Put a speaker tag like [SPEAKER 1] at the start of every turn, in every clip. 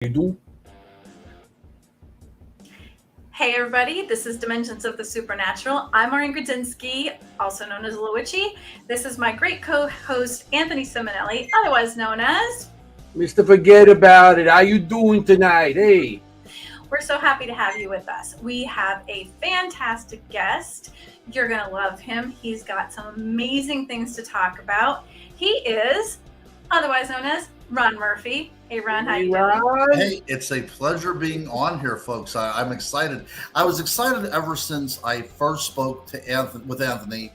[SPEAKER 1] You do?
[SPEAKER 2] Hey everybody, this is Dimensions of the Supernatural. I'm Maureen Grudzinski, also known as Luigi. This is my great co-host Anthony Simonelli, otherwise known as...
[SPEAKER 1] Mr. Forget About It. How you doing tonight? Hey.
[SPEAKER 2] We're so happy to have you with us. We have a fantastic guest. You're going to love him. He's got some amazing things to talk about. He is otherwise known as Ron Murphy. Hey Ron, how you doing?
[SPEAKER 3] Hey, it's a pleasure being on here, folks. I'm excited. I was excited ever since I first spoke to Anthony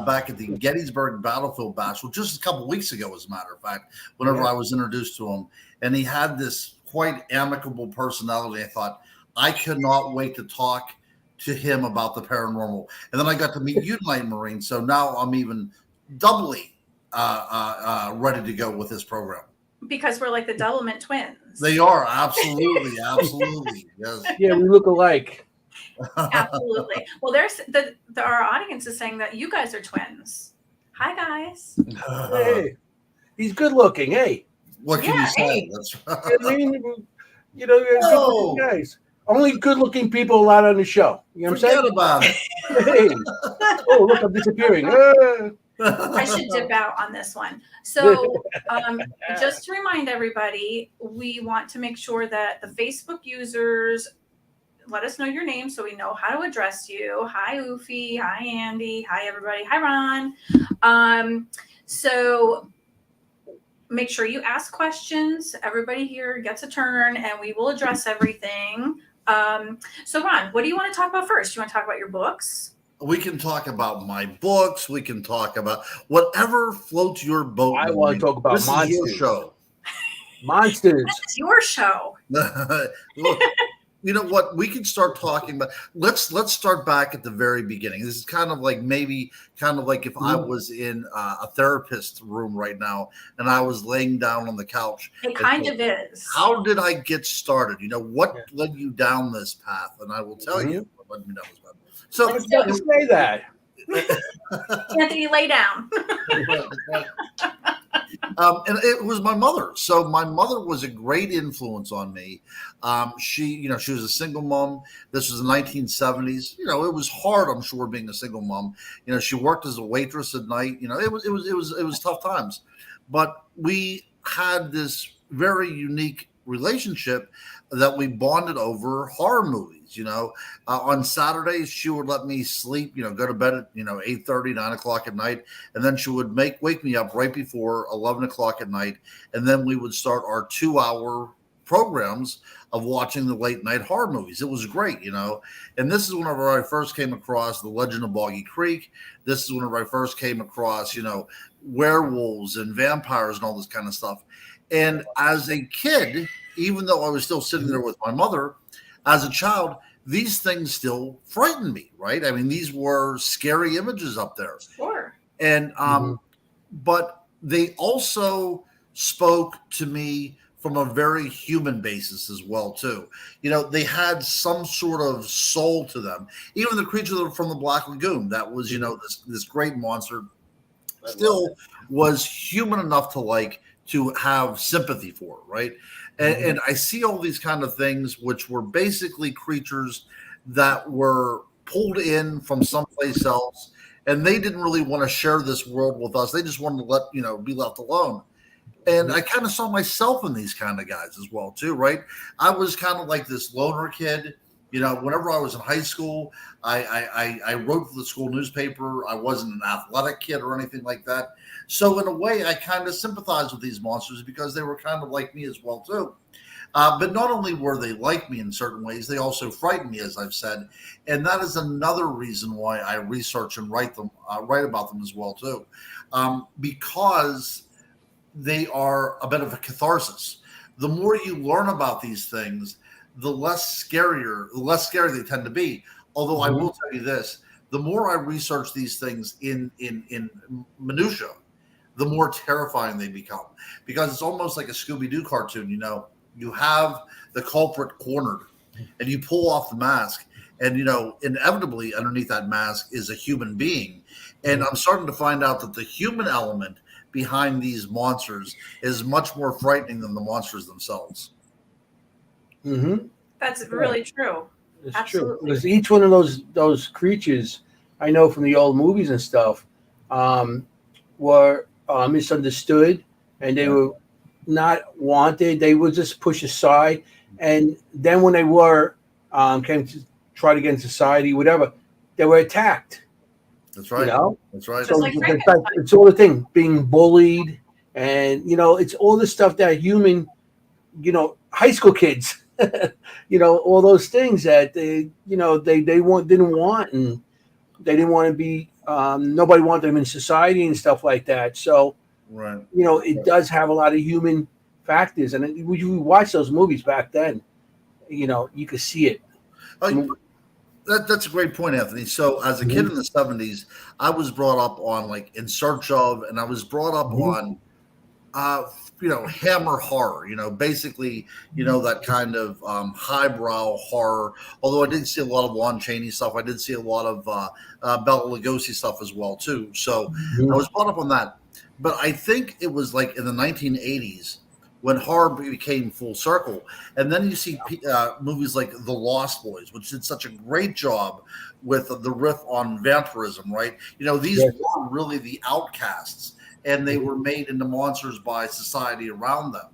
[SPEAKER 3] back at the Gettysburg Battlefield Bash, well, just a couple weeks ago, as a matter of fact, whenever I was introduced to him. And he had this quite amicable personality. I thought, I could not wait to talk to him about the paranormal. And then I got to meet you tonight, Maureen. So now I'm even doubly ready to go with this program.
[SPEAKER 2] Because we're like the Doublemint twins.
[SPEAKER 3] They are, absolutely, absolutely. Yes.
[SPEAKER 1] Yeah, we look alike.
[SPEAKER 2] Absolutely. Well, our audience is saying that you guys are twins. Hi, guys.
[SPEAKER 1] Hey, he's good looking. Hey,
[SPEAKER 3] what can you say?
[SPEAKER 2] Hey.
[SPEAKER 3] That's
[SPEAKER 1] I mean, you know, you're good looking guys. Only good looking people allowed on the show. You know what I'm saying?
[SPEAKER 3] Forget about it.
[SPEAKER 1] Hey. Oh, look, I'm disappearing.
[SPEAKER 2] I should dip out on this one. So, just to remind everybody, we want to make sure that the Facebook users let us know your name so we know how to address you. Hi, Oofy. Hi, Andy. Hi, everybody. Hi, Ron. So make sure you ask questions. Everybody here gets a turn, and we will address everything. So, Ron, what do you want to talk about first? You want to talk about your books?
[SPEAKER 3] We can talk about my books. We can talk about whatever floats your boat.
[SPEAKER 1] I want to talk about
[SPEAKER 3] this
[SPEAKER 1] monsters.
[SPEAKER 3] Is your show.
[SPEAKER 1] Monsters.
[SPEAKER 2] This is your show.
[SPEAKER 3] Look, you know what? We can start talking about. Let's start back at the very beginning. This is kind of like if I was in a therapist room right now and I was laying down on the couch.
[SPEAKER 2] It kind of is.
[SPEAKER 3] How did I get started? You know, what led you down this path? And I will tell you what led me down this path. So
[SPEAKER 1] I was about to say that.
[SPEAKER 2] Anthony, lay down.
[SPEAKER 3] And it was my mother. So my mother was a great influence on me. She was a single mom. This was the 1970s. You know, it was hard, I'm sure, being a single mom. You know, she worked as a waitress at night. You know, it was tough times. But we had this very unique relationship that we bonded over horror movies. You know, on Saturdays she would let me sleep, go to bed at 8:30, 9 o'clock at night, and then she would wake me up right before 11 o'clock at night, and then we would start our 2-hour programs of watching the late night horror movies. It was great, and this is whenever I first came across The Legend of Boggy Creek. This is whenever I first came across werewolves and vampires and all this kind of stuff. And as a kid, even though I was still sitting there with my mother, as a child, these things still frightened me, right? I mean, these were scary images up there.
[SPEAKER 2] Sure.
[SPEAKER 3] And but they also spoke to me from a very human basis as well, too. They had some sort of soul to them. Even the creature from the Black Lagoon, that was, this great monster, still was human enough to have sympathy for, right? And I see all these kind of things, which were basically creatures that were pulled in from someplace else, and they didn't really want to share this world with us. They just wanted to be left alone. And I kind of saw myself in these kind of guys as well, too, right? I was kind of like this loner kid. Whenever I was in high school, I wrote for the school newspaper. I wasn't an athletic kid or anything like that. So in a way, I kind of sympathized with these monsters because they were kind of like me as well, too. But not only were they like me in certain ways, they also frightened me, as I've said. And that is another reason why I research and write about them as well, too. Because they are a bit of a catharsis. The more you learn about these things, the less scary they tend to be. Although I will tell you this, the more I research these things in minutia, the more terrifying they become. Because it's almost like a Scooby-Doo cartoon, You have the culprit cornered, and you pull off the mask, and, inevitably underneath that mask is a human being. And I'm starting to find out that the human element behind these monsters is much more frightening than the monsters themselves.
[SPEAKER 1] Mm-hmm.
[SPEAKER 2] That's really true.
[SPEAKER 1] It's true.
[SPEAKER 2] Absolutely.
[SPEAKER 1] Because each one of those creatures, I know from the old movies and stuff, um, were misunderstood, and they were not wanted. They were just pushed aside, and then when they were came to try to get in society, whatever, they were attacked.
[SPEAKER 3] That's
[SPEAKER 1] You
[SPEAKER 3] right.
[SPEAKER 1] know,
[SPEAKER 3] That's right.
[SPEAKER 2] Just
[SPEAKER 1] so
[SPEAKER 2] like
[SPEAKER 1] in fact,
[SPEAKER 2] Frankenstein.
[SPEAKER 1] it's all the thing being bullied, and it's all the stuff that human, high school kids, all those things that they didn't want, and they didn't want to be. Nobody wanted them in society and stuff like that. So
[SPEAKER 3] Right.
[SPEAKER 1] it does have a lot of human factors, and when you watch those movies back then, you could see it.
[SPEAKER 3] Oh, that's a great point, Anthony. So, as a kid
[SPEAKER 1] Mhm.
[SPEAKER 3] in the '70s, I was brought up on like In Search of, and I was brought up
[SPEAKER 1] Mhm.
[SPEAKER 3] on, Hammer horror. Basically, that kind of highbrow horror. Although I did see a lot of Lon Chaney stuff, I did see a lot of Bela Lugosi stuff as well too. So, I
[SPEAKER 1] Mhm.
[SPEAKER 3] was brought up on that. But I think it was like in the 1980s when horror became full circle. And then you see movies like The Lost Boys, which did such a great job with the riff on vampirism, right? These
[SPEAKER 1] Yes.
[SPEAKER 3] were really the outcasts, and they
[SPEAKER 1] Mhm.
[SPEAKER 3] were made into monsters by society around them.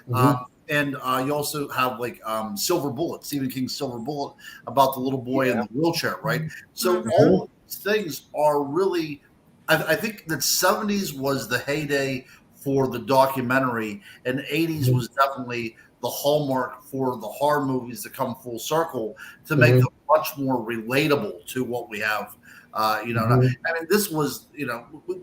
[SPEAKER 1] Mhm.
[SPEAKER 3] And you also have like Silver Bullet, Stephen King's Silver Bullet, about the little boy in
[SPEAKER 1] Yeah.
[SPEAKER 3] the wheelchair, right? So
[SPEAKER 2] Hmm.
[SPEAKER 3] all of these things are really, I think that '70s was the heyday for the documentary, and '80s
[SPEAKER 1] Mhm.
[SPEAKER 3] was definitely the hallmark for the horror movies to come full circle to make
[SPEAKER 1] Mhm.
[SPEAKER 3] them much more relatable to what we have. Now.
[SPEAKER 1] Mhm.
[SPEAKER 3] I mean, this was,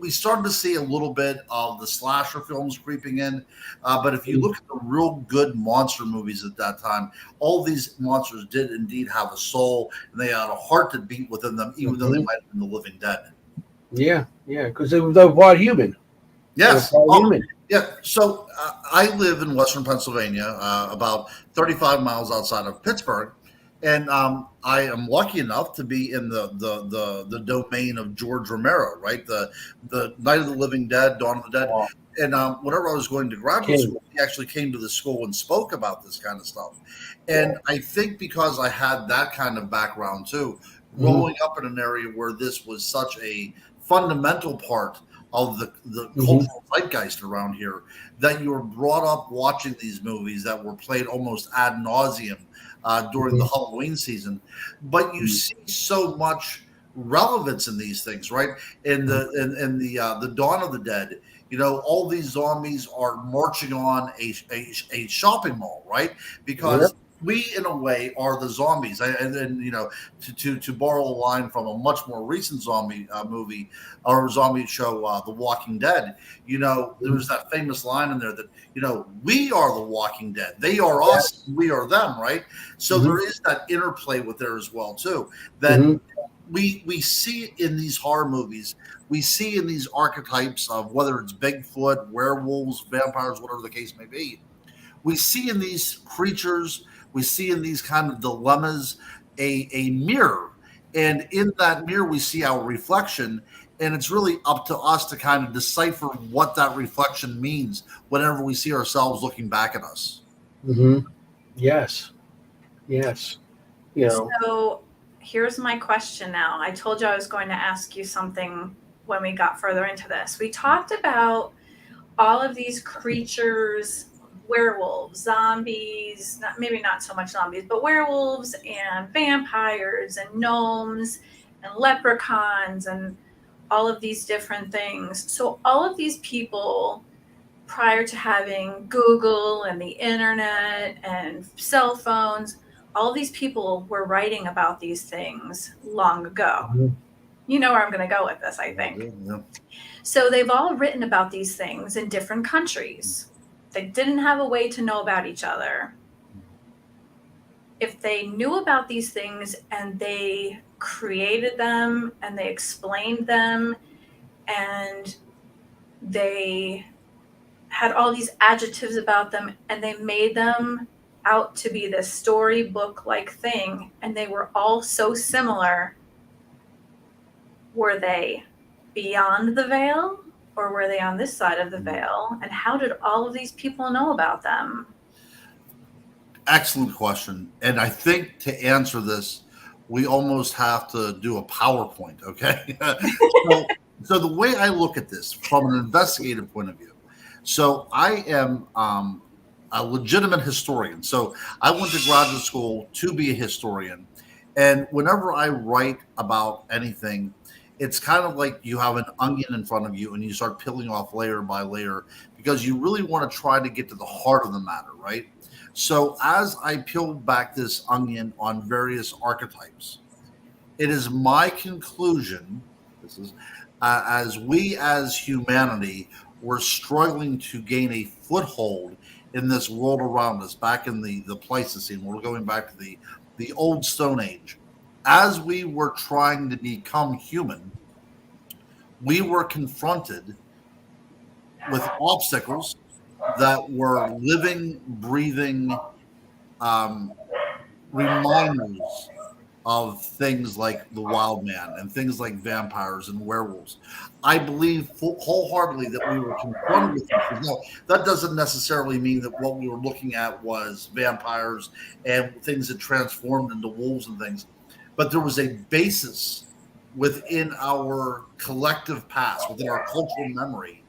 [SPEAKER 3] we started to see a little bit of the slasher films creeping in, but if you look at the real good monster movies at that time, all these monsters did indeed have a soul, and they had a heart that beat within them, even though they
[SPEAKER 1] Mhm.
[SPEAKER 3] might have been the living dead.
[SPEAKER 1] Yeah, yeah, because they were part human. They were
[SPEAKER 3] Yes.
[SPEAKER 1] part
[SPEAKER 3] Oh,
[SPEAKER 1] human.
[SPEAKER 3] yeah. So I live in Western Pennsylvania, about 35 miles outside of Pittsburgh, and I am lucky enough to be in the domain of George Romero, right? The Night of the Living Dead, Dawn of the Dead,
[SPEAKER 1] Oh,
[SPEAKER 3] and whenever I was going to graduate
[SPEAKER 1] King.
[SPEAKER 3] school, he actually came to the school and spoke about this kind of stuff.
[SPEAKER 1] Yeah.
[SPEAKER 3] And I think because I had that kind of background too,
[SPEAKER 1] Mhm.
[SPEAKER 3] growing up in an area where this was such a fundamental part of the
[SPEAKER 1] Mhm.
[SPEAKER 3] cultural zeitgeist around here, that you were brought up watching these movies that were played almost ad nauseum during the
[SPEAKER 1] Mhm.
[SPEAKER 3] Halloween season. But you
[SPEAKER 1] Mhm.
[SPEAKER 3] see so much relevance in these things, right? In the Dawn of the Dead, all these zombies are marching on a shopping mall, right? Because
[SPEAKER 1] Yep.
[SPEAKER 3] we, in a way, are the zombies. And then, to borrow a line from a much more recent zombie movie or zombie show, The Walking Dead, there's that famous line in there that, we are the Walking Dead. They are us,
[SPEAKER 1] Yes.
[SPEAKER 3] we are them, right? So
[SPEAKER 1] Mhm.
[SPEAKER 3] there is that interplay with there as well, too, that
[SPEAKER 1] Mhm.
[SPEAKER 3] we see in these horror movies, we see in these archetypes of whether it's Bigfoot, werewolves, vampires, whatever the case may be. We see in these creatures, we see in these kind of dilemmas a mirror. And in that mirror, we see our reflection. And it's really up to us to kind of decipher what that reflection means whenever we see ourselves looking back at us.
[SPEAKER 1] Mhm. Yes. Yes. You know.
[SPEAKER 2] So here's my question now. I told you I was going to ask you something when we got further into this. We talked about all of these creatures, werewolves, zombies, maybe not so much zombies, but werewolves and vampires and gnomes and leprechauns and all of these different things. So all of these people prior to having Google and the internet and cell phones, all these people were writing about these things long ago.
[SPEAKER 1] Mhm.
[SPEAKER 2] You know where I'm going to go with this, I think.
[SPEAKER 3] Yeah.
[SPEAKER 2] So they've all written about these things in different countries. They didn't have a way to know about each other. If they knew about these things and they created them and they explained them and they had all these adjectives about them and they made them out to be this storybook like thing and they were all so similar, were they beyond the veil or were they on this side of the veil? And how did all of these people know about them?
[SPEAKER 3] Excellent question. And I think to answer this, we almost have to do a PowerPoint, okay? so, so the way I look at this from an investigative point of view, so I am a legitimate historian. So I went to graduate school to be a historian. And whenever I write about anything, it's kind of like you have an onion in front of you and you start peeling off layer by layer because you really want to try to get to the heart of the matter, right? So as I peel back this onion on various archetypes, it is my conclusion, this is as we as humanity were struggling to gain a foothold in this world around us back in the Pleistocene. We're going back to the old Stone Age. As we were trying to become human, we were confronted with obstacles that were living, breathing reminders of things like the wild man and things like vampires and werewolves. I believe wholeheartedly that we were confronted with things. Now, that doesn't necessarily mean that what we were looking at was vampires and things that transformed into wolves and things, but there was a basis within our collective past, within our cultural memory,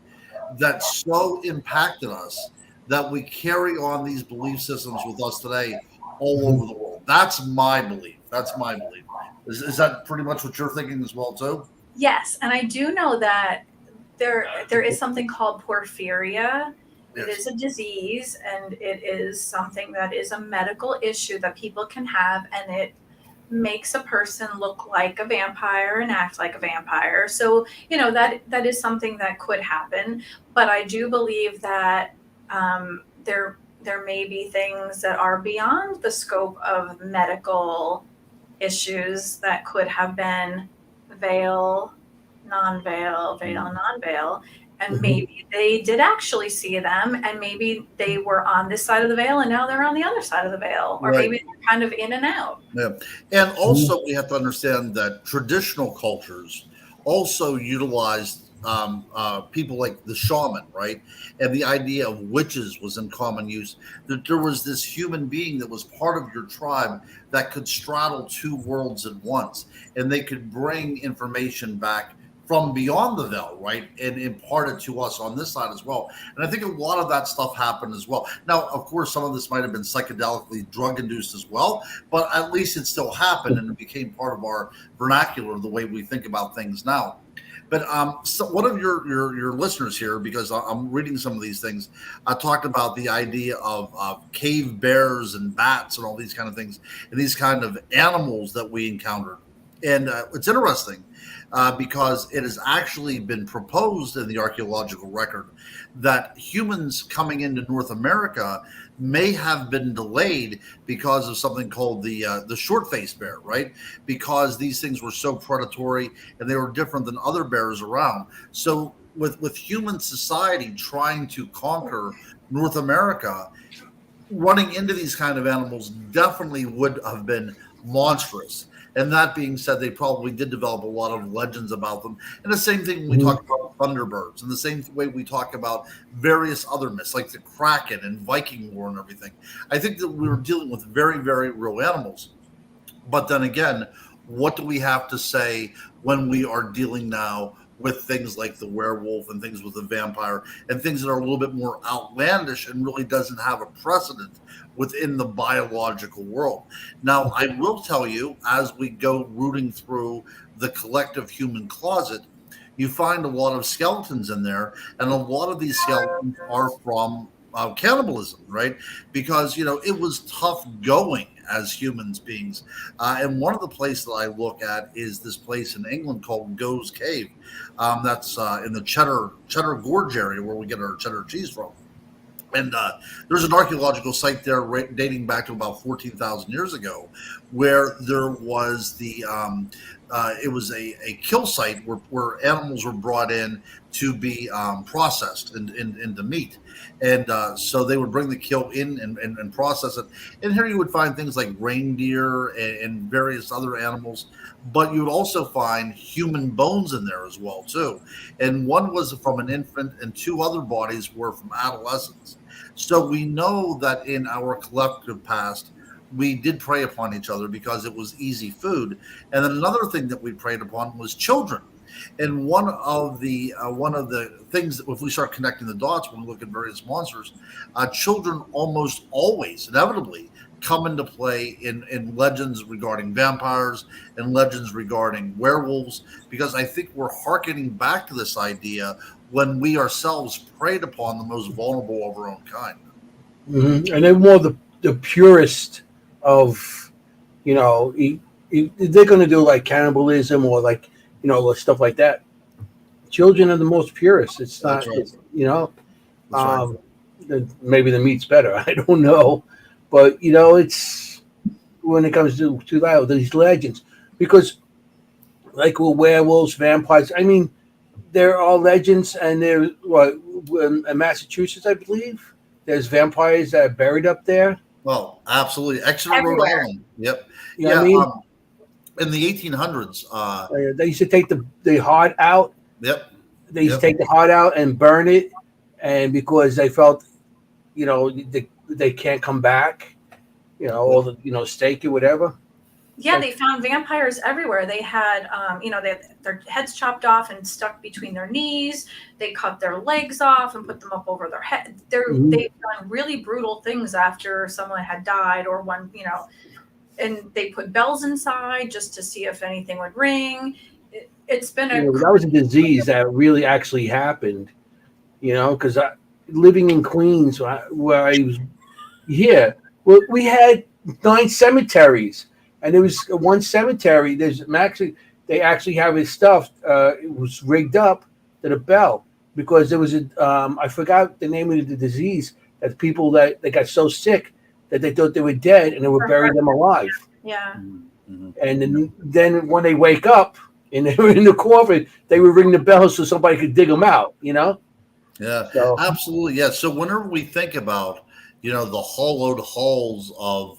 [SPEAKER 3] that so impacted us that we carry on these belief systems with us today all over the world. That's my belief. That's my belief. Is that pretty much what you're thinking as well, too?
[SPEAKER 2] Yes, and I do know that there is something called porphyria. It is a disease, and it is something that is a medical issue that people can have, and it makes a person look like a vampire and act like a vampire. So, that is something that could happen. But I do believe that there may be things that are beyond the scope of medical issues that could have been veil, non-veil, veil, non-veil. And maybe they did actually see them, and maybe they were on this side of the veil and now they're on the other side of the veil, or maybe they're kind of in and out.
[SPEAKER 3] Yeah. And also we have to understand that traditional cultures also utilized people like the shaman, right? And the idea of witches was in common use. That there was this human being that was part of your tribe that could straddle two worlds at once, and they could bring information back from beyond the veil, right, and impart it to us on this side as well. And I think a lot of that stuff happened as well. Now, of course, some of this might have been psychedelically drug-induced as well, but at least it still happened and it became part of our vernacular, the way we think about things now. But so one of your listeners here, because I'm reading some of these things, talked about the idea of cave bears and bats and all these kind of things, and these kind of animals that we encountered. And it's interesting because it has actually been proposed in the archaeological record that humans coming into North America may have been delayed because of something called the short-faced bear, right? Because these things were so predatory and they were different than other bears around. So with human society trying to conquer North America, running into these kind of animals definitely would have been monstrous. And that being said, they probably did develop a lot of legends about them. And the same thing when we talk about Thunderbirds, and the same way we talk about various other myths like the Kraken and Viking War and everything. I think that we were dealing with very, very real animals. But then again, what do we have to say when we are dealing now with things like the werewolf and things with the vampire and things that are a little bit more outlandish and really doesn't have a precedent within the biological world? Now, I will tell you, as we go rooting through the collective human closet, you find a lot of skeletons in there, and a lot of these skeletons are from cannibalism, right? Because, it was tough going as humans beings. And one of the places that I look at is this place in England called Goes Cave. That's in the Cheddar Gorge area where we get our cheddar cheese from. And there's an archaeological site there dating back to about 14,000 years ago, where there was it was a kill site where animals were brought in to be processed into meat. And so they would bring the kill in and process it. And here you would find things like reindeer and various other animals, but you would also find human bones in there as well, too. And one was from an infant and two other bodies were from adolescents. So we know that in our collective past, we did prey upon each other because it was easy food. And then another thing that we preyed upon was children. And one of the things that if we start connecting the dots when we look at various monsters, children almost always inevitably come into play in legends regarding vampires and legends regarding werewolves, because I think we're hearkening back to this idea when we ourselves preyed upon the most vulnerable of our own kind.
[SPEAKER 1] And they're more the purest of, they're going to do like cannibalism or like, stuff like that. Children are the most purest. It's not,
[SPEAKER 3] That's right. That's right.
[SPEAKER 1] maybe the meat's better. I don't know. But, it's when it comes to that, these legends, because like with werewolves, vampires, I mean, there are legends, and there, in Massachusetts, I believe, there's vampires that are buried up there.
[SPEAKER 3] Well, absolutely. Exeter, Rhode
[SPEAKER 2] Everywhere.
[SPEAKER 3] Island. Yep.
[SPEAKER 1] You know what I mean?
[SPEAKER 3] In the 1800s.
[SPEAKER 1] They used to take the heart out.
[SPEAKER 3] Yep.
[SPEAKER 1] They used to take the heart out and burn it, and because they felt, they can't come back, all the, stake it, whatever.
[SPEAKER 2] Yeah, they found vampires everywhere. They had, they had their heads chopped off and stuck between their knees. They cut their legs off and put them up over their head. They've done really brutal things after someone had died or one, and they put bells inside just to see if anything would ring. It's been
[SPEAKER 1] that was a disease that really actually happened, because living in Queens, where I was, we had 9 cemeteries. And there was one cemetery. They actually have his stuff. It was rigged up to the bell because there was I forgot the name of the disease, that people that they got so sick that they thought they were dead and they would bury them alive.
[SPEAKER 2] Yeah.
[SPEAKER 3] Mm-hmm.
[SPEAKER 1] And then when they wake up and they're in the coffin, they would ring the bell so somebody could dig them out.
[SPEAKER 3] Yeah,
[SPEAKER 1] So,
[SPEAKER 3] absolutely. Yeah. So whenever we think about, the hollowed halls of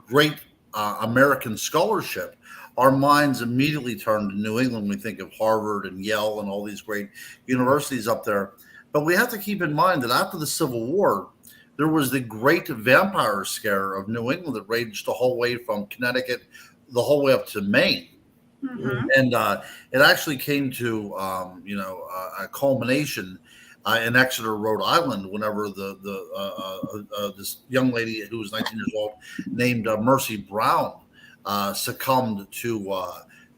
[SPEAKER 3] great American scholarship, our minds immediately turn to New England. We think of Harvard and Yale and all these great universities up there. But we have to keep in mind that after the Civil War, there was the great vampire scare of New England that raged the whole way from Connecticut, the whole way up to Maine.
[SPEAKER 2] Mm-hmm.
[SPEAKER 3] And it actually came to, a culmination in Exeter, Rhode Island, whenever this young lady who was 19 years old named Mercy Brown succumbed to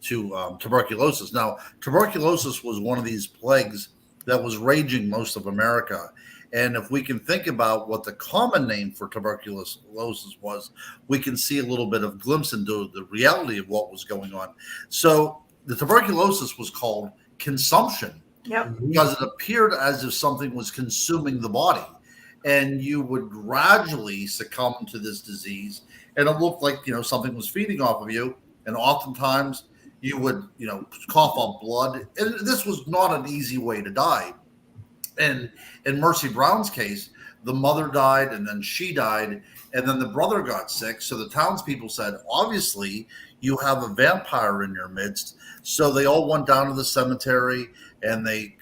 [SPEAKER 3] tuberculosis. Now, tuberculosis was one of these plagues that was raging most of America. And if we can think about what the common name for tuberculosis was, we can see a little bit of glimpse into the reality of what was going on. So the tuberculosis was called consumption.
[SPEAKER 2] Yep.
[SPEAKER 3] Because it appeared as if something was consuming the body, and you would gradually succumb to this disease, and it looked like something was feeding off of you, and oftentimes you would cough up blood, and this was not an easy way to die. And in Mercy Brown's case, the mother died, and then she died, and then the brother got sick. So the townspeople said, obviously, you have a vampire in your midst. So they all went down to the cemetery and they,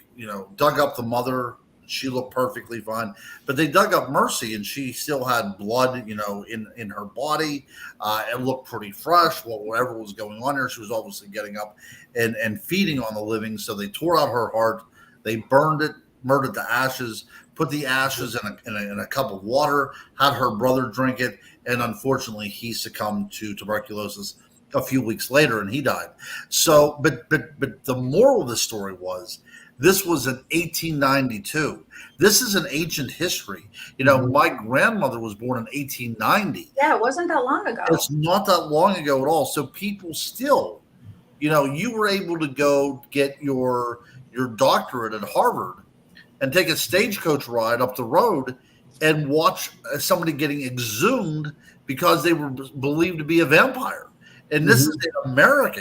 [SPEAKER 3] dug up the mother. She looked perfectly fine, but they dug up Mercy and she still had blood, in her body. It looked pretty fresh. Whatever was going on there, she was obviously getting up and feeding on the living. So they tore out her heart. They burned it, murdered the ashes, put the ashes in a cup of water, had her brother drink it, and unfortunately he succumbed to tuberculosis a few weeks later and he died. So, but the moral of the story was, this was in 1892. This is an ancient history. My grandmother was born in 1890.
[SPEAKER 2] Yeah, it wasn't that long ago.
[SPEAKER 3] It's not that long ago at all. So people still, you were able to go get your doctorate at Harvard and take a stagecoach ride up the road and watch somebody getting exhumed because they were believed to be a vampire. And this is in America,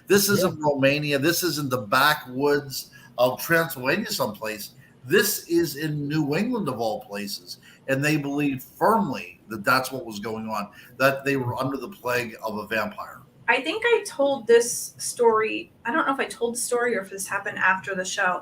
[SPEAKER 3] this isn't Romania. This isn't the backwoods of Transylvania someplace. This is in New England of all places. And they believed firmly that that's what was going on, that they were under the plague of a vampire.
[SPEAKER 2] I think I told this story. I don't know if I told the story or if this happened after the show.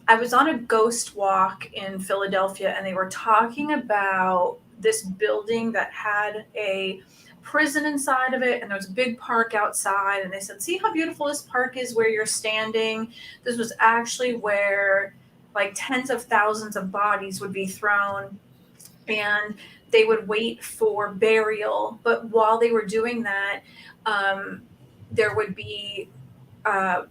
[SPEAKER 2] I was on a ghost walk in Philadelphia, and they were talking about this building that had a prison inside of it, and there was a big park outside. And they said, "See how beautiful this park is where you're standing? This was actually where like tens of thousands of bodies would be thrown, and they would wait for burial. But while they were doing that, there would be uh,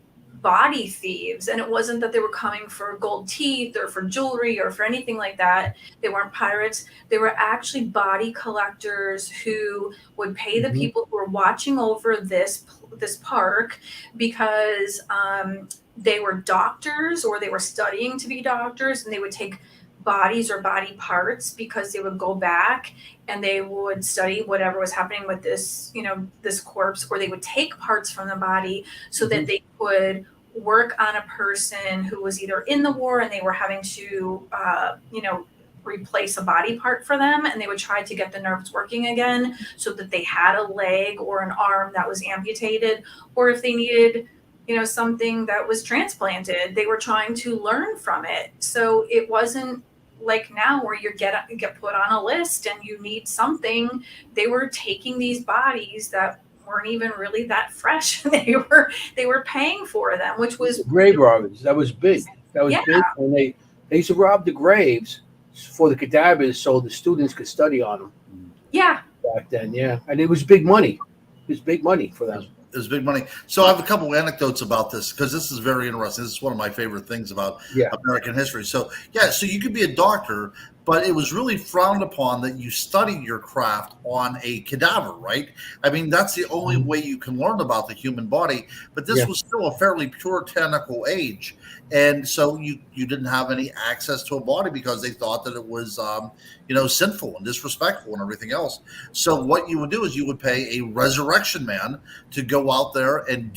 [SPEAKER 2] body thieves, and it wasn't that they were coming for gold teeth or for jewelry or for anything like that. They weren't pirates. They were actually body collectors who would pay the
[SPEAKER 1] Mhm.
[SPEAKER 2] people who were watching over this park because they were doctors or they were studying to be doctors, and they would take bodies or body parts because they would go back and they would study whatever was happening with this, this corpse, or they would take parts from the body so that
[SPEAKER 1] Mhm.
[SPEAKER 2] they could work on a person who was either in the war and they were having to, replace a body part for them, and they would try to get the nerves working again so that they had a leg or an arm that was amputated, or if they needed, something that was transplanted, they were trying to learn from it. So it wasn't like now where you get put on a list and you need something. They were taking these bodies that weren't even really that fresh. They were paying for them, which was
[SPEAKER 1] Grave robbers. That was big. That was
[SPEAKER 2] yeah,
[SPEAKER 1] big. And they used to rob the graves for the cadavers so the students could study on them
[SPEAKER 2] yeah.
[SPEAKER 1] back then. Yeah, and it was big money. It was big money for them.
[SPEAKER 3] It was big money. So I have a couple of anecdotes about this because this is very interesting. This is one of my favorite things about
[SPEAKER 1] Yeah.
[SPEAKER 3] American history. So yeah, so you could be a doctor, but it was really frowned upon that you study your craft on a cadaver, right? I mean, that's the only way you can learn about the human body. But this
[SPEAKER 1] Yeah.
[SPEAKER 3] was still a fairly puritanical age, and so you didn't have any access to a body because they thought that it was sinful and disrespectful and everything else. So what you would do is you would pay a resurrection man to go out there and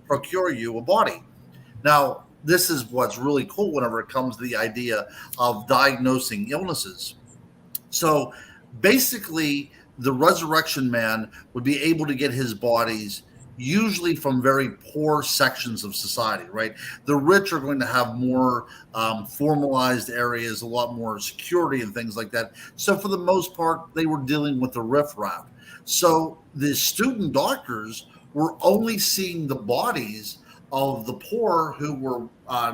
[SPEAKER 3] procure you a body. Now, this is what's really cool whenever it comes to the idea of diagnosing illnesses. So basically, the resurrection man would be able to get his bodies usually from very poor sections of society, right? The rich are going to have more formalized areas, a lot more security and things like that. So for the most part, they were dealing with the riffraff. So the student doctors were only seeing the bodies of the poor who were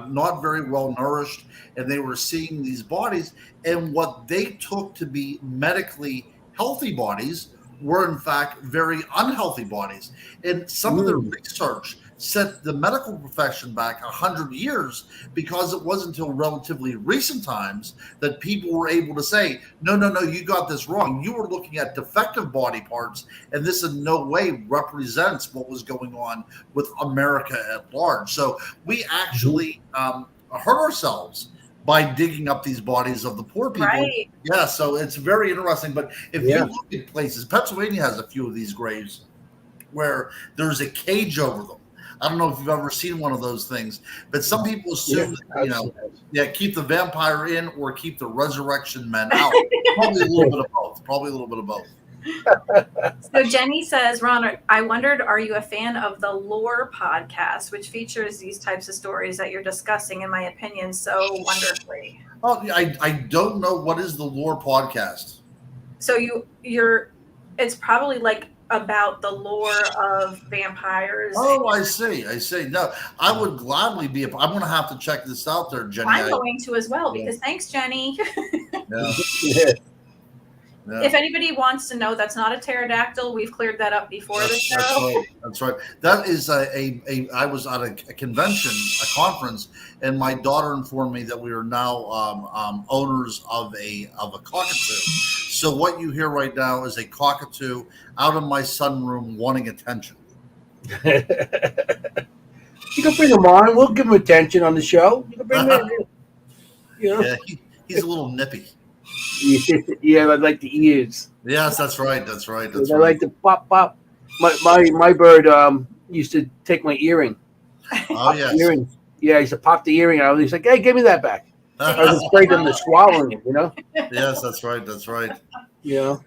[SPEAKER 3] not very well nourished, and they were seeing these bodies, and what they took to be medically healthy bodies were in fact very unhealthy bodies. And some of their
[SPEAKER 1] Mm.
[SPEAKER 3] research set the medical profession back 100 years because it wasn't until relatively recent times that people were able to say, no, no, no, you got this wrong. You were looking at defective body parts, and this in no way represents what was going on with America at large. So we actually hurt ourselves by digging up these bodies of the poor people.
[SPEAKER 2] Right.
[SPEAKER 3] Yeah, so it's very interesting. But if
[SPEAKER 1] Yeah.
[SPEAKER 3] you look at places, Pennsylvania has a few of these graves where there's a cage over them. I don't know if you've ever seen one of those things, but some people assume that,
[SPEAKER 1] I've seen that.
[SPEAKER 3] keep the vampire in or keep the resurrection men out. Probably a little bit of both. Probably a little bit of both.
[SPEAKER 2] So Jenny says, Ron, I wondered, are you a fan of the Lore podcast, which features these types of stories that you're discussing, in my opinion, so wonderfully?
[SPEAKER 3] Oh, I don't know what is the Lore podcast.
[SPEAKER 2] So it's probably like about the lore of vampires.
[SPEAKER 3] Oh, I see. No, I would gladly be. I'm going to have to check this out there, Jenny.
[SPEAKER 2] I'm going to as well, because thanks, Jenny.
[SPEAKER 3] Yeah,
[SPEAKER 1] Yeah.
[SPEAKER 3] yeah.
[SPEAKER 2] If anybody wants to know, that's not a pterodactyl. We've cleared that up before the show.
[SPEAKER 3] That's right. That is I was at a convention, a conference, and my daughter informed me that we are now owners of a cockatoo. So what you hear right now is a cockatoo out in my sunroom wanting attention.
[SPEAKER 1] You can bring him on. We'll give him attention on the show. You can bring him in. You know?
[SPEAKER 3] Yeah, he's a little nippy.
[SPEAKER 1] Yeah, I like the ears.
[SPEAKER 3] Yes, that's right. That's right. That's
[SPEAKER 1] I
[SPEAKER 3] right.
[SPEAKER 1] like the pop pop. My bird used to take my earring.
[SPEAKER 3] Oh yes.
[SPEAKER 1] Earring. Yeah, he used to pop the earring out. He's like, "Hey, give me that back." I was afraid of him to swallowing it.
[SPEAKER 3] Yes, that's right. That's right.
[SPEAKER 1] You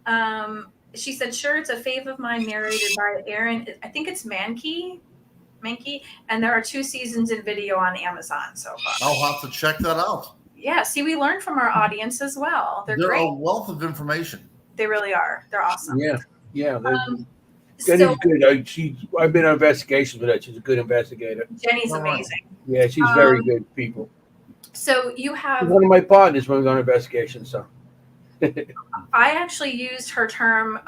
[SPEAKER 1] know.
[SPEAKER 2] She said, sure, it's a fave of mine, narrated by Aaron. I think it's Mankey. Mankey, and there are 2 seasons in video on Amazon so far.
[SPEAKER 3] I'll have to check that out.
[SPEAKER 2] Yeah, see, we learn from our audience as well. They're great.
[SPEAKER 3] A wealth of information.
[SPEAKER 2] They really are. They're awesome.
[SPEAKER 1] Yeah.
[SPEAKER 2] So
[SPEAKER 1] Jenny's good. I've been on investigations with her. She's a good investigator.
[SPEAKER 2] Jenny's
[SPEAKER 3] All right.
[SPEAKER 2] amazing.
[SPEAKER 1] Yeah, she's very good, people.
[SPEAKER 2] So you
[SPEAKER 1] She's
[SPEAKER 2] have,
[SPEAKER 1] one of my partners when we go on investigation. So
[SPEAKER 2] I actually used her term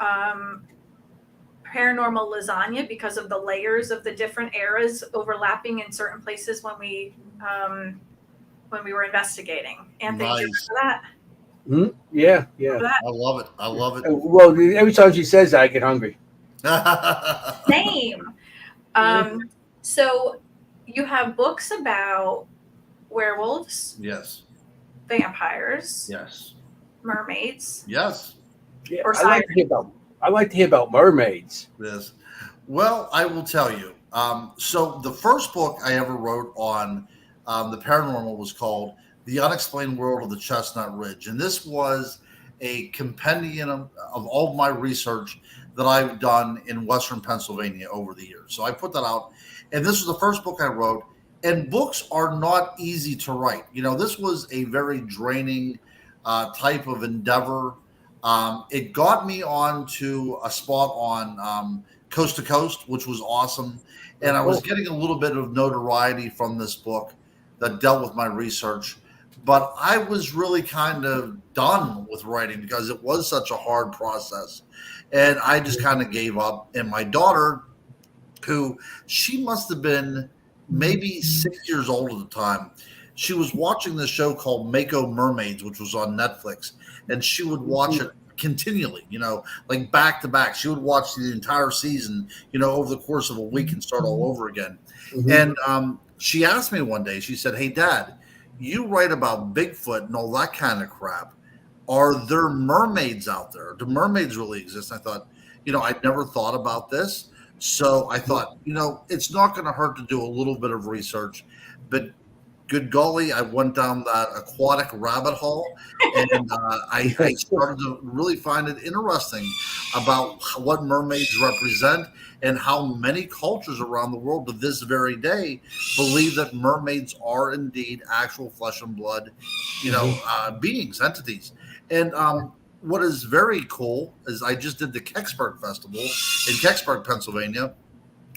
[SPEAKER 2] paranormal lasagna because of the layers of the different eras overlapping in certain places when we were investigating. Anthony, do you
[SPEAKER 3] Nice.
[SPEAKER 2] remember that?
[SPEAKER 1] yeah.
[SPEAKER 2] Remember that?
[SPEAKER 3] I love it. I love it.
[SPEAKER 1] Well, every time she says that, I get hungry.
[SPEAKER 2] Same. So you have books about werewolves,
[SPEAKER 3] Yes.
[SPEAKER 2] vampires,
[SPEAKER 3] Yes.
[SPEAKER 2] mermaids.
[SPEAKER 3] Yes.
[SPEAKER 1] Yeah,
[SPEAKER 2] Or
[SPEAKER 1] I like to hear about mermaids.
[SPEAKER 3] Yes. Well, I will tell you. So the first book I ever wrote on the paranormal was called The Unexplained World of the Chestnut Ridge. And this was a compendium of all of my research that I've done in Western Pennsylvania over the years. So I put that out. And this was the first book I wrote. And books are not easy to write. This was a very draining type of endeavor. It got me onto a spot on Coast to Coast, which was awesome. And I was getting a little bit of notoriety from this book that dealt with my research. But I was really kind of done with writing because it was such a hard process. And I just kind of gave up. And my daughter, who she must have been maybe 6 years old at the time, she was watching this show called Mako Mermaids, which was on Netflix. And she would watch it continually, like back to back. She would watch the entire season, over the course of a week and start all over again. And she asked me one day, she said, "Hey, Dad, you write about Bigfoot and all that kind of crap. Are there mermaids out there? Do mermaids really exist?" I thought, I'd never thought about this. So I thought, it's not going to hurt to do a little bit of research. But good golly, I went down that aquatic rabbit hole, and I started to really find it interesting about what mermaids represent and how many cultures around the world to this very day believe that mermaids are indeed actual flesh and blood, beings, entities. And what is very cool is I just did the Kecksburg Festival in Kecksburg, Pennsylvania,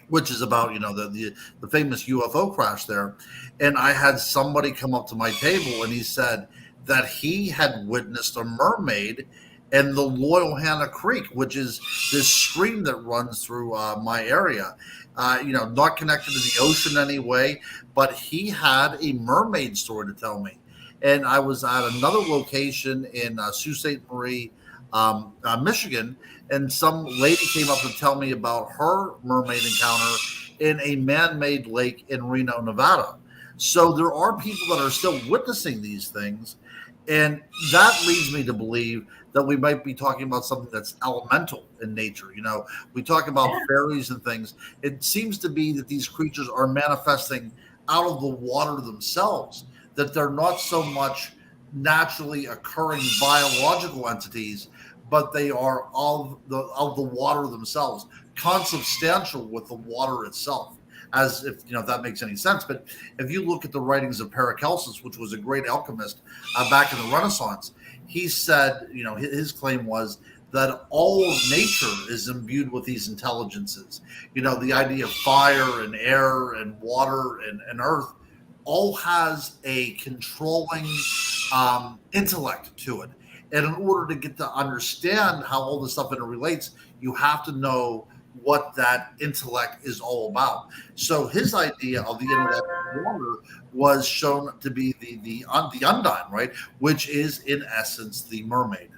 [SPEAKER 3] which is about, the famous UFO crash there. And I had somebody come up to my table and he said that he had witnessed a mermaid in the Loyal Hannah Creek, which is this stream that runs through my area, not connected to the ocean anyway, but he had a mermaid story to tell me. And I was at another location in Sault Ste. Marie, Michigan, and some lady came up to tell me about her mermaid encounter in a man-made lake in Reno, Nevada. So there are people that are still witnessing these things, and that leads me to believe that we might be talking about something that's elemental in nature. We talk about fairies and things. It seems to be that these creatures are manifesting out of the water themselves, that they're not so much naturally occurring biological entities, but they are of the water themselves, consubstantial with the water itself, as if that makes any sense. But if you look at the writings of Paracelsus, which was a great alchemist back in the Renaissance, he said, his claim was that all of nature is imbued with these intelligences. The idea of fire and air and water and earth all has a controlling intellect to it. And in order to get to understand how all this stuff interrelates, you have to know what that intellect is all about. So his idea of the intellect of water was shown to be the Undine, right? Which is in essence the mermaid.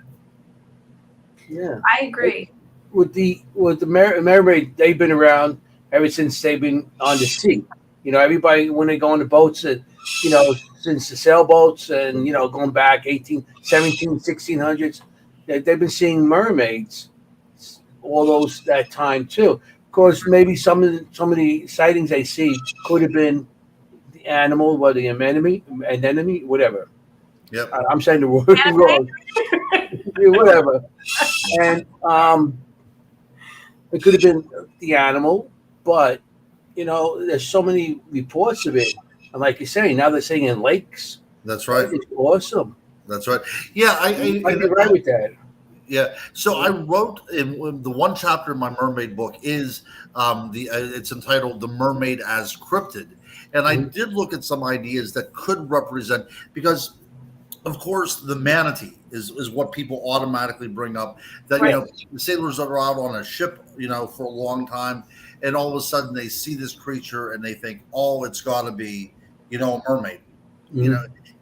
[SPEAKER 1] Yeah,
[SPEAKER 2] I agree.
[SPEAKER 1] With the mermaid, they've been around ever since they've been on the sea. Everybody when they go on the boats, since the sailboats and going back 1600s, they've been seeing mermaids all that time too. Of course, maybe some of the sightings they see could have been the animal, or the anemone, whatever.
[SPEAKER 3] Yep.
[SPEAKER 1] I'm saying the word wrong. Whatever. And it could have been the animal, but there's so many reports of it, and like you're saying, now they're saying in lakes.
[SPEAKER 3] That's right.
[SPEAKER 1] It's awesome.
[SPEAKER 3] That's right. Yeah,
[SPEAKER 1] I'd be right with that.
[SPEAKER 3] Yeah. So I wrote in the one chapter in my mermaid book is it's entitled "The Mermaid as Cryptid," and I did look at some ideas that could represent, because of course the manatee is what people automatically bring up, that
[SPEAKER 2] Right.
[SPEAKER 3] the sailors are out on a ship for a long time, and all of a sudden they see this creature and they think, oh, it's got to be a mermaid.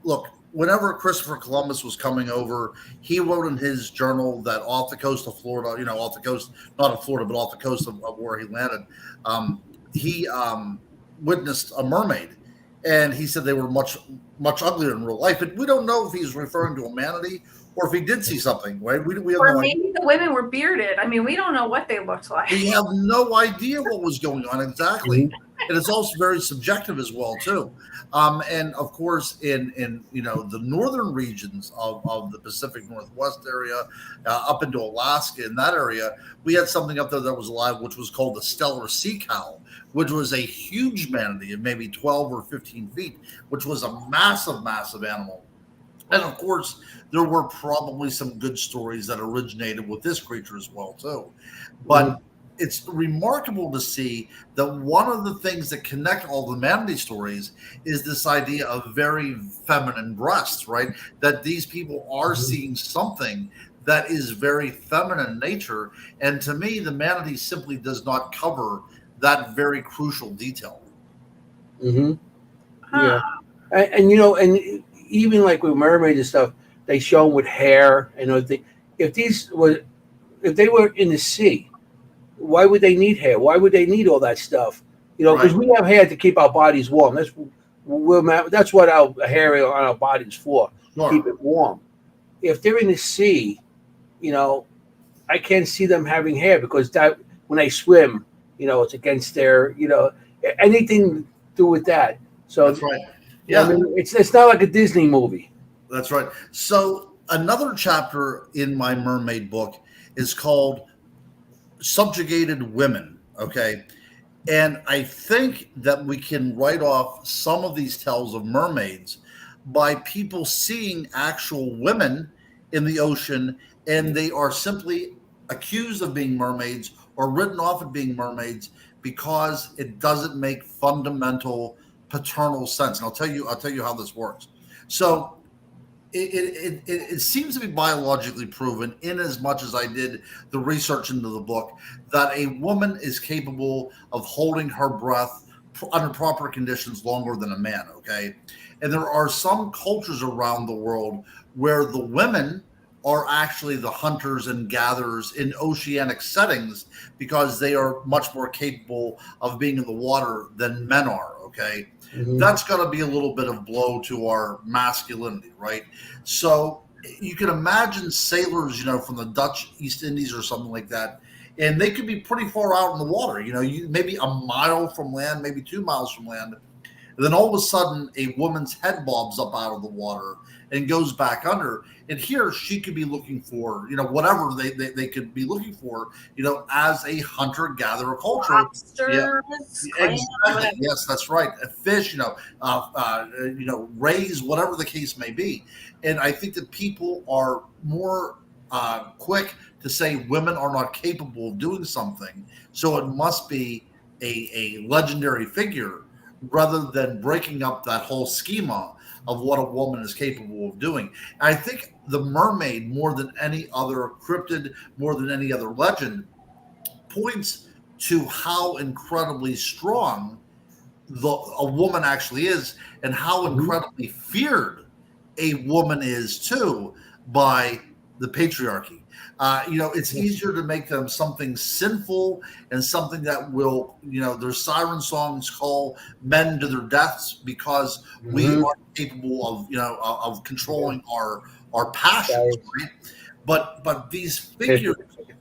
[SPEAKER 3] Look, whenever Christopher Columbus was coming over, he wrote in his journal that off the coast of Florida, off the coast, not of Florida, but off the coast of where he landed, he witnessed a mermaid. And he said they were much, much uglier in real life. But we don't know if he's referring to a manatee or if he did see something, right? We have
[SPEAKER 2] Or
[SPEAKER 3] no
[SPEAKER 2] maybe
[SPEAKER 3] idea.
[SPEAKER 2] the women were bearded. I mean, we don't know what they looked like.
[SPEAKER 3] We have no idea what was going on exactly. And it's also very subjective as well, too. And of course, in the northern regions of the Pacific Northwest area, up into Alaska, in that area, we had something up there that was alive, which was called the Steller sea cow, which was a huge manatee of maybe 12 or 15 feet, which was a massive, massive animal. And of course, there were probably some good stories that originated with this creature as well, too. But it's remarkable to see that one of the things that connect all the manatee stories is this idea of very feminine breasts, right? That these people are seeing something that is very feminine in nature. And to me, the manatee simply does not cover that very crucial detail.
[SPEAKER 1] Yeah. And even like with mermaids and stuff, they show them with hair and everything. If they were in the sea, why would they need hair? Why would they need all that stuff? Because we have hair to keep our bodies warm. That's what our hair on our bodies for, keep it warm. If they're in the sea, I can't see them having hair, because that when they swim, it's against their, anything to do with that. So
[SPEAKER 3] that's right. Yeah,
[SPEAKER 1] I mean, it's not like a Disney movie.
[SPEAKER 3] That's right. So another chapter in my mermaid book is called Subjugated Women. Okay. And I think that we can write off some of these tales of mermaids by people seeing actual women in the ocean, and they are simply accused of being mermaids or written off as being mermaids because it doesn't make fundamental paternal sense. And I'll tell you how this works. So it seems to be biologically proven, in as much as I did the research into the book, that a woman is capable of holding her breath under proper conditions longer than a man. Okay. And there are some cultures around the world where the women are actually the hunters and gatherers in oceanic settings, because they are much more capable of being in the water than men are. Okay. That's going to be a little bit of blow to our masculinity, right? So you can imagine sailors, from the Dutch East Indies or something like that, and they could be pretty far out in the water, maybe a mile from land, maybe 2 miles from land. And then all of a sudden, a woman's head bobs up out of the water and goes back under. And here she could be looking for, whatever they could be looking for, as a hunter-gatherer culture.
[SPEAKER 2] Lobsters, clams,
[SPEAKER 3] exactly. Yes, that's right. A fish, rays, whatever the case may be. And I think that people are more quick to say women are not capable of doing something, so it must be a legendary figure, rather than breaking up that whole schema of what a woman is capable of doing. And I think the mermaid, more than any other cryptid, more than any other legend, points to how incredibly strong a woman actually is, and how incredibly feared a woman is too by the patriarchy. It's easier to make them something sinful and something that will, their siren songs call men to their deaths, because we are capable of controlling our passions, right? But these figures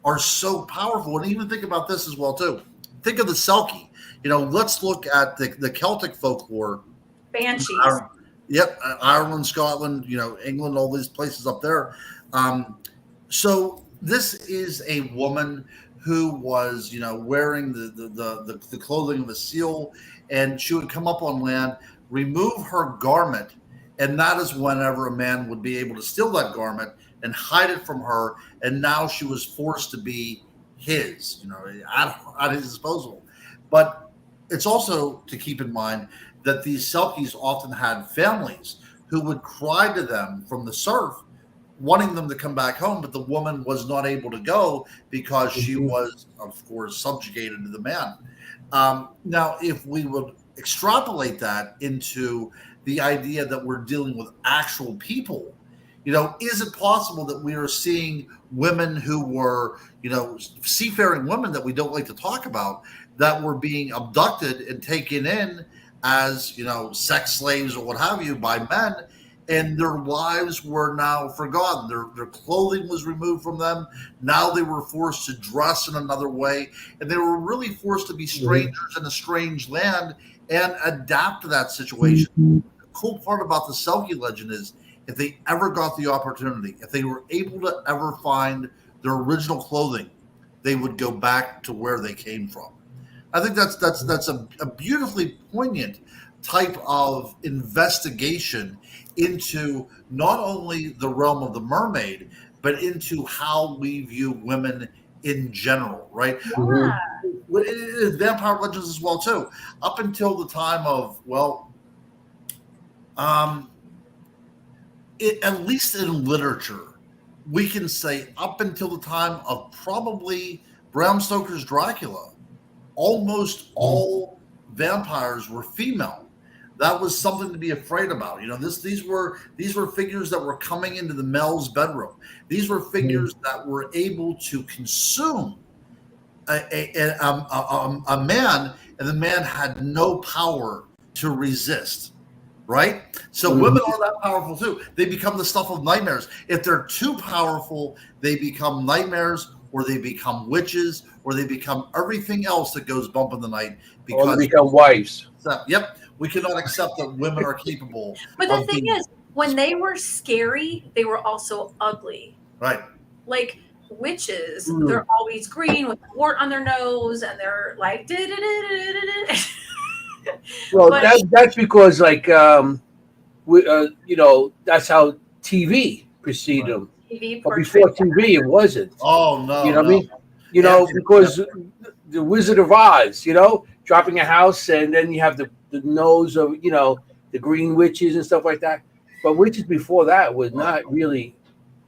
[SPEAKER 3] are so powerful. And even think about this as well too. Think of the Selkie. Let's look at the Celtic folklore.
[SPEAKER 2] Banshees.
[SPEAKER 3] Ireland, Scotland, England, all these places up there. So this is a woman who was, wearing the clothing of a seal, and she would come up on land, remove her garment, and that is whenever a man would be able to steal that garment and hide it from her, and now she was forced to be his, at his disposal. But it's also to keep in mind that these Selkies often had families who would cry to them from the surf, wanting them to come back home, but the woman was not able to go because she was, of course, subjugated to the man. Now, if we would extrapolate that into the idea that we're dealing with actual people, is it possible that we are seeing women who were, seafaring women that we don't like to talk about, that were being abducted and taken in as, sex slaves or what have you by men, and their lives were now forgotten. Their clothing was removed from them. Now they were forced to dress in another way, and they were really forced to be strangers in a strange land and adapt to that situation. The cool part about the Selkie legend is, if they ever got the opportunity, if they were able to ever find their original clothing, they would go back to where they came from. I think that's a beautifully poignant type of investigation into not only the realm of the mermaid, but into how we view women in general, right?
[SPEAKER 2] Yeah.
[SPEAKER 3] Vampire legends as well too. Up until the time of, at least in literature, we can say up until the time of probably Bram Stoker's Dracula, almost all vampires were female. That was something to be afraid about. These were figures that were coming into the male's bedroom. These were figures that were able to consume a man, and the man had no power to resist. Right? So women are that powerful too. They become the stuff of nightmares. If they're too powerful, they become nightmares, or they become witches, or they become everything else that goes bump in the night.
[SPEAKER 1] Because they become wives.
[SPEAKER 3] Yep. We cannot accept that women are capable.
[SPEAKER 2] But the thing is, when they were scary, they were also ugly.
[SPEAKER 3] Right.
[SPEAKER 2] Like witches, they're always green with a wart on their nose, and they're like,
[SPEAKER 1] well, that's because, like, that's how TV preceded them. But before TV, it wasn't.
[SPEAKER 3] Oh no!
[SPEAKER 1] You know what I mean? Because the Wizard of Oz, dropping a house, and then you have the nose of the green witches and stuff like that. But witches before that was not really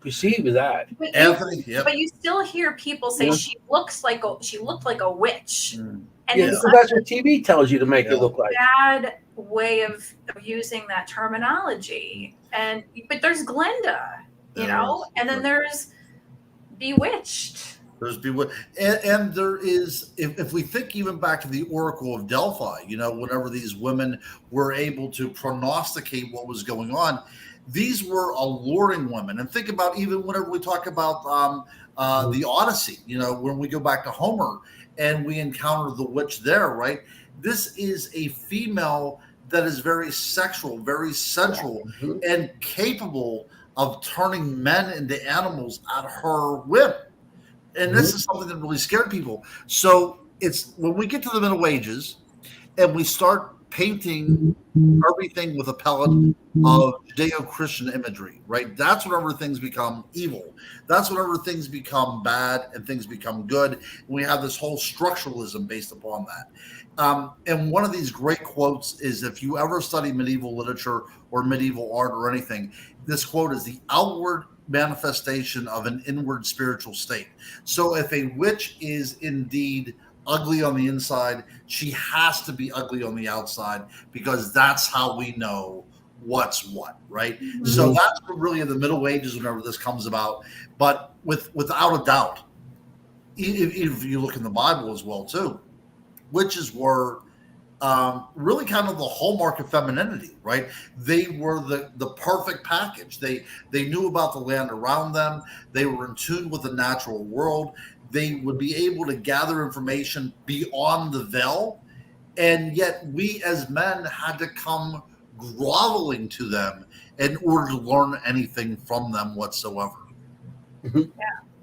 [SPEAKER 1] perceived as that.
[SPEAKER 2] But
[SPEAKER 3] Anthony,
[SPEAKER 2] but you still hear people say she looked like a witch. And
[SPEAKER 1] because that's what TV tells you to make it look like.
[SPEAKER 2] Bad way of using that terminology. But there's Glinda, and then there's Bewitched.
[SPEAKER 3] There's Bewitched, and there is, if we think even back to the Oracle of Delphi, whenever these women were able to prognosticate what was going on, these were alluring women. And think about even whenever we talk about the Odyssey, when we go back to Homer and we encounter the witch there, right? This is a female that is very sexual, very sensual, and capable of turning men into animals at her whim. And this is something that really scared people. So it's when we get to the Middle Ages and we start painting everything with a palette of Judeo-Christian imagery, right? That's whenever things become evil. That's whenever things become bad and things become good. And we have this whole structuralism based upon that. And one of these great quotes is, if you ever study medieval literature or medieval art or anything, this quote is, the outward manifestation of an inward spiritual state. So if a witch is indeed ugly on the inside, she has to be ugly on the outside, because that's how we know what's what, right? So that's really in the Middle Ages whenever this comes about. But without a doubt, if you look in the Bible as well too, witches were really kind of the hallmark of femininity, right? They were the perfect package. They knew about the land around them. They were in tune with the natural world. They would be able to gather information beyond the veil, and yet we as men had to come groveling to them in order to learn anything from them whatsoever.
[SPEAKER 2] Yeah.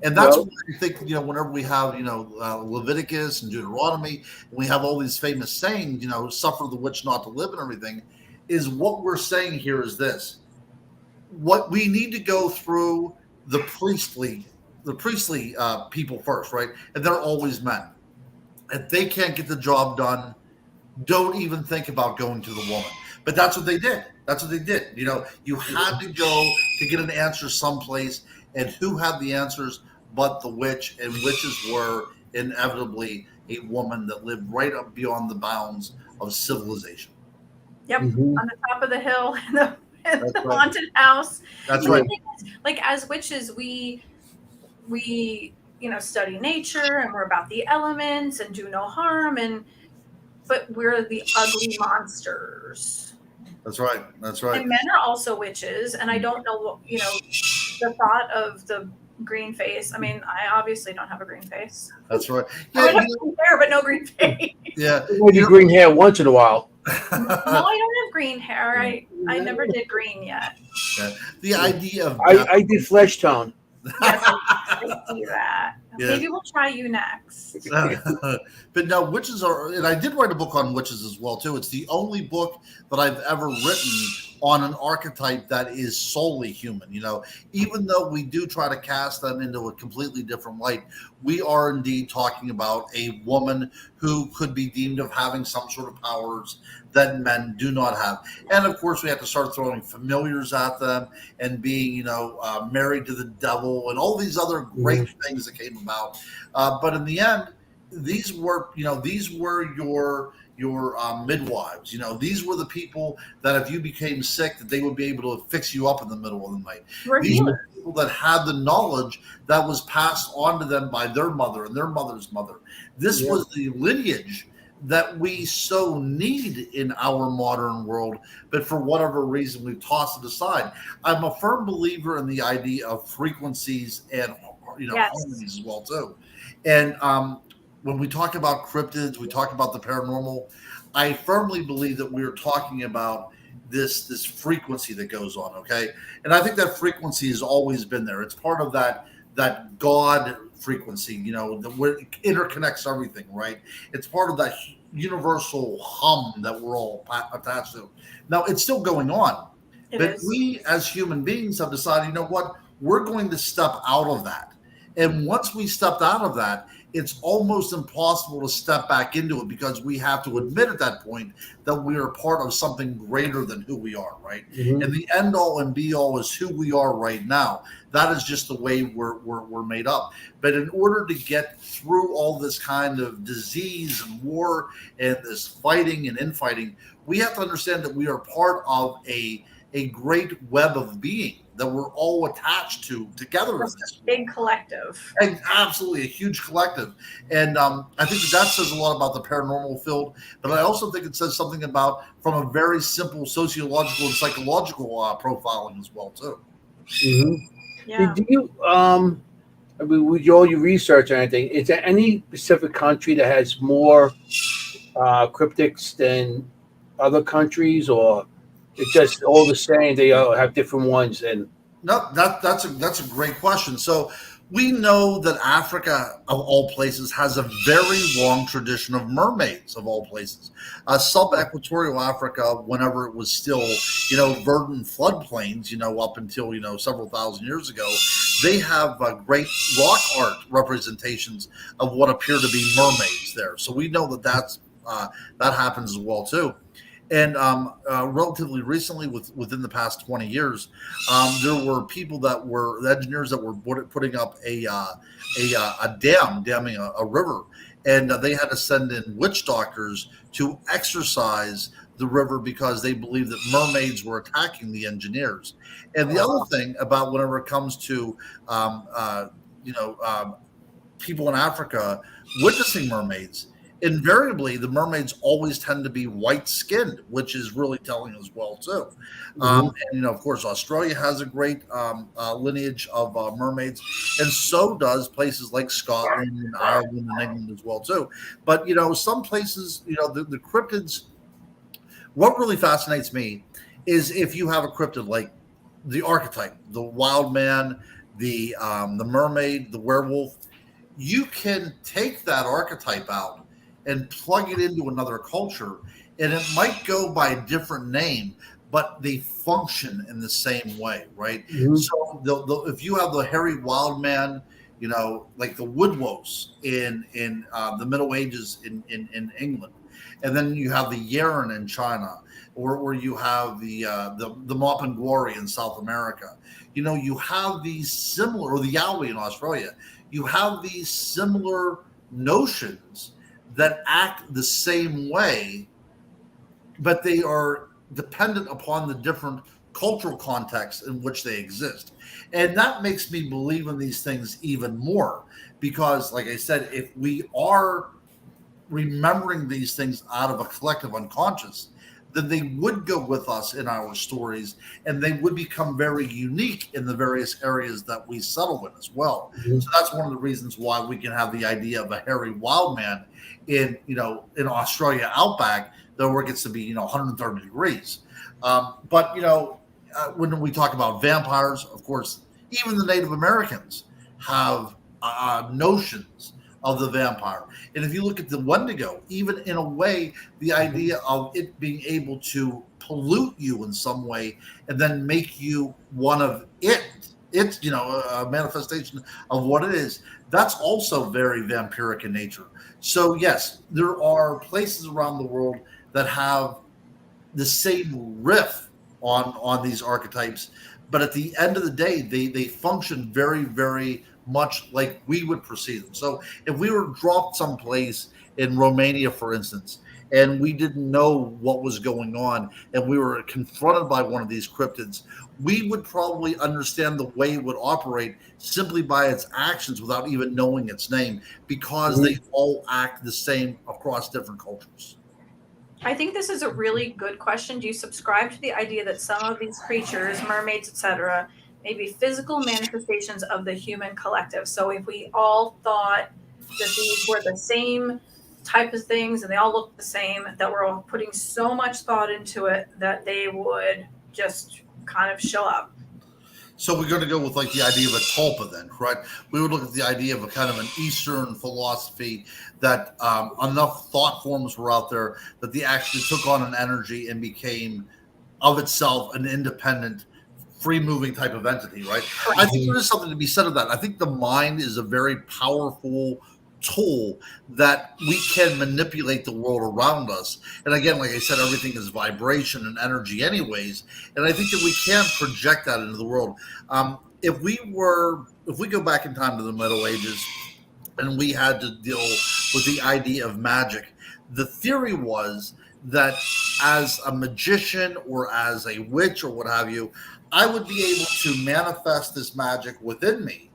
[SPEAKER 3] And that's
[SPEAKER 1] Well,
[SPEAKER 3] why I think, whenever we have, Leviticus and Deuteronomy, and we have all these famous sayings, suffer the witch not to live and everything, is what we're saying here is this. What we need to go through the priestly people first, right? And they're always men. If they can't get the job done, don't even think about going to the woman. But that's what they did. That's what they did. You had to go to get an answer someplace, and who had the answers but the witch? And witches were inevitably a woman that lived right up beyond the bounds of civilization.
[SPEAKER 2] Yep,
[SPEAKER 1] Mhm.
[SPEAKER 2] on the top of the hill in the
[SPEAKER 3] That's right.
[SPEAKER 2] haunted house.
[SPEAKER 3] That's
[SPEAKER 2] And the
[SPEAKER 3] right.
[SPEAKER 2] thing is, like as witches, we study nature and we're about the elements and do no harm, but we're the ugly monsters.
[SPEAKER 3] That's right. That's right.
[SPEAKER 2] And men are also witches, and I don't know what the thought of the green face. I mean, I obviously don't have a green face.
[SPEAKER 3] That's right.
[SPEAKER 2] I would
[SPEAKER 3] Yeah.
[SPEAKER 2] have green hair, but no green face.
[SPEAKER 3] Yeah.
[SPEAKER 1] maybe green hair once in a while.
[SPEAKER 2] No, I don't have green hair. I never did green yet.
[SPEAKER 3] The idea of
[SPEAKER 1] I did flesh tone.
[SPEAKER 2] Yes, I see that.
[SPEAKER 3] Yeah.
[SPEAKER 2] Maybe we'll try you next.
[SPEAKER 3] But no, witches are, and I did write a book on witches as well too. It's the only book that I've ever written on an archetype that is solely human. Even though we do try to cast them into a completely different light, we are indeed talking about a woman who could be deemed of having some sort of powers that men do not have. And of course, we have to start throwing familiars at them and being, married to the devil and all these other great things that came about. But in the end, these were your midwives. These were the people that if you became sick, that they would be able to fix you up in the middle of the night.
[SPEAKER 2] We're
[SPEAKER 3] These
[SPEAKER 2] healers.
[SPEAKER 3] were people that had the knowledge that was passed on to them by their mother and their mother's mother. This was the lineage that we so need in our modern world, but for whatever reason we've tossed it aside. I'm a firm believer in the idea of frequencies and harmonies as well too. And when we talk about cryptids, we talk about the paranormal. I firmly believe that we're talking about this frequency that goes on. Okay, and I think that frequency has always been there. It's part of that God frequency, where it interconnects everything, right? It's part of that universal hum that we're all attached to. Now, it's still going on, but we as human beings have decided, what? We're going to step out of that. And once we stepped out of that, it's almost impossible to step back into it because we have to admit at that point that we are part of something greater than who we are, right?
[SPEAKER 1] Mhm.
[SPEAKER 3] And the end all and be all is who we are right now. That is just the way we're made up. But in order to get through all this kind of disease and war and this fighting and infighting, we have to understand that we are part of a great web of being that we're all attached to together.
[SPEAKER 2] We're a big collective.
[SPEAKER 3] And absolutely a huge collective. And I think that says a lot about the paranormal field, but I also think it says something about from a very simple sociological and psychological profiling as well too.
[SPEAKER 1] Mhm.
[SPEAKER 2] Yeah.
[SPEAKER 1] Do you with all your research or anything, is there any specific country that has more cryptics than other countries, or it's just all the same? They all have different ones, and
[SPEAKER 3] No, that's a great question. So we know that Africa, of all places, has a very long tradition of mermaids, of all places. Sub-equatorial Africa, whenever it was still, verdant floodplains, up until, several thousand years ago, they have great rock art representations of what appear to be mermaids there. So we know that happens as well, too. And relatively recently, within the past 20 years, there were engineers that were putting up a damming a river, and they had to send in witch doctors to exorcise the river because they believed that mermaids were attacking the engineers. And the other thing about whenever it comes to people in Africa witnessing mermaids, invariably the mermaids always tend to be white skinned, which is really telling as well too. And of course Australia has a great lineage of mermaids, and so does places like Scotland and Ireland and England as well too. But some places, the cryptids, what really fascinates me is if you have a cryptid like the archetype, the wild man, the mermaid, the werewolf. You can take that archetype out and plug it into another culture, and it might go by a different name, but they function in the same way, right?
[SPEAKER 1] Mhm.
[SPEAKER 3] So if you have the hairy wild man, like the Woodwose in the Middle Ages in England, and then you have the Yeren in China, or you have the Mapinguari in South America. You have these similar, or the Yowie in Australia. You have these similar notions that act the same way, but they are dependent upon the different cultural contexts in which they exist. And that makes me believe in these things even more because, like I said, if we are remembering these things out of a collective unconscious, then they would go with us in our stories and they would become very unique in the various areas that we settle in as well.
[SPEAKER 1] Mhm.
[SPEAKER 3] So that's one of the reasons why we can have the idea of a hairy wild man in Australia outback, though where it gets to be 130 degrees. When we talk about vampires, of course, even the Native Americans have notions of the vampire. And if you look at the Wendigo, even in a way, the idea of it being able to pollute you in some way and then make you one of it's a manifestation of what it is. That's also very vampiric in nature. So yes, there are places around the world that have the same riff on these archetypes, but at the end of the day, they function very, very much like we would perceive them. So if we were dropped someplace in Romania, for instance, and we didn't know what was going on, and we were confronted by one of these cryptids, we would probably understand the way it would operate simply by its actions without even knowing its name, because they all act the same across different cultures.
[SPEAKER 2] I think this is a really good question. Do you subscribe to the idea that some of these creatures, mermaids, etc., may be physical manifestations of the human collective? So if we all thought that these were the same type of things and they all look the same, that we're all putting so much thought into it that they would just kind of show up.
[SPEAKER 3] So we're going to go with like the idea of a tulpa then, right? We would look at the idea of a kind of an Eastern philosophy that enough thought forms were out there that they actually took on an energy and became of itself an independent, free-moving type of entity, right? I think there is something to be said of that. I think the mind is a very powerful tool that we can manipulate the world around us. And again, like I said, everything is vibration and energy anyways. And I think that we can project that into the world. If we go back in time to the Middle Ages and we had to deal with the idea of magic, the theory was that as a magician or as a witch or what have you, I would be able to manifest this magic within me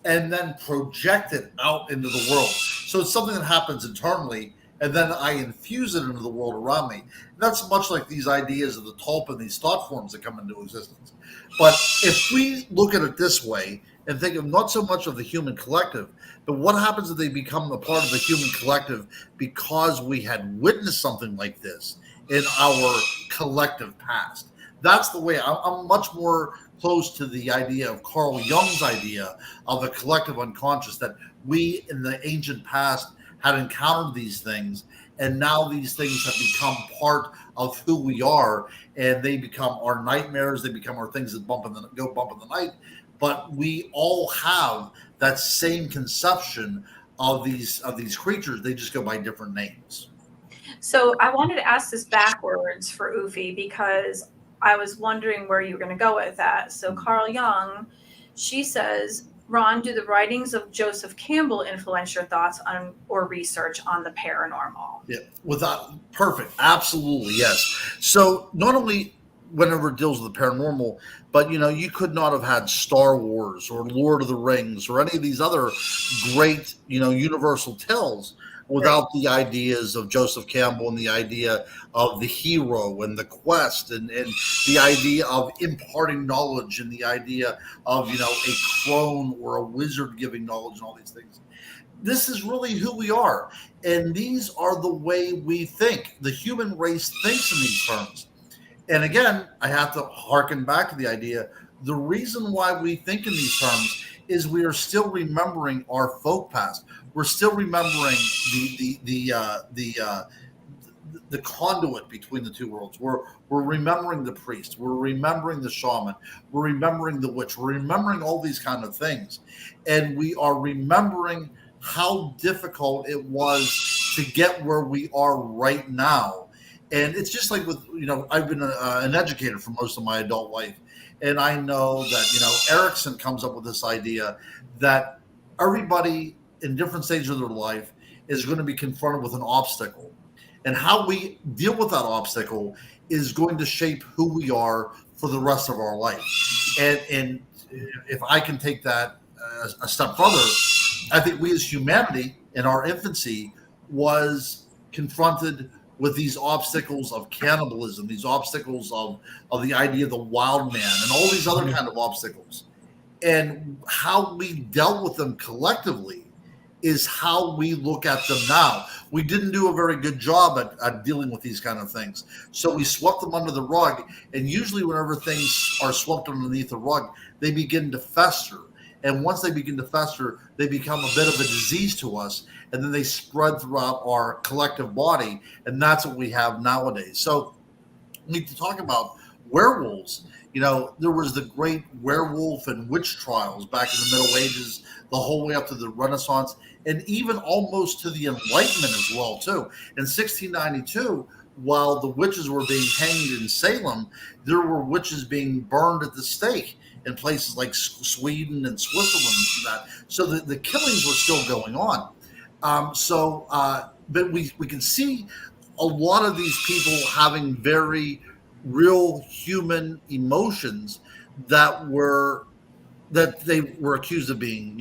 [SPEAKER 3] and then project it out into the world. So it's something that happens internally, and then I infuse it into the world around me. And that's much like these ideas of the tulpa and these thought forms that come into existence. But if we look at it this way and think of not so much of the human collective, but what happens if they become a part of the human collective because we had witnessed something like this in our collective past? That's the way I'm much more close to the idea of Carl Jung's idea of the collective unconscious, that we in the ancient past had encountered these things, and now these things have become part of who we are, and they become our nightmares, they become our things that go bump in the night. But we all have that same conception of these creatures. They just go by different names.
[SPEAKER 2] So I wanted to ask this backwards for Ufi because I was wondering where you were going to go with that. So Carl Jung, she says, Ron, do the writings of Joseph Campbell influence your thoughts on or research on the paranormal?
[SPEAKER 3] Yeah, perfect. Absolutely, yes. So not only whenever it deals with the paranormal, but you could not have had Star Wars or Lord of the Rings or any of these other great, universal tales without the ideas of Joseph Campbell and the idea of the hero and the quest and the idea of imparting knowledge and the idea of, a crone or a wizard giving knowledge and all these things. This is really who we are. And these are the way we think. The human race thinks in these terms. And again, I have to harken back to the idea The reason why we think in these terms is we are still remembering our folk past. We're still remembering the conduit between the two worlds. We're remembering the priest. We're remembering the shaman. We're remembering the witch. We're remembering all these kind of things, and we are remembering how difficult it was to get where we are right now. And it's just like with, I've been an educator for most of my adult life, and I know that Erickson comes up with this idea that everybody in different stages of their life is going to be confronted with an obstacle. And how we deal with that obstacle is going to shape who we are for the rest of our life. And if I can take that a step further, I think we as humanity in our infancy was confronted with these obstacles of cannibalism, these obstacles of the idea of the wild man, and all these other kind of obstacles. And how we dealt with them collectively is how we look at them now. We didn't do a very good job at dealing with these kind of things. So we swept them under the rug. And usually whenever things are swept underneath the rug, they begin to fester. And once they begin to fester, they become a bit of a disease to us. And then they spread throughout our collective body. And that's what we have nowadays. So we need to talk about werewolves. There was the great werewolf and witch trials back in the Middle Ages, the whole way up to the Renaissance, and even almost to the Enlightenment as well, too. In 1692, while the witches were being hanged in Salem, there were witches being burned at the stake in places like Sweden and Switzerland and that. So the killings were still going on. But we can see a lot of these people having very real human emotions that they were accused of being,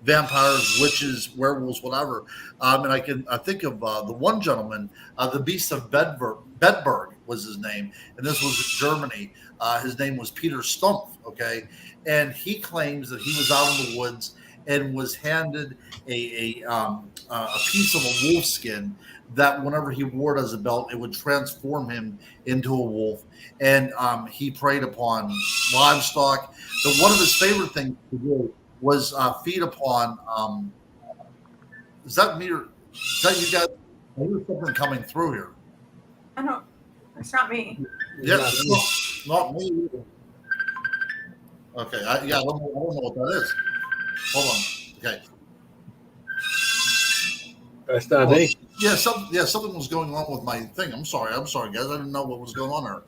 [SPEAKER 3] vampires, witches, werewolves, whatever. And I think of the one gentleman, the Beast of Bedburg was his name, and this was in Germany. His name was Peter Stumpf. Okay, and he claims that he was out in the woods and was handed a piece of a wolf skin that whenever he wore it as a belt, it would transform him into a wolf. And he preyed upon livestock. But one of his favorite things to do was feed upon. Is that me? Is that you guys? There's something coming through here.
[SPEAKER 2] I don't. It's not me.
[SPEAKER 3] Yeah, it's not me either. Okay, I don't know what that is. Hold on. Okay.
[SPEAKER 1] That's not me.
[SPEAKER 3] Yeah, something was going on with my thing. I'm sorry, guys. I didn't know what was going on there.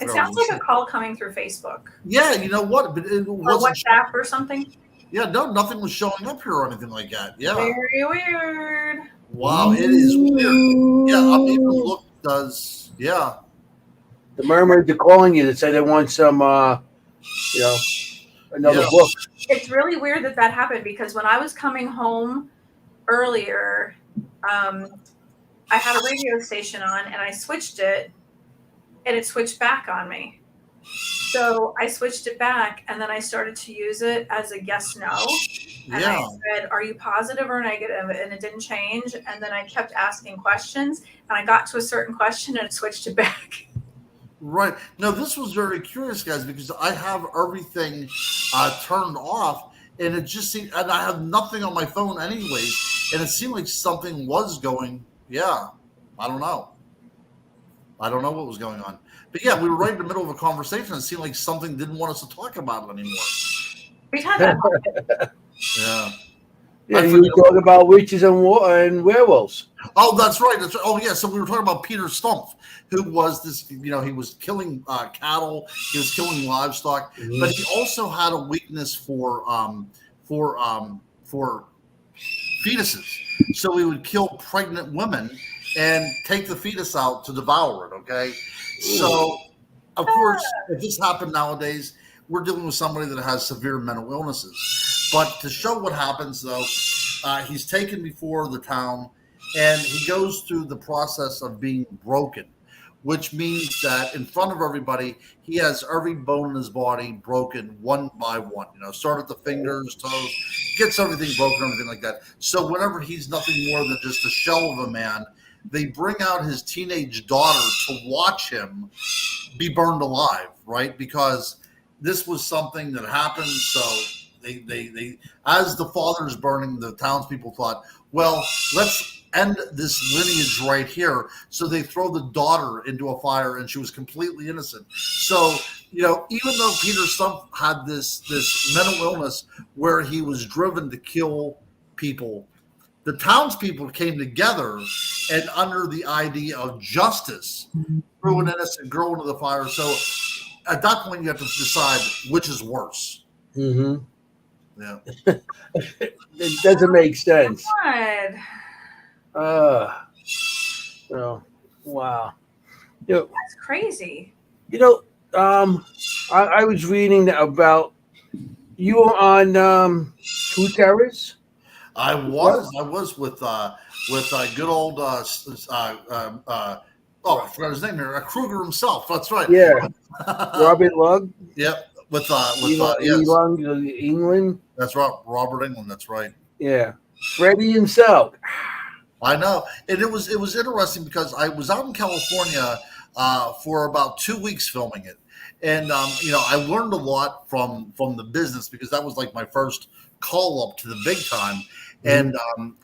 [SPEAKER 2] It sounds like a call coming through Facebook.
[SPEAKER 3] Yeah, you know what? But it
[SPEAKER 2] or
[SPEAKER 3] wasn't.
[SPEAKER 2] WhatsApp or something.
[SPEAKER 3] Yeah, no, nothing was showing up here or anything like that. Yeah.
[SPEAKER 2] Very weird.
[SPEAKER 3] Wow, it is weird. Yeah, I'm even look. Yeah.
[SPEAKER 1] The mermaids are calling you to say they want some, another book.
[SPEAKER 2] It's really weird that happened because when I was coming home earlier, I had a radio station on and I switched it and it switched back on me. So I switched it back and then I started to use it as a yes, no. And I said, are you positive or negative? And it didn't change. And then I kept asking questions and I got to a certain question and it switched it back.
[SPEAKER 3] Right. No, this was very curious, guys, because I have everything turned off and it just seemed, and I have nothing on my phone anyways. And it seemed like something was going, I don't know. I don't know what was going on. But yeah, we were right in the middle of a conversation. It seemed like something didn't want us to talk about it anymore.
[SPEAKER 2] We've had that.
[SPEAKER 3] Yeah.
[SPEAKER 1] Yeah, you were talking about witches and werewolves.
[SPEAKER 3] Oh, that's right. Oh, yeah. So we were talking about Peter Stumpf, who was this, he was killing cattle. He was killing livestock, but he also had a weakness for fetuses. So he would kill pregnant women and take the fetus out to devour it. Okay. So, of course, if this happened nowadays, we're dealing with somebody that has severe mental illnesses. But to show what happens, though, he's taken before the town, and he goes through the process of being broken, which means that in front of everybody, he has every bone in his body broken one by one. Start at the fingers, toes, gets everything broken, everything like that. So whenever he's nothing more than just a shell of a man, they bring out his teenage daughter to watch him be burned alive, right? Because this was something that happened. So they as the father's burning, the townspeople thought, well, let's end this lineage right here. So they throw the daughter into a fire, and she was completely innocent. So, even though Peter Stump had this mental illness where he was driven to kill people, the townspeople came together and under the idea of justice threw an innocent girl into the fire. So at that point, you have to decide which is worse.
[SPEAKER 1] Mm-hmm.
[SPEAKER 3] Yeah.
[SPEAKER 1] It doesn't make sense.
[SPEAKER 2] God.
[SPEAKER 1] So, wow.
[SPEAKER 2] That's crazy.
[SPEAKER 1] I was reading about you were on Two Terrors.
[SPEAKER 3] I was with good old I forgot his name here, Kruger himself. That's right.
[SPEAKER 1] Yeah, Robert Lugg.
[SPEAKER 3] Yep. With
[SPEAKER 1] Yes. England.
[SPEAKER 3] That's right, Robert England. That's right.
[SPEAKER 1] Yeah, Freddie himself.
[SPEAKER 3] I know, and it was interesting because I was out in California for about 2 weeks filming it, and I learned a lot from the business because that was like my first call up to the big time, and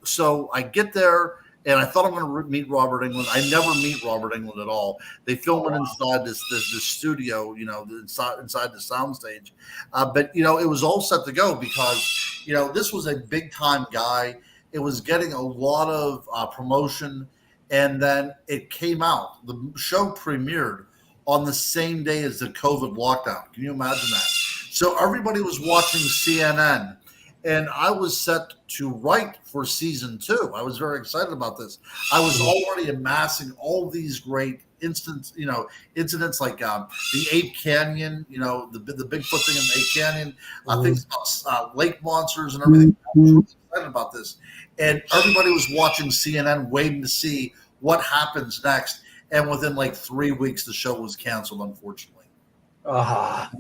[SPEAKER 3] so I get there. And I thought I'm going to meet Robert Englund. I never meet Robert Englund at all. They film it inside this studio, inside the soundstage. But it was all set to go because this was a big time guy. It was getting a lot of promotion, and then it came out. The show premiered on the same day as the COVID lockdown. Can you imagine that? So everybody was watching CNN. And I was set to write for season 2. I was very excited about this. I was already amassing all these great incidents like the Ape Canyon, the Bigfoot thing in the Ape Canyon, things about lake monsters and everything. I was really excited about this. And everybody was watching CNN, waiting to see what happens next. And within like 3 weeks, the show was canceled, unfortunately. I'm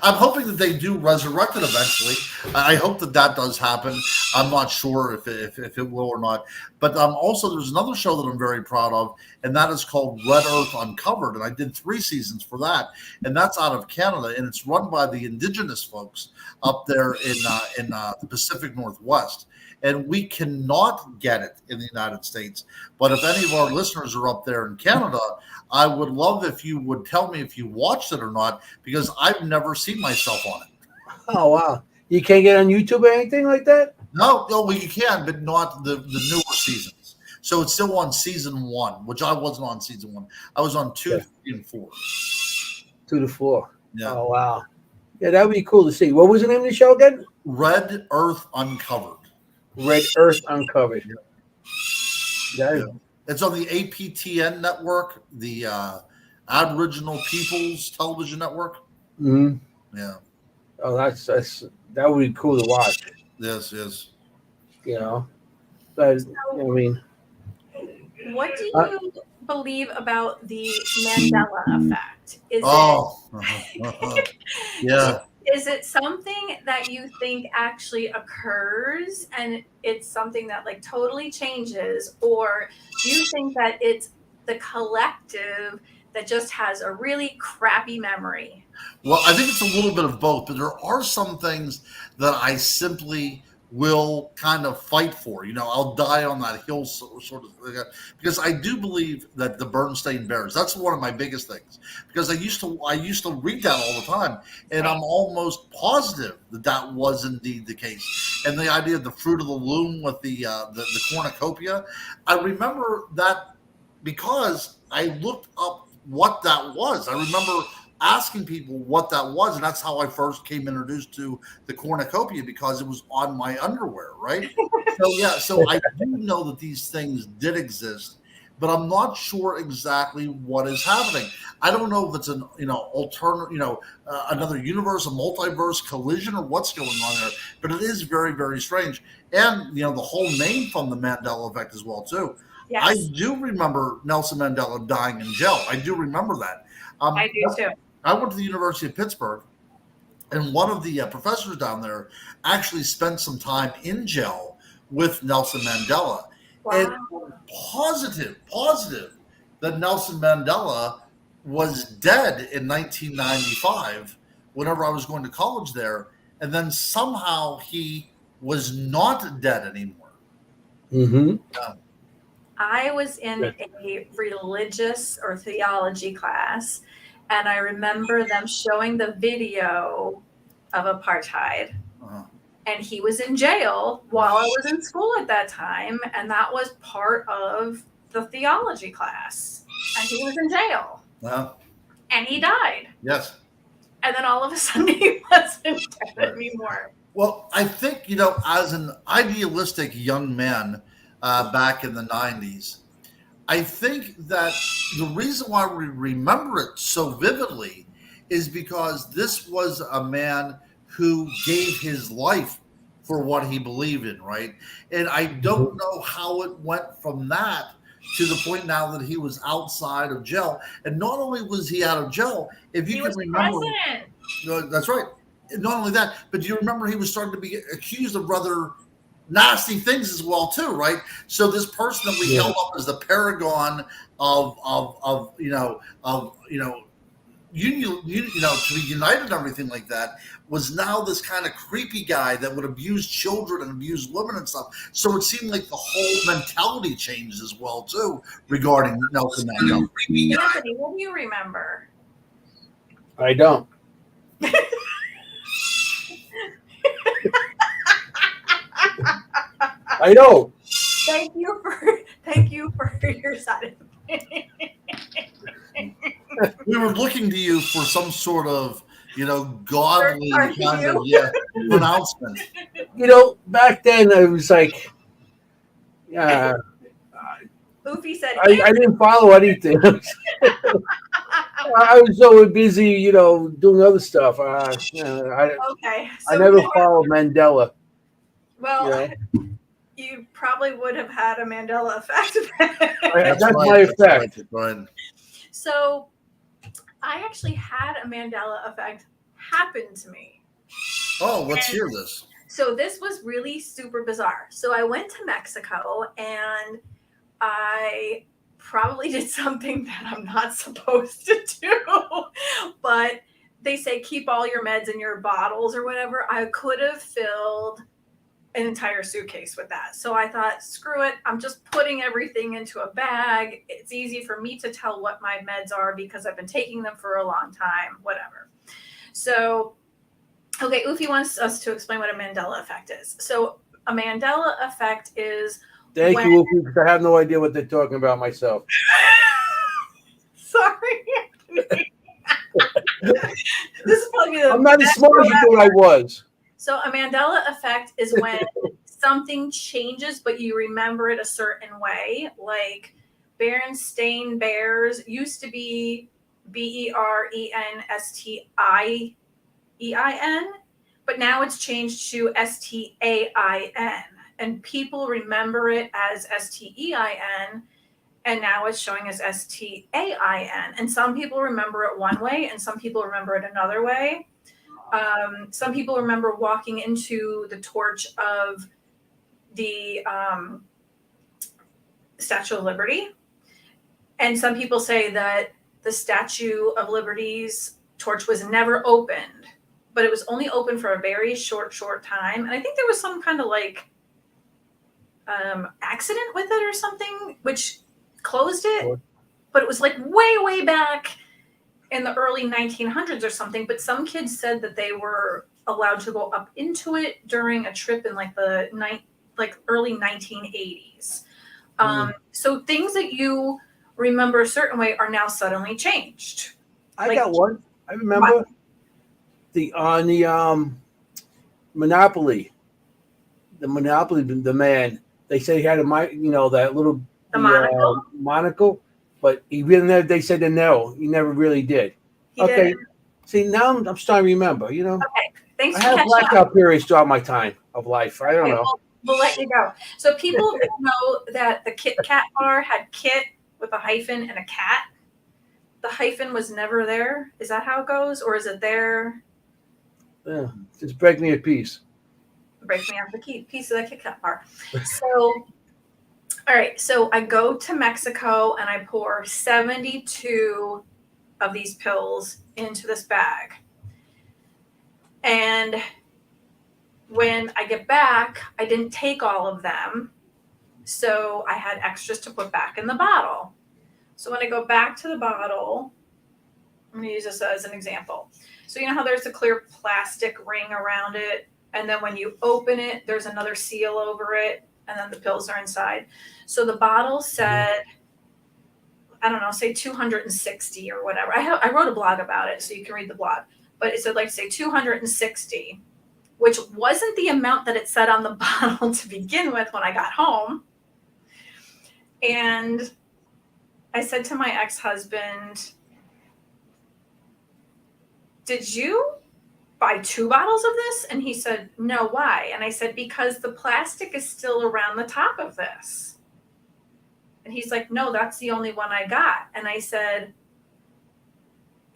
[SPEAKER 3] hoping that they do resurrect it eventually. I hope that does happen. I'm not sure if it will or not. But also, there's another show that I'm very proud of, and that is called Red Earth Uncovered. And I did 3 seasons for that, and that's out of Canada, and it's run by the indigenous folks up there in the Pacific Northwest. And we cannot get it in the United States. But if any of our listeners are up there in Canada, I would love if you would tell me if you watched it or not, because I've never seen myself on it.
[SPEAKER 1] Oh, wow. You can't get on YouTube or anything like that?
[SPEAKER 3] No, well, you can, but not the newer seasons. So it's still on season 1, which I wasn't on season 1. I was on 2, 3, and 4.
[SPEAKER 1] 2 to 4.
[SPEAKER 3] Yeah.
[SPEAKER 1] Oh, wow. Yeah, that would be cool to see. What was the name of the show again?
[SPEAKER 3] Red Earth Uncovered.
[SPEAKER 1] Red Earth Uncovered.
[SPEAKER 3] Yeah. It's on the APTN network, the Aboriginal Peoples Television Network.
[SPEAKER 1] Mm-hmm.
[SPEAKER 3] Yeah.
[SPEAKER 1] Oh, that would be cool to watch.
[SPEAKER 3] Yes.
[SPEAKER 1] But I mean,
[SPEAKER 2] what do you believe about the Mandela effect?
[SPEAKER 3] Yeah.
[SPEAKER 2] Is it something that you think actually occurs and it's something that like totally changes, or do you think that it's the collective that just has a really crappy memory?
[SPEAKER 3] Well, I think it's a little bit of both, but there are some things that I simply will kind of fight for. I'll die on that hill sort of thing, because I do believe that the Bernstein Bears, that's one of my biggest things, because I used to read that all the time, and I'm almost positive that was indeed the case. And the idea of the fruit of the loom with the cornucopia, I remember that because I looked up what that was. I remember asking people what that was, and that's how I first came introduced to the cornucopia, because it was on my underwear, right? So I do know that these things did exist, but I'm not sure exactly what is happening. I don't know if it's an alternate, another universe, a multiverse collision, or what's going on there. But it is very, very strange, and the whole name from the Mandela effect as well too. Yes. I do remember Nelson Mandela dying in jail. I do remember that.
[SPEAKER 2] I do too.
[SPEAKER 3] I went to the University of Pittsburgh, and one of the professors down there actually spent some time in jail with Nelson Mandela. Wow. And positive that Nelson Mandela was dead in 1995 whenever I was going to college there, and then somehow he was not dead anymore.
[SPEAKER 1] Mm-hmm.
[SPEAKER 2] I was in a religious or theology class, and I remember them showing the video of apartheid.
[SPEAKER 3] Uh-huh.
[SPEAKER 2] And he was in jail while I was in school at that time, and that was part of the theology class. And he was in jail,
[SPEAKER 3] Uh-huh.
[SPEAKER 2] and he died.
[SPEAKER 3] Yes.
[SPEAKER 2] And then all of a sudden, he wasn't dead
[SPEAKER 3] Right.
[SPEAKER 2] anymore.
[SPEAKER 3] Well, I think, as an idealistic young man back in the 90s, I think that the reason why we remember it so vividly is because this was a man who gave his life for what he believed in, right? And I don't know how it went from that to the point now that he was outside of jail. And not only was he out of jail, if you
[SPEAKER 2] He
[SPEAKER 3] can
[SPEAKER 2] was
[SPEAKER 3] remember,
[SPEAKER 2] president.
[SPEAKER 3] that's right. Not only that, but do you remember he was starting to be accused of rather nasty things as well too, right? So this person that we held up as the paragon of to be united and everything like that was now this kind of creepy guy that would abuse children and abuse women and stuff. So it seemed like the whole mentality changed as well too regarding Nelson Mandela.
[SPEAKER 2] Anthony, what do you remember?
[SPEAKER 1] I don't. I know.
[SPEAKER 2] Thank you for your side of it.
[SPEAKER 3] We were looking to you for some sort of, godly
[SPEAKER 2] Are
[SPEAKER 3] kind
[SPEAKER 2] you?
[SPEAKER 3] of pronouncement.
[SPEAKER 1] Back then I was like, yeah,
[SPEAKER 2] Oofy said,
[SPEAKER 1] I didn't follow anything. I was so busy, doing other stuff.
[SPEAKER 2] okay.
[SPEAKER 1] I never followed Mandela.
[SPEAKER 2] Well, you probably would have had a Mandela effect.
[SPEAKER 1] That's my effect.
[SPEAKER 3] Right.
[SPEAKER 2] So I actually had a Mandela effect happen to me.
[SPEAKER 3] Oh, let's hear this.
[SPEAKER 2] So this was really super bizarre. So I went to Mexico and I probably did something that I'm not supposed to do, but they say keep all your meds in your bottles or whatever. I could have filled an entire suitcase with that. So I thought, screw it. I'm just putting everything into a bag. It's easy for me to tell what my meds are because I've been taking them for a long time, whatever. So, okay, Oofy wants us to explain what a Mandela effect is. So a Mandela effect is
[SPEAKER 1] Thank you, Oofy, because I have no idea what they're talking about myself.
[SPEAKER 2] Sorry, Anthony. This is probably
[SPEAKER 1] I'm not as smart as you thought I was.
[SPEAKER 2] So a Mandela effect is when something changes, but you remember it a certain way. Like Berenstain Bears used to be BERENSTIEIN, but now it's changed to STAIN. And people remember it as STEIN, and now it's showing as STAIN. And some people remember it one way, and some people remember it another way. Some people remember walking into the torch of the Statue of Liberty. And some people say that the Statue of Liberty's torch was never opened, but it was only open for a very short time. And I think there was some kind of accident with it or something, which closed it. But it was way back in the early 1900s or something, but some kids said that they were allowed to go up into it during a trip in the early 1980s. So things that you remember a certain way are now suddenly changed.
[SPEAKER 1] I got one. I remember on the Monopoly. The Monopoly, the man. They said he had that little monocle. But he really never, they said no, he never really did. Okay. See, now I'm starting to remember, Okay.
[SPEAKER 2] Thanks
[SPEAKER 1] I
[SPEAKER 2] for
[SPEAKER 1] had blackout periods throughout my time of life. I don't know.
[SPEAKER 2] We'll let you go. So people know that the Kit Kat bar had Kit with a hyphen and a cat. The hyphen was never there. Is that how it goes? Or is it there?
[SPEAKER 1] Yeah. Just break me a piece.
[SPEAKER 2] Break me off the piece of the Kit Kat bar. So All right, so I go to Mexico and I pour 72 of these pills into this bag. And when I get back, I didn't take all of them. So I had extras to put back in the bottle. So when I go back to the bottle, I'm going to use this as an example. So you know how there's a clear plastic ring around it? And then when you open it, there's another seal over it. And then the pills are inside. So the bottle said, I don't know, say 260 or whatever. I wrote a blog about it, so you can read the blog. But it said, like, say 260, which wasn't the amount that it said on the bottle to begin with when I got home. And I said to my ex-husband, did you buy 2 bottles of this? And he said, no, why? And I said, because the plastic is still around the top of this. And he's like, no, that's the only one I got. And I said,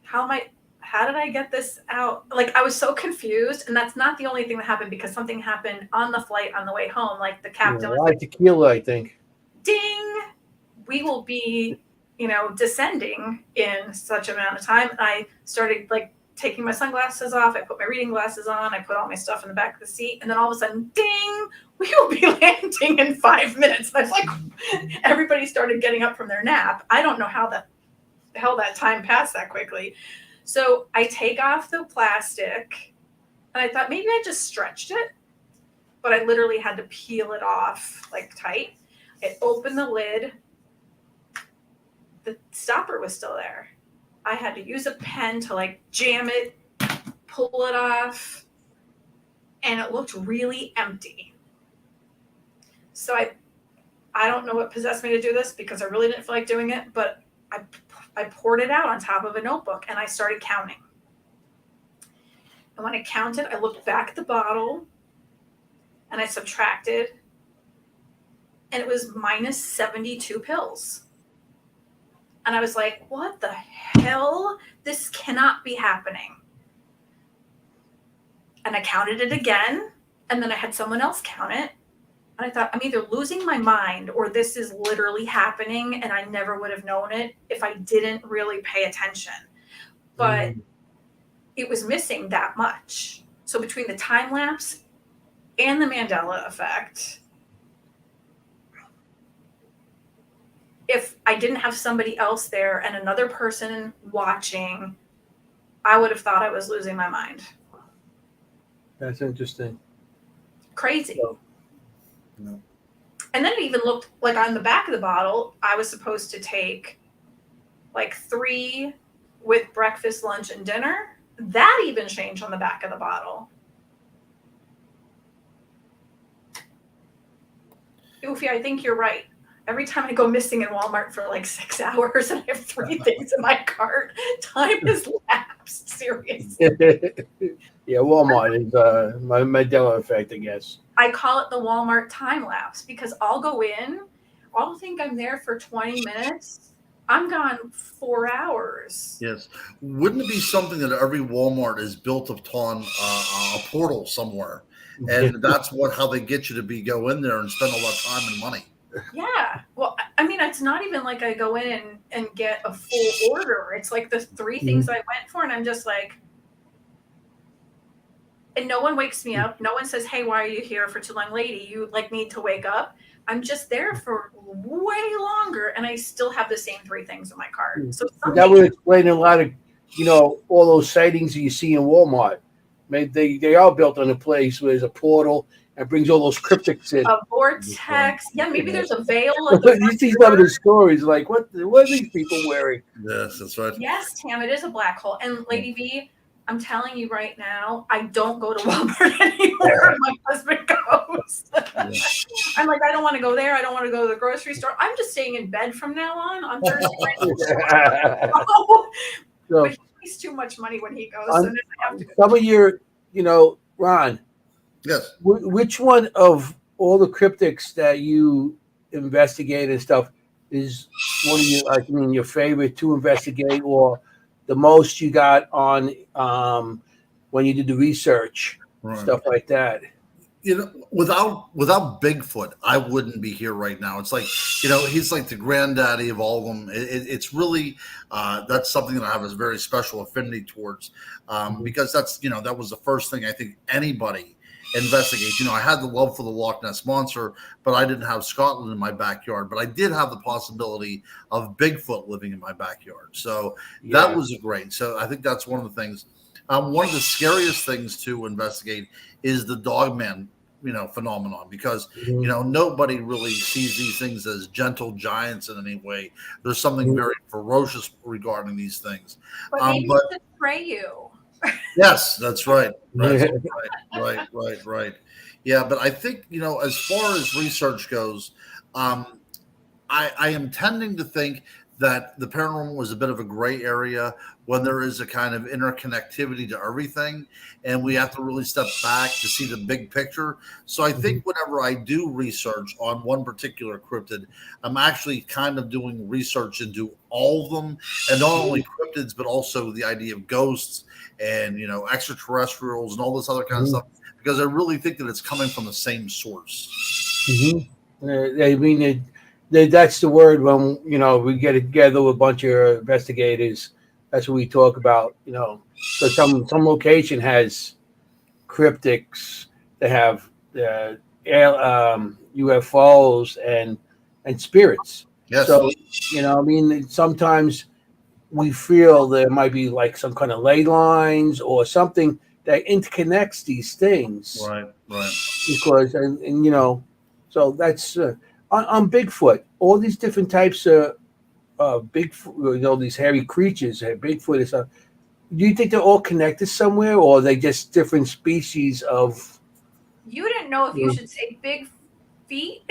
[SPEAKER 2] how did I get this out? Like, I was so confused. And that's not the only thing that happened, because something happened on the flight on the way home. Like, the captain was like,
[SPEAKER 1] tequila, I think.
[SPEAKER 2] Ding, we will be, descending in such amount of time. And I started, like, taking my sunglasses off. I put my reading glasses on. I put all my stuff in the back of the seat. And then all of a sudden, ding, we will be landing in 5 minutes. And I was like, everybody started getting up from their nap. I don't know how the hell that time passed that quickly. So I take off the plastic, and I thought maybe I just stretched it, but I literally had to peel it off like tight. I opened the lid. The stopper was still there. I had to use a pen to, like, jam it, pull it off, and it looked really empty. So I don't know what possessed me to do this, because I really didn't feel like doing it, but I poured it out on top of a notebook, and I started counting. And when I counted, I looked back at the bottle, and I subtracted, and it was minus 72 pills. And I was like, what the hell? This cannot be happening. And I counted it again. And then I had someone else count it. And I thought, I'm either losing my mind or this is literally happening. And I never would have known it if I didn't really pay attention. But it was missing that much. So between the time lapse and the Mandela effect, if I didn't have somebody else there and another person watching, I would have thought I was losing my mind.
[SPEAKER 1] That's interesting.
[SPEAKER 2] Crazy.
[SPEAKER 3] No.
[SPEAKER 2] And then it even looked like on the back of the bottle, I was supposed to take like 3 with breakfast, lunch, and dinner. That even changed on the back of the bottle. Oofy, I think you're right. Every time I go missing in Walmart for like 6 hours and I have 3 things in my cart, time has lapsed. Seriously.
[SPEAKER 1] Yeah, Walmart is my Mandela effect, I guess.
[SPEAKER 2] I call it the Walmart time lapse, because I'll go in, I'll think I'm there for 20 minutes. I'm gone 4 hours.
[SPEAKER 3] Yes. Wouldn't it be something that every Walmart is built upon a portal somewhere? And that's how they get you to go in there and spend all that time and money.
[SPEAKER 2] Yeah. Well, I mean, it's not even like I go in and get a full order. It's like the 3 things I went for, and I'm just like, and no one wakes me up. No one says, hey, why are you here for too long, lady? You like need to wake up. I'm just there for way longer, and I still have the same 3 things in my cart. So
[SPEAKER 1] that would explain a lot of, all those sightings that you see in Walmart. Maybe they are built on a place where there's a portal and brings all those cryptics in.
[SPEAKER 2] A vortex. Yeah, maybe there's a veil.
[SPEAKER 1] You see some of the stories, like, what are these people wearing?
[SPEAKER 3] Yes, that's right.
[SPEAKER 2] Yes, Tam, it is a black hole. And Lady V, I'm telling you right now, I don't go to Walmart anymore. My husband goes. I'm like, I don't want to go there. I don't want to go to the grocery store. I'm just staying in bed from now on Thursday night. But he makes too much money when he goes. So then I have to go.
[SPEAKER 1] Some of your, Ron.
[SPEAKER 3] Yes.
[SPEAKER 1] Which one of all the cryptics that you investigate and stuff is one of your favorite to investigate, or the most you got on when you did the research, stuff like that?
[SPEAKER 3] without Bigfoot, I wouldn't be here right now. It's like, he's like the granddaddy of all of them. It's really that's something that I have a very special affinity towards, because that was the first thing I think anybody investigates. I had the love for the Loch Ness Monster, but I didn't have Scotland in my backyard. But I did have the possibility of Bigfoot living in my backyard. So that was great. So I think that's one of the things. One of the scariest things to investigate is the dogman, phenomenon, because nobody really sees these things as gentle giants in any way. There's something very ferocious regarding these things.
[SPEAKER 2] But maybe to betray you.
[SPEAKER 3] Yes, that's right. Right. Yeah, but I think as far as research goes, I am tending to think that the paranormal was a bit of a gray area when there is a kind of interconnectivity to everything, and we have to really step back to see the big picture. So I think whenever I do research on one particular cryptid, I'm actually kind of doing research into all of them, and not only cryptids, but also the idea of ghosts and extraterrestrials and all this other kind of stuff, because I really think that it's coming from the same source.
[SPEAKER 1] I mean, that's the word when we get together with a bunch of investigators. That's what we talk about. So some location has cryptics. They have UFOs and spirits.
[SPEAKER 3] Yes.
[SPEAKER 1] So sometimes we feel there might be like some kind of ley lines or something that interconnects these things.
[SPEAKER 3] Right.
[SPEAKER 1] Because so that's. On Bigfoot, all these different types of Bigfoot, these hairy creatures, Bigfoot is. Do you think they're all connected somewhere, or are they just different species of?
[SPEAKER 2] You didn't know if you should say big feet.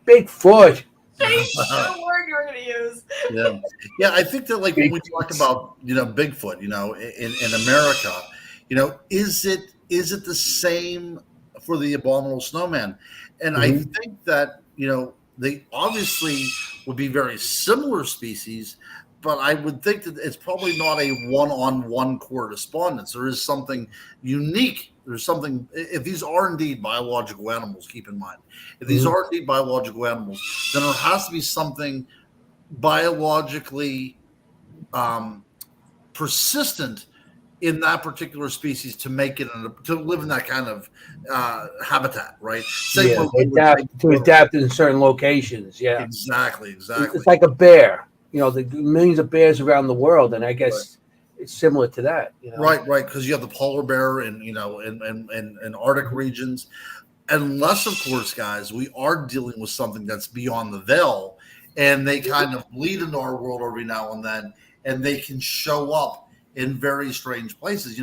[SPEAKER 1] Bigfoot.
[SPEAKER 2] Change the word you're going to use.
[SPEAKER 3] Yeah. I think that when we talk about Bigfoot, in America, is it the same for the abominable snowman? And I think that, they obviously would be very similar species, but I would think that it's probably not a one-on-one correspondence. There is something unique. There's something, if these are indeed biological animals, keep in mind, if these are indeed biological animals, then there has to be something biologically persistent in that particular species to make it to live in that kind of habitat, right?
[SPEAKER 1] To adapt in certain locations. Yeah,
[SPEAKER 3] exactly.
[SPEAKER 1] It's like a bear. The millions of bears around the world, and I guess it's similar to that.
[SPEAKER 3] Right, because you have the polar bear in Arctic regions, unless of course, guys, we are dealing with something that's beyond the veil, and they kind of bleed into our world every now and then, and they can show up in very strange places.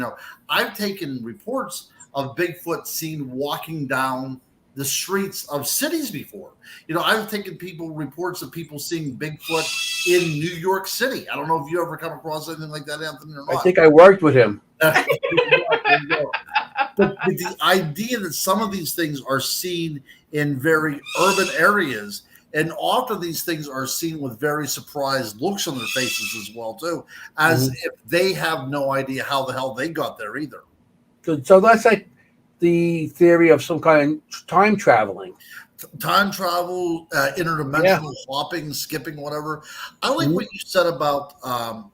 [SPEAKER 3] I've taken reports of Bigfoot seen walking down the streets of cities before. I've taken reports of people seeing Bigfoot in New York City. I don't know if you ever come across anything like that, Anthony, or not.
[SPEAKER 1] I think I worked with him.
[SPEAKER 3] But the idea that some of these things are seen in very urban areas, and often these things are seen with very surprised looks on their faces as well, too, as if they have no idea how the hell they got there either.
[SPEAKER 1] So that's like the theory of some kind of time traveling.
[SPEAKER 3] Time travel, interdimensional hopping, skipping, whatever. I like what you said about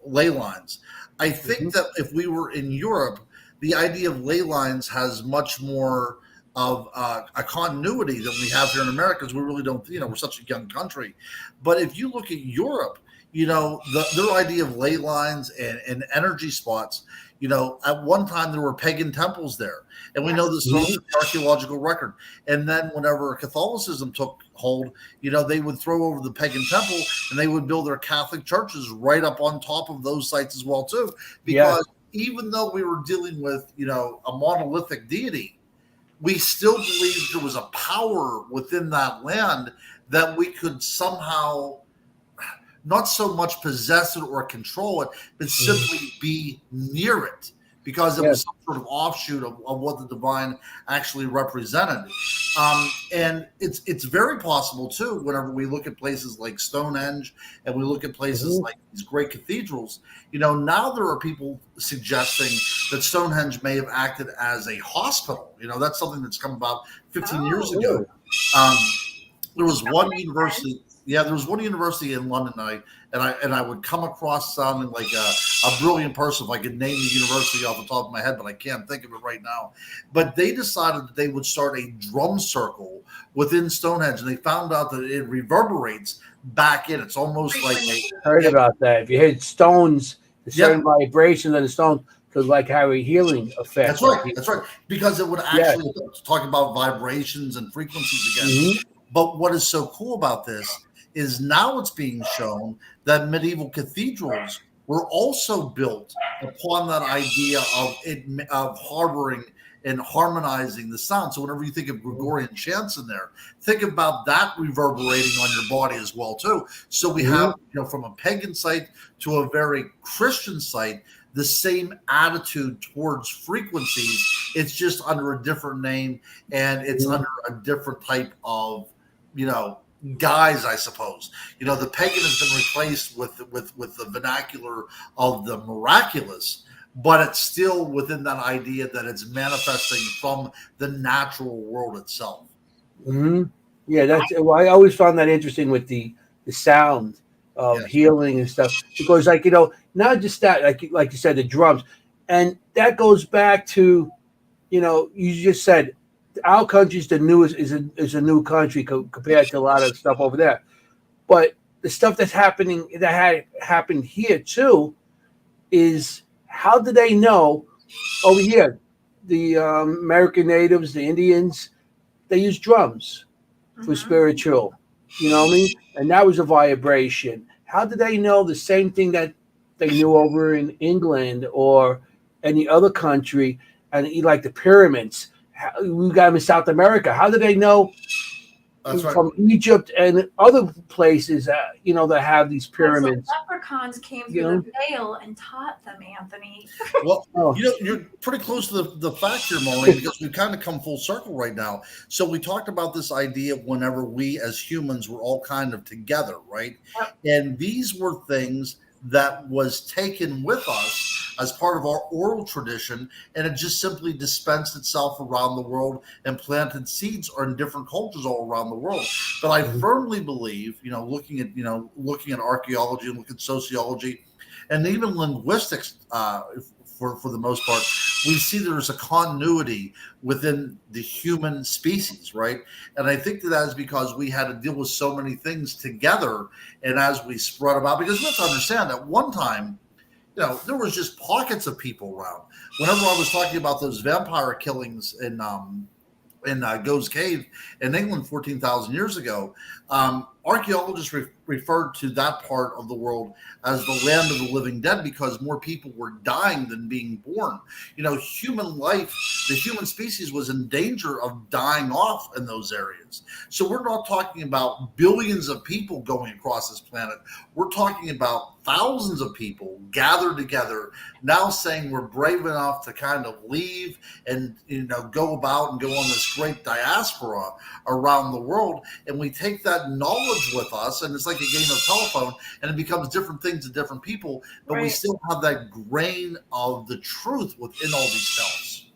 [SPEAKER 3] ley lines. I think that if we were in Europe, the idea of ley lines has much more of a continuity that we have here in America, because we really don't, we're such a young country. But if you look at Europe, their idea of ley lines and energy spots, at one time there were pagan temples there. And we know this is also the archaeological record. And then whenever Catholicism took hold, they would throw over the pagan temple and they would build their Catholic churches right up on top of those sites as well, too. Because even though we were dealing with, a monolithic deity, we still believed there was a power within that land that we could somehow not so much possess it or control it, but simply be near it, because it was some sort of offshoot of what the divine actually represented. And it's very possible, too, whenever we look at places like Stonehenge and we look at places like these great cathedrals, now there are people suggesting that Stonehenge may have acted as a hospital. You know, that's something that's come about 15 years ago. There was one university. Yeah, there was one university in London, and I would come across sounding like a brilliant person if I could name the university off the top of my head, but I can't think of it right now. But they decided that they would start a drum circle within Stonehenge, and they found out that it reverberates back in. It's almost like
[SPEAKER 1] heard about that. If you hit stones, the certain vibrations of the stones could like have a healing effect.
[SPEAKER 3] That's right. That's right. Because it would actually talk about vibrations and frequencies again. But what is so cool about this is now it's being shown that medieval cathedrals were also built upon that idea of harboring and harmonizing the sound. So whenever you think of Gregorian chants in there, think about that reverberating on your body as well too. So we have, you know, from a pagan site to a very Christian site, the same attitude towards frequencies. It's just under a different name, and it's under a different type of, you know, guise, I suppose. You know, the pagan has been replaced with the vernacular of the miraculous, but it's still within that idea that it's manifesting from the natural world itself.
[SPEAKER 1] Yeah, that's. Well, I always found that interesting with the sound of healing and stuff, because, like, you know, not just that, like you said, the drums, and that goes back to, you know, you just said our country's the newest is a new country compared to a lot of stuff over there, but the stuff that's happening that had happened here too is, how do they know over here the American natives, the Indians, they use drums for spiritual, you know what I mean? And that was a vibration. How did they know the same thing that they knew over in England or any other country, and like the pyramids? We got them in South America. How did they know from Egypt and other places, you know, that have these pyramids?
[SPEAKER 2] Leprechauns came through the veil and taught them, Anthony.
[SPEAKER 3] Well, you know, you're pretty close to the fact here, Maureen, because we've kind of come full circle right now. So we talked about this idea whenever we as humans were all kind of together, right? And these were things that was taken with us as part of our oral tradition, and it just simply dispensed itself around the world and planted seeds or in different cultures all around the world. But I firmly believe, you know, looking at archaeology and looking at sociology and even linguistics, for the most part, we see there's a continuity within the human species, right? And I think that is because we had to deal with so many things together, and as we spread about, because we have to understand at one time, you know, there was just pockets of people around. Whenever I was talking about those vampire killings in Gose Cave in England 14,000 years ago, archaeologists referred to that part of the world as the land of the living dead, because more people were dying than being born. You know, human life, the human species was in danger of dying off in those areas. So we're not talking about billions of people going across this planet. We're talking about thousands of people gathered together, now saying we're brave enough to kind of leave and, you know, go about and go on this great diaspora around the world. And we take that knowledge with us, and it's like a game of telephone, and it becomes different things to different people, but we still have that grain of the truth within all these tells.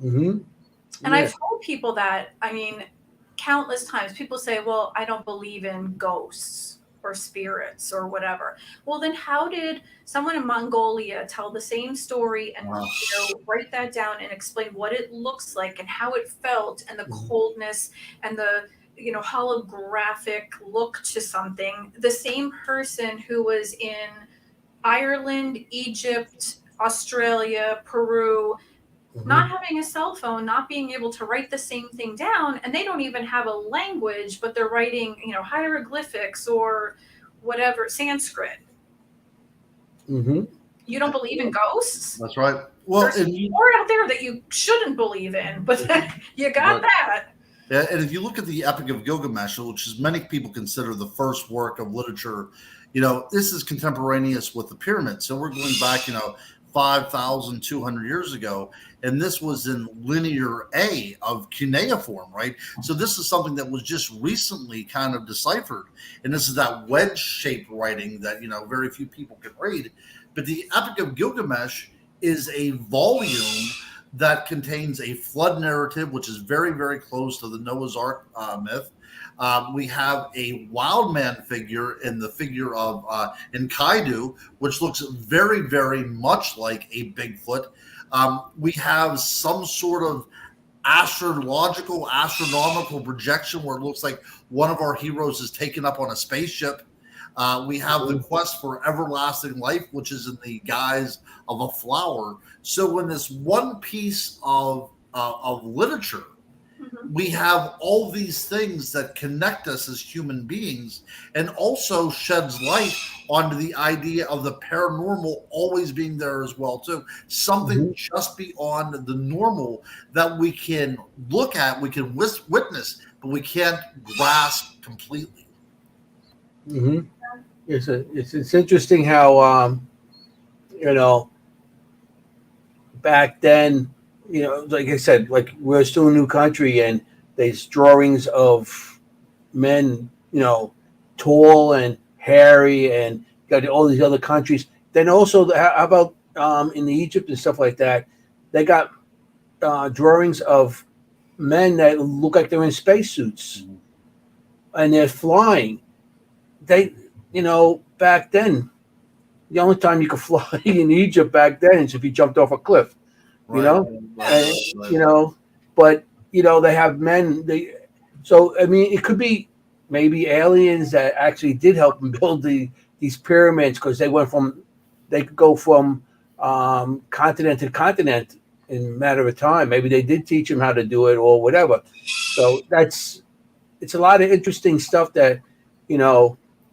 [SPEAKER 2] And I've told people that, I mean, countless times, people say, well, I don't believe in ghosts or spirits or whatever. Well, then how did someone in Mongolia tell the same story and, you know, write that down and explain what it looks like and how it felt and the coldness and the, you know, holographic look to something? The same person who was in Ireland, Egypt, Australia, Peru, not having a cell phone, not being able to write the same thing down, and they don't even have a language, but they're writing, you know, hieroglyphics or whatever, Sanskrit. You don't believe in ghosts?
[SPEAKER 3] That's right. Well,
[SPEAKER 2] there's more out there that you shouldn't believe in, but you got that.
[SPEAKER 3] Yeah, and if you look at the Epic of Gilgamesh, which is many people consider the first work of literature, you know, this is contemporaneous with the pyramids. So we're going back, you know, 5,200 years ago, and this was in linear A of cuneiform, right? So this is something that was just recently kind of deciphered, and this is that wedge-shaped writing that, you know, very few people can read. But the Epic of Gilgamesh is a volume that contains a flood narrative, which is very, very close to the Noah's Ark myth. We have a wild man figure in the figure of Enkidu, which looks very, very much like a Bigfoot. We have some sort of astronomical projection where it looks like one of our heroes is taken up on a spaceship. We have the quest for everlasting life, which is in the guise of a flower. So in this one piece of literature, we have all these things that connect us as human beings, and also sheds light onto the idea of the paranormal always being there as well too. Something just beyond the normal that we can look at, we can witness, but we can't grasp completely.
[SPEAKER 1] It's interesting how back then, like I said, like we're still a new country, and there's drawings of men, tall and hairy, and got all these other countries. Then also, how about in Egypt and stuff like that? They got drawings of men that look like they're in spacesuits, and they're flying. They, back then, the only time you could fly in Egypt back then is if you jumped off a cliff. But they have men. It could be maybe aliens that actually did help them build these pyramids, because they could go from continent to continent in a matter of time. Maybe they did teach them how to do it or whatever. So it's a lot of interesting stuff that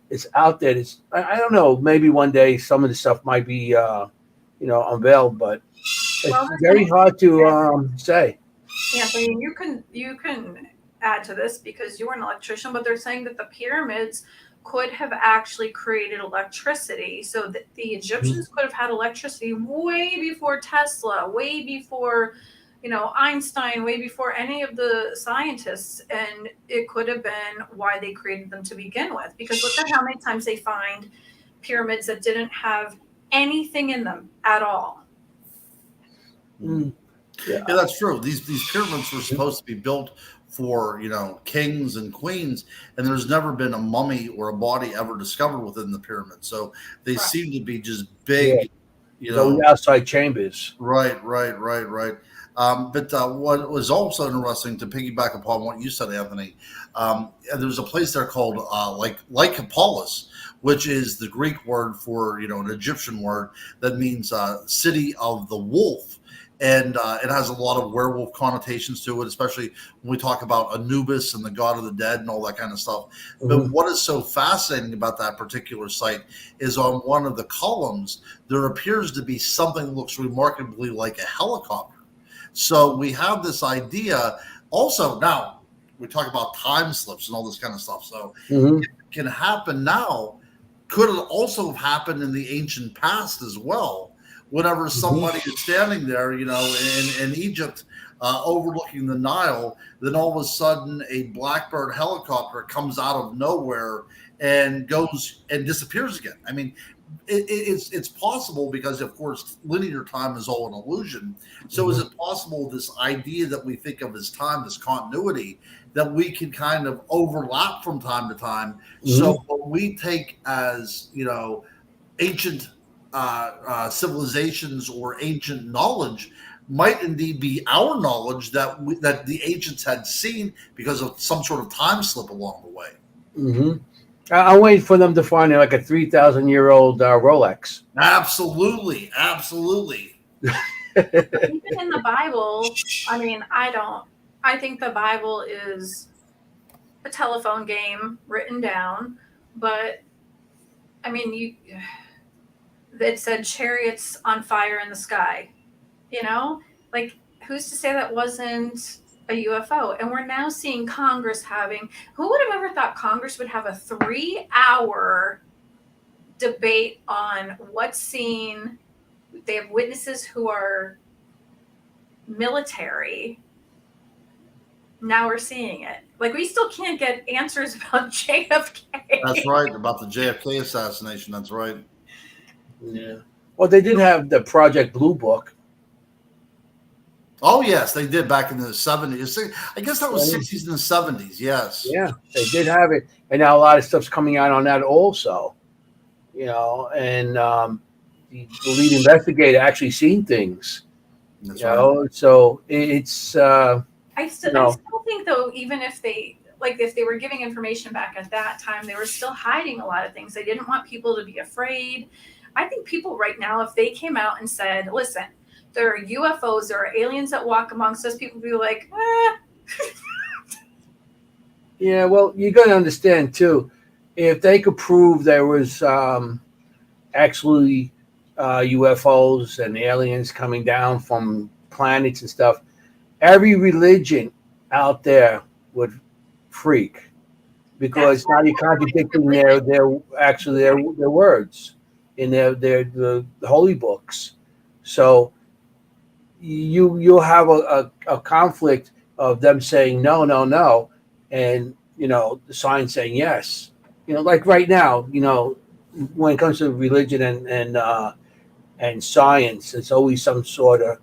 [SPEAKER 1] is out there. I don't know. Maybe one day some of the stuff might be unveiled, but it's very hard to say.
[SPEAKER 2] Anthony, you can add to this because you were an electrician, but they're saying that the pyramids could have actually created electricity. So that the Egyptians could have had electricity way before Tesla, way before, Einstein, way before any of the scientists. And it could have been why they created them to begin with. Because look at how many times they find pyramids that didn't have anything in them at all.
[SPEAKER 3] Yeah, that's true. These pyramids were supposed to be built for kings and queens, and there's never been a mummy or a body ever discovered within the pyramid. So they seem to be just big,
[SPEAKER 1] outside chambers.
[SPEAKER 3] Right. But what was also interesting, to piggyback upon what you said, Anthony, there's a place there called Lycopolis, which is the Greek word for an Egyptian word that means city of the wolf. And it has a lot of werewolf connotations to it, especially when we talk about Anubis and the god of the dead and all that kind of stuff. But what is so fascinating about that particular site is on one of the columns, there appears to be something that looks remarkably like a helicopter. So we have this idea. Also, now we talk about time slips and all this kind of stuff. So it can happen now. Could it also have happened in the ancient past as well? Whenever somebody is standing there, in Egypt, overlooking the Nile, then all of a sudden a Blackbird helicopter comes out of nowhere and goes and disappears again. I mean, it's possible because, of course, linear time is all an illusion. So is it possible this idea that we think of as time, this continuity, that we can kind of overlap from time to time? So what we take as, ancient civilizations or ancient knowledge might indeed be our knowledge that the ancients had seen because of some sort of time slip along the way.
[SPEAKER 1] I'm waiting for them to find like a 3,000-year-old Rolex.
[SPEAKER 3] Absolutely.
[SPEAKER 2] Even in the Bible, I think the Bible is a telephone game written down, but it said chariots on fire in the sky, who's to say that wasn't a UFO? And we're now seeing Congress who would have ever thought Congress would have a 3-hour debate on what's seen? They have witnesses who are military. Now we're seeing it. We still can't get answers about JFK.
[SPEAKER 3] That's right, about the JFK assassination. That's right.
[SPEAKER 1] Yeah. Well, they did have the Project Blue Book.
[SPEAKER 3] Oh yes, they did back in the 70s. I guess that was 60s and the 70s. Yes.
[SPEAKER 1] Yeah, they did have it, and now a lot of stuff's coming out on that also. And the lead investigator actually seen things.
[SPEAKER 3] That's
[SPEAKER 1] So it's
[SPEAKER 2] I still think though, even if they were giving information back at that time, they were still hiding a lot of things. They didn't want people to be afraid. I think people right now, if they came out and said, listen, there are UFOs, there are aliens that walk amongst us, people would be like,
[SPEAKER 1] Yeah, well, you got to understand too, if they could prove there was actually UFOs and aliens coming down from planets and stuff, every religion out there would freak, because now you're contradicting their words in the holy books. So you'll have a conflict of them saying no, no, no, and the science saying yes. Like right now, when it comes to religion and science, it's always some sort of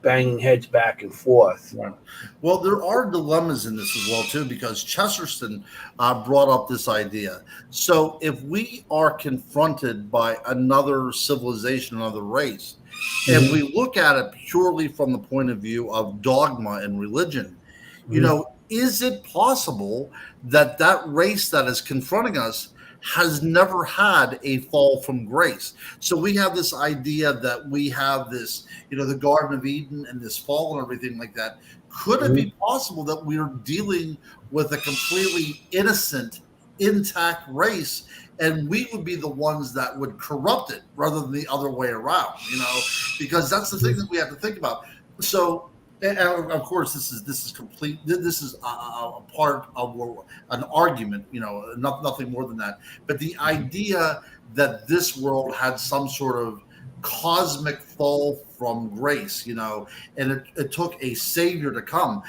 [SPEAKER 1] banging heads back and forth.
[SPEAKER 3] Right. Well, there are dilemmas in this as well too, because Chesterton brought up this idea. So if we are confronted by another civilization, another race, and we look at it purely from the point of view of dogma and religion, is it possible that that race that is confronting us has never had a fall from grace? So we have this idea that we have this, the Garden of Eden and this fall and everything like that. Could it be possible that we are dealing with a completely innocent, intact race, and we would be the ones that would corrupt it rather than the other way around? Because that's the thing that we have to think about. So, and of course, this is complete. This is a part of an argument, nothing more than that. But the idea that this world had some sort of cosmic fall from grace, and it took a savior to come.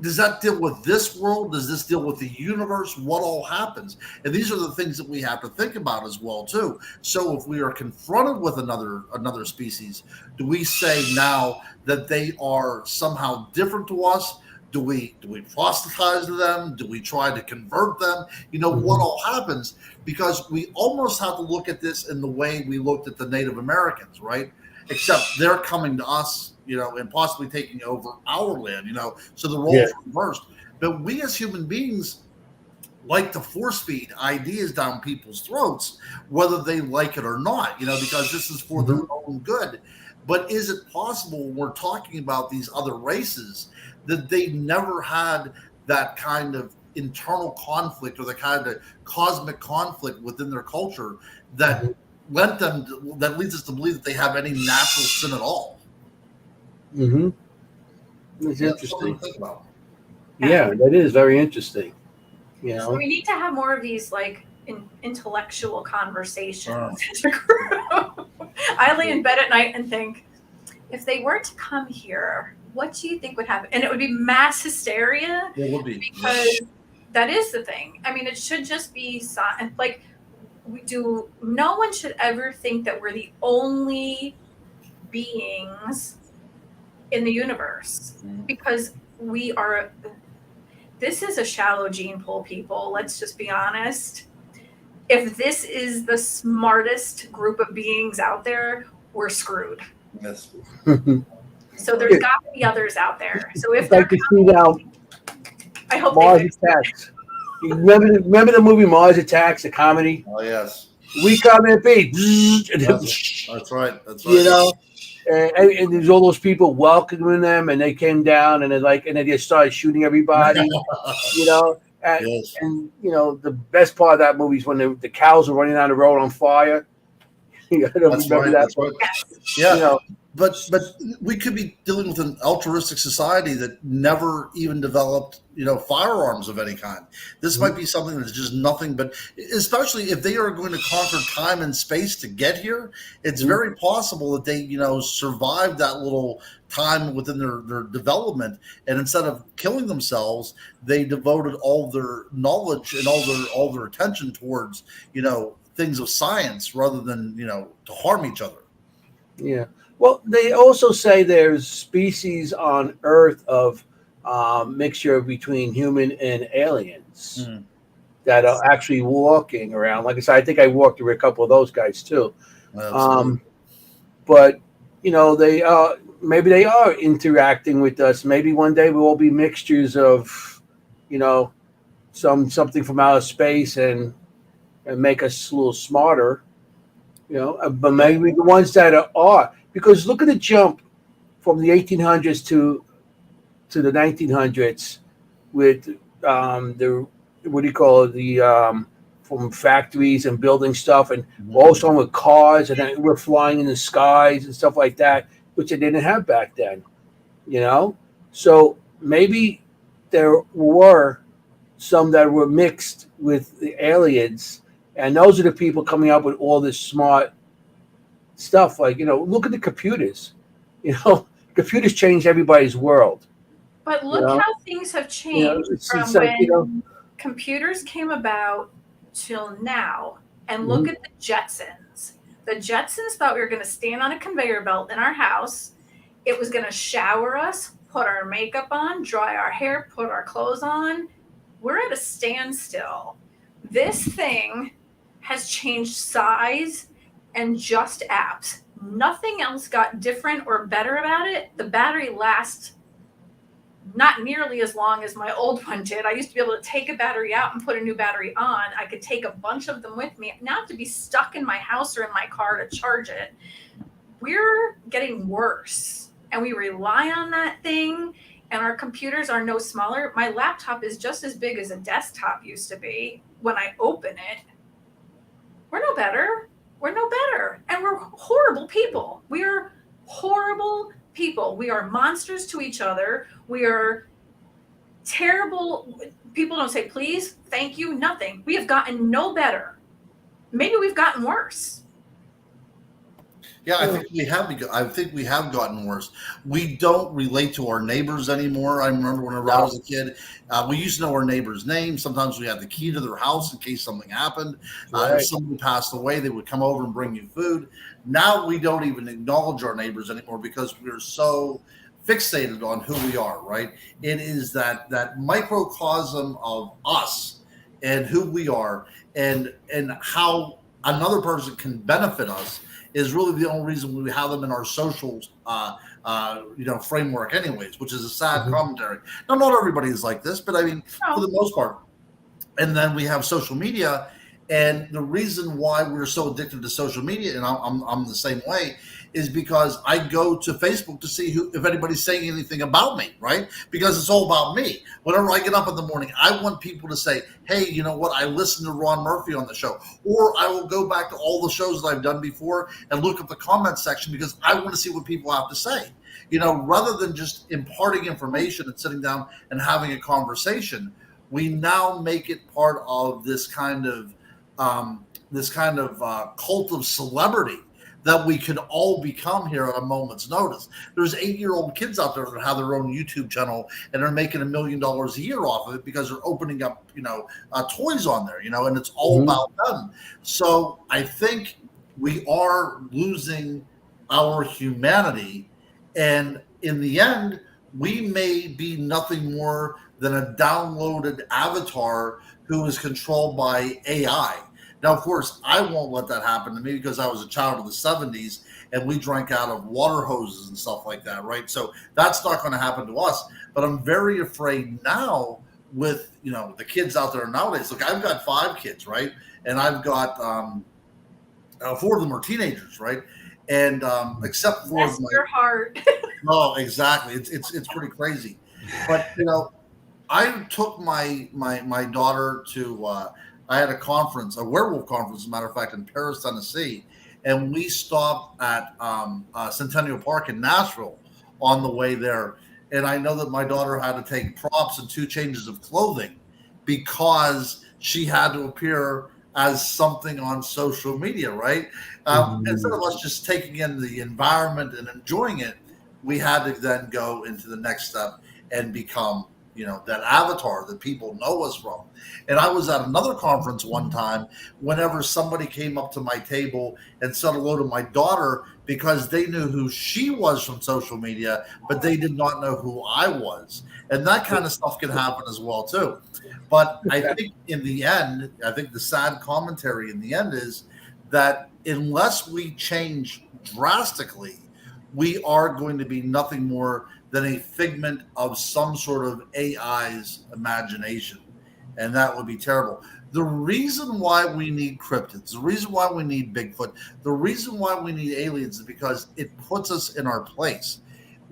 [SPEAKER 3] Does that deal with this world? Does this deal with the universe? What all happens? And these are the things that we have to think about as well too. So if we are confronted with another species, do we say now that they are somehow different to us? Do we proselytize to them? Do we try to convert them? What all happens? Because we almost have to look at this in the way we looked at the Native Americans, right? Except they're coming to us, and possibly taking over our land, so the roles are reversed. But we as human beings like to force feed ideas down people's throats, whether they like it or not, because this is for their own good. But is it possible when we're talking about these other races that they never had that kind of internal conflict or the kind of cosmic conflict within their culture that that leads us to believe that they have any natural sin at all?
[SPEAKER 1] It's interesting. Yeah, that is very interesting.
[SPEAKER 2] So we need to have more of these intellectual conversations as a group. I lay in bed at night and think, if they were to come here, what do you think would happen? And it would be mass hysteria.
[SPEAKER 3] It would be,
[SPEAKER 2] because that is the thing. I mean, it should just be no one should ever think that we're the only beings in the universe, because this is a shallow gene pool, people. Let's just be honest. If this is the smartest group of beings out there, we're screwed.
[SPEAKER 3] Yes.
[SPEAKER 2] So there's got to be others out there. So if
[SPEAKER 1] like to see now,
[SPEAKER 2] I hope
[SPEAKER 1] Mars Attacks. Remember the movie Mars Attacks, the comedy?
[SPEAKER 3] Oh yes.
[SPEAKER 1] We come and be.
[SPEAKER 3] That's right.
[SPEAKER 1] And there's all those people welcoming them, and they came down, and they just started shooting everybody.
[SPEAKER 3] Yes.
[SPEAKER 1] And the best part of that movie is when the cows are running down the road on fire.
[SPEAKER 3] That's right. That's right. Yeah. But we could be dealing with an altruistic society that never even developed, firearms of any kind. This might be something that's just nothing but, especially if they are going to conquer time and space to get here, it's very possible that they, survived that little time within their development. And instead of killing themselves, they devoted all their knowledge and all their attention towards, things of science rather than, to harm each other.
[SPEAKER 1] Yeah. Well, they also say there's species on Earth of mixture between human and aliens
[SPEAKER 3] Mm,
[SPEAKER 1] that are actually walking around. Like I said, I think I walked through a couple of those guys too.
[SPEAKER 3] absolutely.
[SPEAKER 1] Um, but they maybe they are interacting with us. Maybe one day we'll all be mixtures of, you know, something from outer space and make us a little smarter. But maybe the ones that are because look at the jump from the 1800s to the 1900s with the what do you call it, the from factories and building stuff and
[SPEAKER 3] Mhm.
[SPEAKER 1] also with cars and then we're flying in the skies and stuff like that, which they didn't have back then. You know, so maybe there were some that were mixed with the aliens, and those are the people coming up with all this smart stuff. Like look at the computers. You know, computers changed everybody's world.
[SPEAKER 2] But
[SPEAKER 1] You
[SPEAKER 2] look
[SPEAKER 1] know,
[SPEAKER 2] how things have changed
[SPEAKER 1] it's
[SPEAKER 2] from
[SPEAKER 1] like
[SPEAKER 2] when computers came about till now. And look
[SPEAKER 1] mhm,
[SPEAKER 2] at the Jetsons. The Jetsons thought we were going to stand on a conveyor belt in our house. It was going to shower us, put our makeup on, dry our hair, put our clothes on. We're at a standstill. This thing has changed size and just apps. Nothing else got different or better about it. The battery lasts not nearly as long as my old one did. I used to be able to take a battery out and put a new battery on. I could take a bunch of them with me. Now I have to be stuck in my house or in my car to charge it. We're getting worse and we rely on that thing, and our computers are no smaller. My laptop is just as big as a desktop used to be when I open it. We're no better. We're no better. And we're horrible people. We are horrible people. We are monsters to each other. We are terrible. People don't say please, thank you, nothing. We have gotten no better. Maybe we've gotten worse.
[SPEAKER 3] Yeah, I
[SPEAKER 1] yeah,
[SPEAKER 3] think we have. I think we have gotten worse. We don't relate to our neighbors anymore. I remember when I
[SPEAKER 1] no,
[SPEAKER 3] was a kid, we used to know our neighbors' names. Sometimes we had the key to their house in case something happened. If
[SPEAKER 1] right.
[SPEAKER 3] somebody passed away, they would come over and bring you food. Now we don't even acknowledge our neighbors anymore because we're so fixated on who we are. Right? It is that microcosm of us and who we are, and how another person can benefit us is really the only reason we have them in our social framework anyways, which is a sad
[SPEAKER 1] Mhm.
[SPEAKER 3] commentary. Now not everybody is like this, but I mean for
[SPEAKER 2] No.
[SPEAKER 3] the most part. And then we have social media, and the reason why we're so addicted to social media, and I'm the same way, is because I go to Facebook to see who if anybody's saying anything about me, right? Because it's all about me. Whenever I get up in the morning, I want people to say, hey, you know what, I listened to Ron Murphy on the show. Or I will go back to all the shows that I've done before and look at the comment section because I want to see what people have to say. Rather than just imparting information and sitting down and having a conversation, we now make it part of this kind of cult of celebrity that we could all become here at a moment's notice. There's 8-year-old kids out there that have their own YouTube channel and are making $1 million a year off of it because they're opening up, toys on there, and it's all
[SPEAKER 1] Mhm.
[SPEAKER 3] about them. So I think we are losing our humanity, and in the end, we may be nothing more than a downloaded avatar who is controlled by AI. Now, of course, I won't let that happen to me because I was a child of the 70s and we drank out of water hoses and stuff like that, right? So that's not going to happen to us. But I'm very afraid now with, the kids out there nowadays. Look, I've got 5 kids, right? And I've got 4 of them are teenagers, right? And except for
[SPEAKER 2] Bless your heart.
[SPEAKER 3] no, exactly. It's pretty crazy. But I took my daughter to I had a conference, a werewolf conference, as a matter of fact, in Paris, Tennessee, and we stopped at Centennial Park in Nashville on the way there. And I know that my daughter had to take props and 2 changes of clothing because she had to appear as something on social media, right? Instead
[SPEAKER 1] Mhm.
[SPEAKER 3] of us just taking in the environment and enjoying it, we had to then go into the next step and become that avatar that people know us from. And I was at another conference one time whenever somebody came up to my table and said hello to my daughter because they knew who she was from social media, but they did not know who I was. And that kind of stuff can happen as well too. But I think in the end, I think the sad commentary in the end is that unless we change drastically, we are going to be nothing more than a figment of some sort of AI's imagination. And that would be terrible. The reason why we need cryptids, the reason why we need Bigfoot, the reason why we need aliens is because it puts us in our place.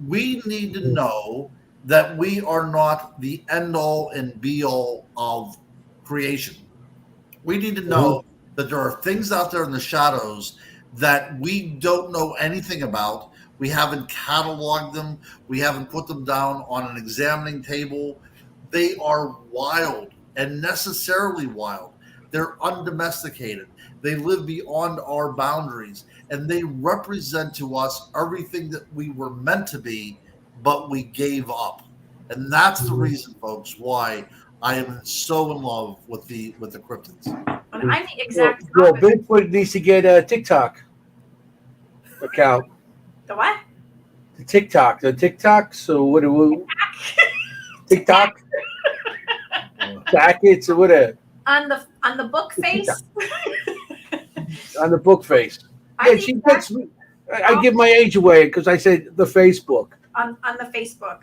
[SPEAKER 3] We need to know that we are not the end all and be all of creation. We need to know that there are things out there in the shadows that we don't know anything about. We haven't cataloged them. We haven't put them down on an examining table. They are wild and necessarily wild. They're undomesticated. They live beyond our boundaries, and they represent to us everything that we were meant to be, but we gave up. And that's the reason, folks, why I am so in love with the cryptids.
[SPEAKER 2] And I'm the exact
[SPEAKER 1] Well,
[SPEAKER 2] opposite.
[SPEAKER 1] Bigfoot needs to get a TikTok account.
[SPEAKER 2] The what?
[SPEAKER 1] The TikTok. So what do we? TikTok jackets or whatever
[SPEAKER 2] On the book face.
[SPEAKER 1] on the book face.
[SPEAKER 2] I
[SPEAKER 1] Yeah,
[SPEAKER 2] think
[SPEAKER 1] she
[SPEAKER 2] that's
[SPEAKER 1] gets. I give my age away because I said the Facebook.
[SPEAKER 2] on the Facebook.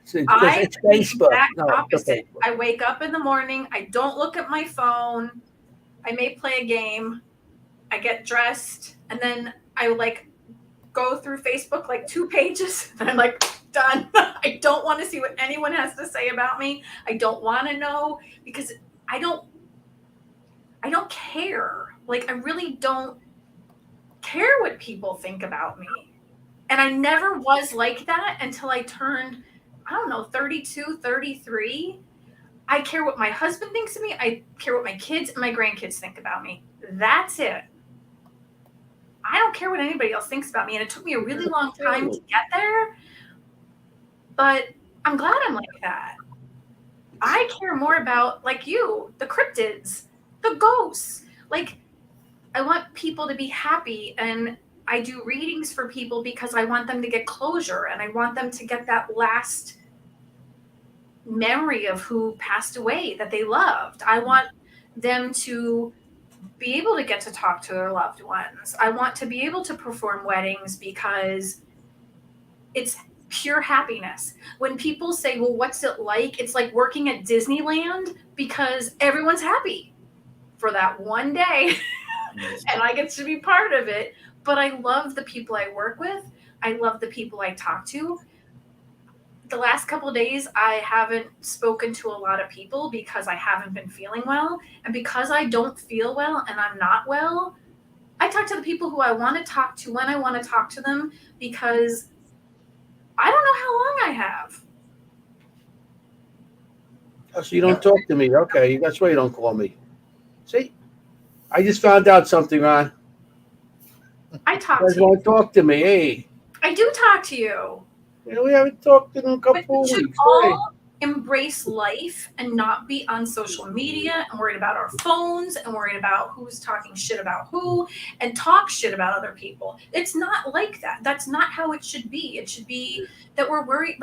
[SPEAKER 1] It's
[SPEAKER 2] I
[SPEAKER 1] it's
[SPEAKER 2] am the
[SPEAKER 1] Facebook.
[SPEAKER 2] exact
[SPEAKER 1] No, it's the
[SPEAKER 2] opposite.
[SPEAKER 1] Facebook.
[SPEAKER 2] I wake up in the morning. I don't look at my phone. I may play a game. I get dressed, and then I go through Facebook 2 pages, and I'm done. I don't want to see what anyone has to say about me. I don't want to know because I don't care. I really don't care what people think about me. And I never was like that until I turned, 32, 33. I care what my husband thinks of me. I care what my kids and my grandkids think about me. That's it. I don't care what anybody else thinks about me. And it took me a really long time to get there. But I'm glad I'm like that. I care more about, you, the cryptids, the ghosts. I want people to be happy, and I do readings for people because I want them to get closure, and I want them to get that last memory of who passed away that they loved. I want them to be able to get to talk to their loved ones. I want to be able to perform weddings because it's pure happiness. When people say, well, what's it like? It's like working at Disneyland because everyone's happy for that one day and I get to be part of it. But I love the people I work with. I love the people I talk to. The last couple of days, I haven't spoken to a lot of people because I haven't been feeling well. And because I don't feel well and I'm not well, I talk to the people who I want to talk to when I want to talk to them because I don't know how long I have.
[SPEAKER 1] Oh, so you don't talk to me. Okay, that's why you don't call me. See? I just found out something, Ron.
[SPEAKER 2] I
[SPEAKER 1] You
[SPEAKER 2] talk
[SPEAKER 1] guys
[SPEAKER 2] to you.
[SPEAKER 1] won't talk to me. Hey,
[SPEAKER 2] I do talk to you.
[SPEAKER 1] we haven't talked in a
[SPEAKER 2] But
[SPEAKER 1] couple
[SPEAKER 2] we should
[SPEAKER 1] weeks.
[SPEAKER 2] all embrace life and not be on social media and worried about our phones and worried about who's talking shit about who and talk shit about other people. It's not like that. That's not how it should be. It should be that we're worried.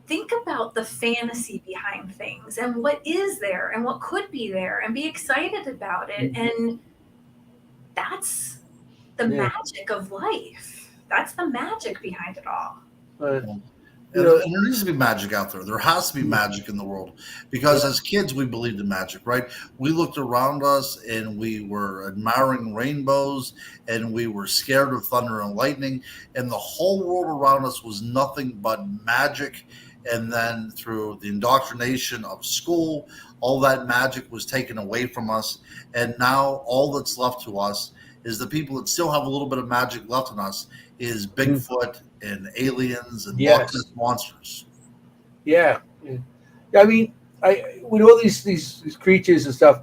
[SPEAKER 2] Think about the fantasy behind things and what is there and what could be there and be excited about it. And that's the magic of life. That's the magic behind it all.
[SPEAKER 3] And there needs to be magic out there. There has to be magic in the world because as kids, we believed in magic, right? We looked around us and we were admiring rainbows and we were scared of thunder and lightning. And the whole world around us was nothing but magic. And then through the indoctrination of school, all that magic was taken away from us. And now all that's left to us is the people that still have a little bit of magic left in us is Bigfoot and aliens and Loch Ness monsters.
[SPEAKER 1] Yeah. I mean, with all these creatures and stuff,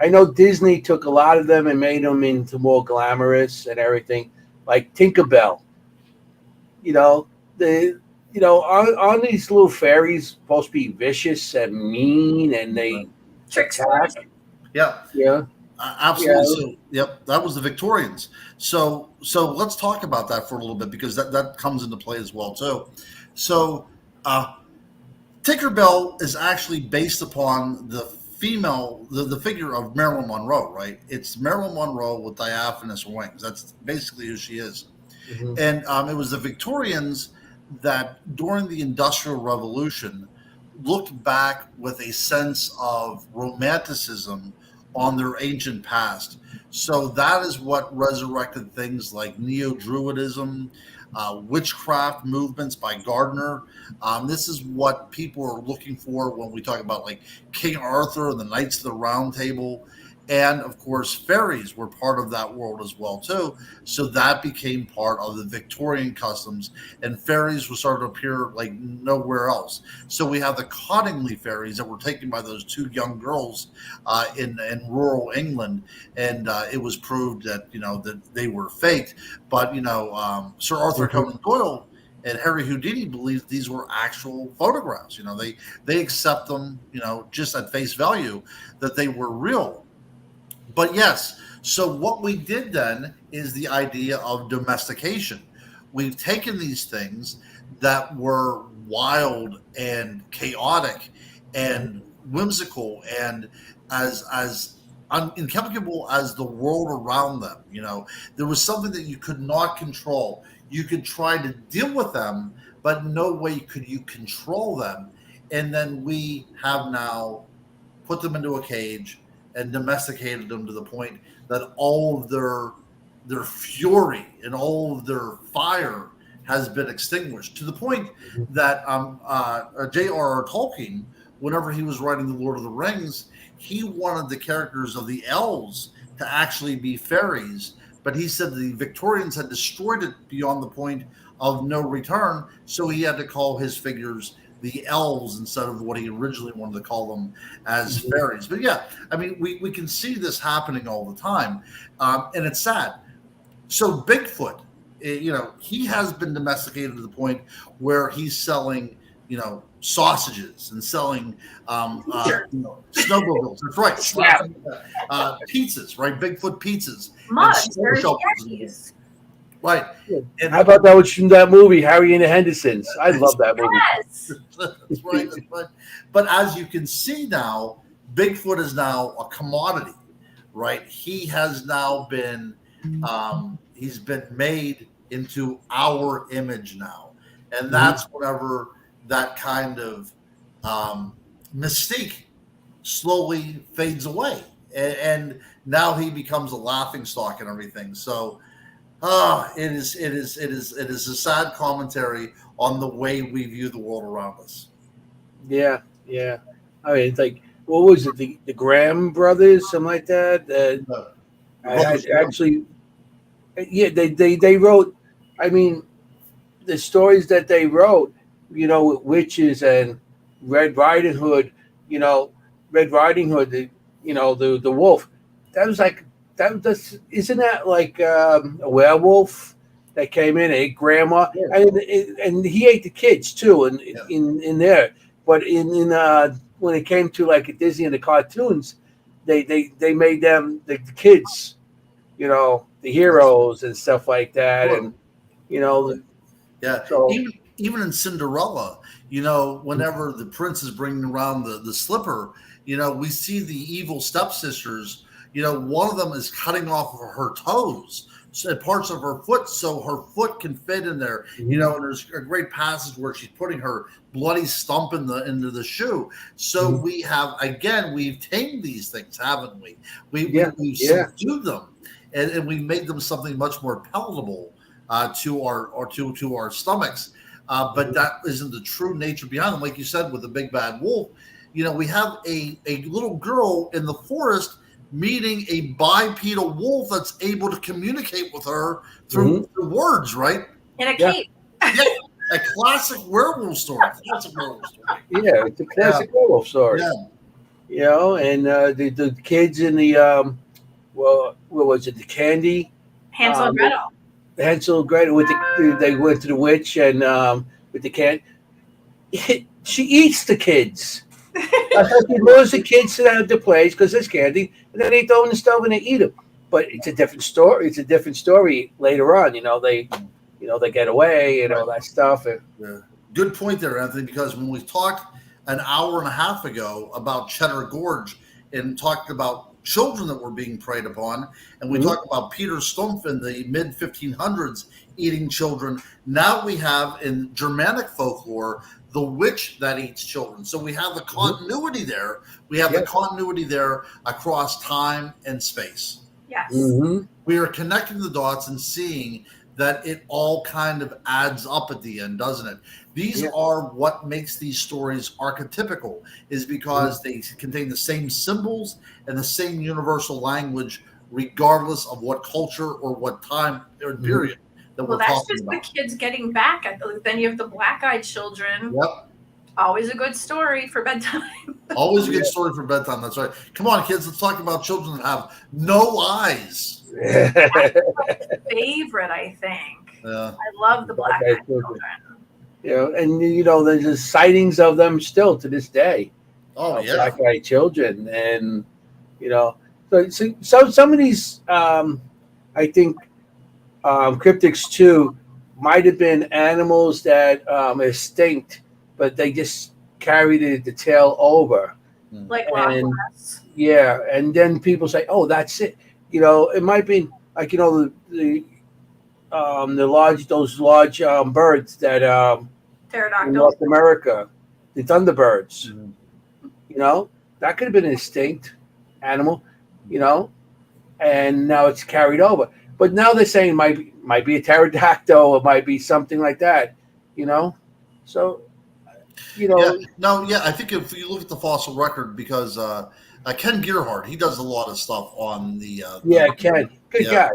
[SPEAKER 1] I know Disney took a lot of them and made them into more glamorous and everything, like Tinkerbell. you know, on these little fairies supposed to be vicious and mean, and they
[SPEAKER 2] Tricksters.
[SPEAKER 1] attack.
[SPEAKER 3] Yeah.
[SPEAKER 1] Yeah,
[SPEAKER 3] Absolutely.
[SPEAKER 1] yeah.
[SPEAKER 3] So, yep, that was the Victorians. So let's talk about that for a little bit because that comes into play as well too. So, uh, Tinkerbell is actually based upon the figure of Marilyn Monroe, right? It's Marilyn Monroe with diaphanous wings. That's basically who she is.
[SPEAKER 1] Mhm.
[SPEAKER 3] And it was the Victorians that during the Industrial Revolution looked back with a sense of romanticism on their ancient past. So that is what resurrected things like Neo Druidism, witchcraft movements by Gardner. This is what people are looking for when we talk about like King Arthur and the Knights of the Round Table. And of course, fairies were part of that world as well too. So that became part of the Victorian customs, and fairies were started to appear like nowhere else. So we have the Cottingley fairies that were taken by those two young girls in rural England, and it was proved that that they were faked. But Sir Arthur
[SPEAKER 1] Mhm.
[SPEAKER 3] Conan Doyle and Harry Houdini believed these were actual photographs. They accept them just at face value that they were real. But yes, so what we did then is the idea of domestication. We've taken these things that were wild and chaotic and whimsical and as incalculable as the world around them. There was something that you could not control. You could try to deal with them, but no way could you control them. And then we have now put them into a cage and domesticated them to the point that all of their fury and all of their fire has been extinguished to the point that J.R.R. Tolkien, whenever he was writing the Lord of the Rings, he wanted the characters of the elves to actually be fairies, but he said the Victorians had destroyed it beyond the point of no return, so he had to call his figures the elves instead of what he originally wanted to call them as fairies. But yeah, I mean, we can see this happening all the time, and it's sad. So Bigfoot, he has been domesticated to the point where he's selling, sausages and selling snowmobiles. That's right.
[SPEAKER 2] Yeah.
[SPEAKER 3] Pizzas, right? Bigfoot pizzas.
[SPEAKER 2] Mugs,
[SPEAKER 3] snow
[SPEAKER 2] there's
[SPEAKER 3] shovels.
[SPEAKER 2] Yetis.
[SPEAKER 3] Right. And
[SPEAKER 1] How about that? Was from that movie, Harry and the Hendersons? I love that movie.
[SPEAKER 2] Yes.
[SPEAKER 3] that's right. That's right. But as you can see now, Bigfoot is now a commodity, right? He has now been he's been made into our image now, and that's whenever that kind of mystique slowly fades away, and now he becomes a laughing stock and everything. So it is a sad commentary on the way we view the world around us.
[SPEAKER 1] Yeah, yeah. I mean, it's like, what was it? The Graham brothers, something like that. Actually, yeah, they wrote. I mean, the stories that they wrote, with witches and Red Riding Hood. Red Riding Hood. The wolf. That was like isn't that like a werewolf that came in and ate grandma, and he ate the kids too, and in there. But in when it came to like Disney and the cartoons, they made them the kids, the heroes and stuff like that, and
[SPEAKER 3] Yeah,
[SPEAKER 1] so
[SPEAKER 3] even in Cinderella, whenever the prince is bringing around the slipper, we see the evil stepsisters. One of them is cutting off of her toes, so parts of her foot, so her foot can fit in there. And there's a great passage where she's putting her bloody stump into the shoe. So we've tamed these things, haven't we? We've subdued them, and we made them something much more palatable to our stomachs. But that isn't the true nature behind them. Like you said, with the big bad wolf, we have a little girl in the forest meeting a bipedal wolf that's able to communicate with her through words, right?
[SPEAKER 2] In a cape.
[SPEAKER 3] Yeah, a classic werewolf story.
[SPEAKER 1] Yeah, it's a classic werewolf story.
[SPEAKER 3] Yeah.
[SPEAKER 1] And the kids in the what was it? The candy.
[SPEAKER 2] Hansel and Gretel.
[SPEAKER 1] Hansel and Gretel they went to the witch, and with the can. She eats the kids. That's how she lures the kids to the place because there's candy, and then they throw in the stove and they eat them. But it's a different story. It's a different story later on. They get away and all that stuff. And
[SPEAKER 3] Yeah. Good point there, Anthony, because when we talked an hour and a half ago about Cheddar Gorge and talked about children that were being preyed upon, and we talked about Peter Stumpf in the mid 1500s eating children, now we have in Germanic folklore the witch that eats children. So we have the continuity there. We have the continuity there across time and space.
[SPEAKER 2] Yes.
[SPEAKER 3] We are connecting the dots and seeing that it all kind of adds up at the end, doesn't it? These are what makes these stories archetypical, is because they contain the same symbols and the same universal language, regardless of what culture or what time or period that we're
[SPEAKER 2] that's
[SPEAKER 3] talking
[SPEAKER 2] just
[SPEAKER 3] about.
[SPEAKER 2] the kids getting back at then you have the black-eyed children.
[SPEAKER 3] Yep.
[SPEAKER 2] Always a good story for bedtime.
[SPEAKER 3] Always a good story for bedtime. That's right. Come on, kids. Let's talk about children that have no eyes.
[SPEAKER 2] Favorite, I think.
[SPEAKER 3] Yeah.
[SPEAKER 2] I love the black-eyed children.
[SPEAKER 1] And there's just sightings of them still to this day.
[SPEAKER 3] Oh, yeah.
[SPEAKER 1] Black-eyed children, and so some of these, I think, cryptids too might have been animals that extinct, but they just carried the tail over.
[SPEAKER 2] Like
[SPEAKER 1] And-
[SPEAKER 2] Rockwell.
[SPEAKER 1] Yeah, and then people say, "Oh, that's it." It might be like the those large birds that in
[SPEAKER 2] Pterodactyls.
[SPEAKER 1] North America, the thunderbirds. That could have been an extinct animal, and now it's carried over. But now they're saying it might be a pterodactyl, it might be something like that, So,
[SPEAKER 3] I think if you look at the fossil record, because Ken Gerhardt, he does a lot of stuff on the.
[SPEAKER 1] Ken, good guy.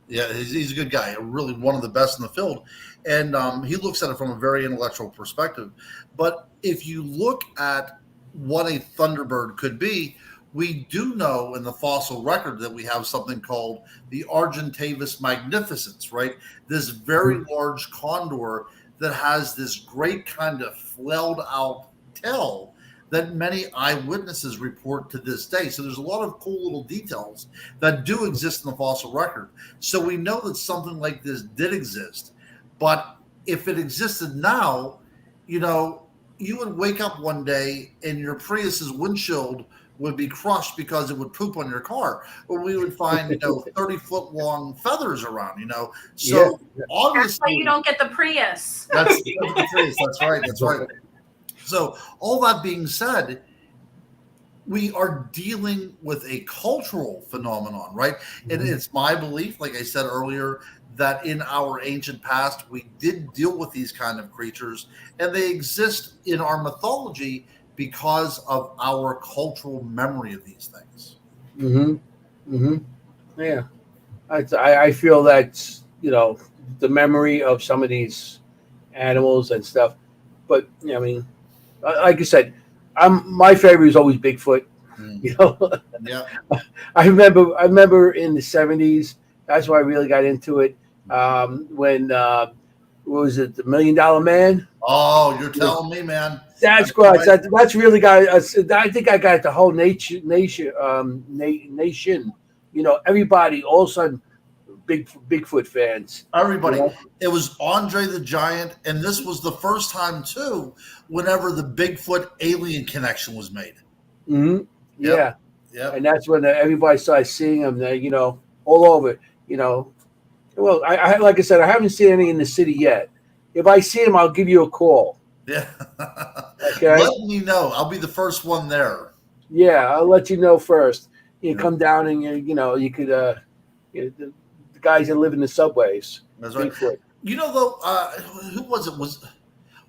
[SPEAKER 3] Yeah, he's a good guy, really one of the best in the field. And he looks at it from a very intellectual perspective. But if you look at what a thunderbird could be, we do know in the fossil record that we have something called the Argentavis magnificens, right? This very large condor that has this great kind of flailed out tail that many eyewitnesses report to this day. So there's a lot of cool little details that do exist in the fossil record. So we know that something like this did exist. But if it existed now, you would wake up one day and your Prius's windshield would be crushed because it would poop on your car, or we would find 30-foot long feathers around. So obviously
[SPEAKER 2] That's why you don't get the Prius.
[SPEAKER 3] that's the Prius. That's right. So all that being said, we are dealing with a cultural phenomenon, right? And it's my belief, like I said earlier, that in our ancient past, we did deal with these kind of creatures, and they exist in our mythology because of our cultural memory of these things.
[SPEAKER 1] Yeah. I feel that's, the memory of some of these animals and stuff. But, like I said, my favorite is always Bigfoot.
[SPEAKER 3] Yeah.
[SPEAKER 1] I remember in the 70s, that's why I really got into it. When what was it, the $1 Million Man?
[SPEAKER 3] Oh, you're telling me, man.
[SPEAKER 1] Sasquatch. That's really got. I think I got the whole nation. Everybody all of a sudden, Bigfoot fans.
[SPEAKER 3] Everybody. It was Andre the Giant, and this was the first time too, whenever the Bigfoot alien connection was made.
[SPEAKER 1] Mm-hmm. Yeah.
[SPEAKER 3] Yeah.
[SPEAKER 1] And that's when everybody started seeing them. All over. Well, I like I said, I haven't seen any in the city yet. If I see them, I'll give you a call.
[SPEAKER 3] Yeah.
[SPEAKER 1] Okay.
[SPEAKER 3] Let me know. I'll be the first one there.
[SPEAKER 1] Yeah, I'll let you know first. You come down and you could the guys that live in the subways.
[SPEAKER 3] That's right.
[SPEAKER 1] Bigfoot.
[SPEAKER 3] Who was it?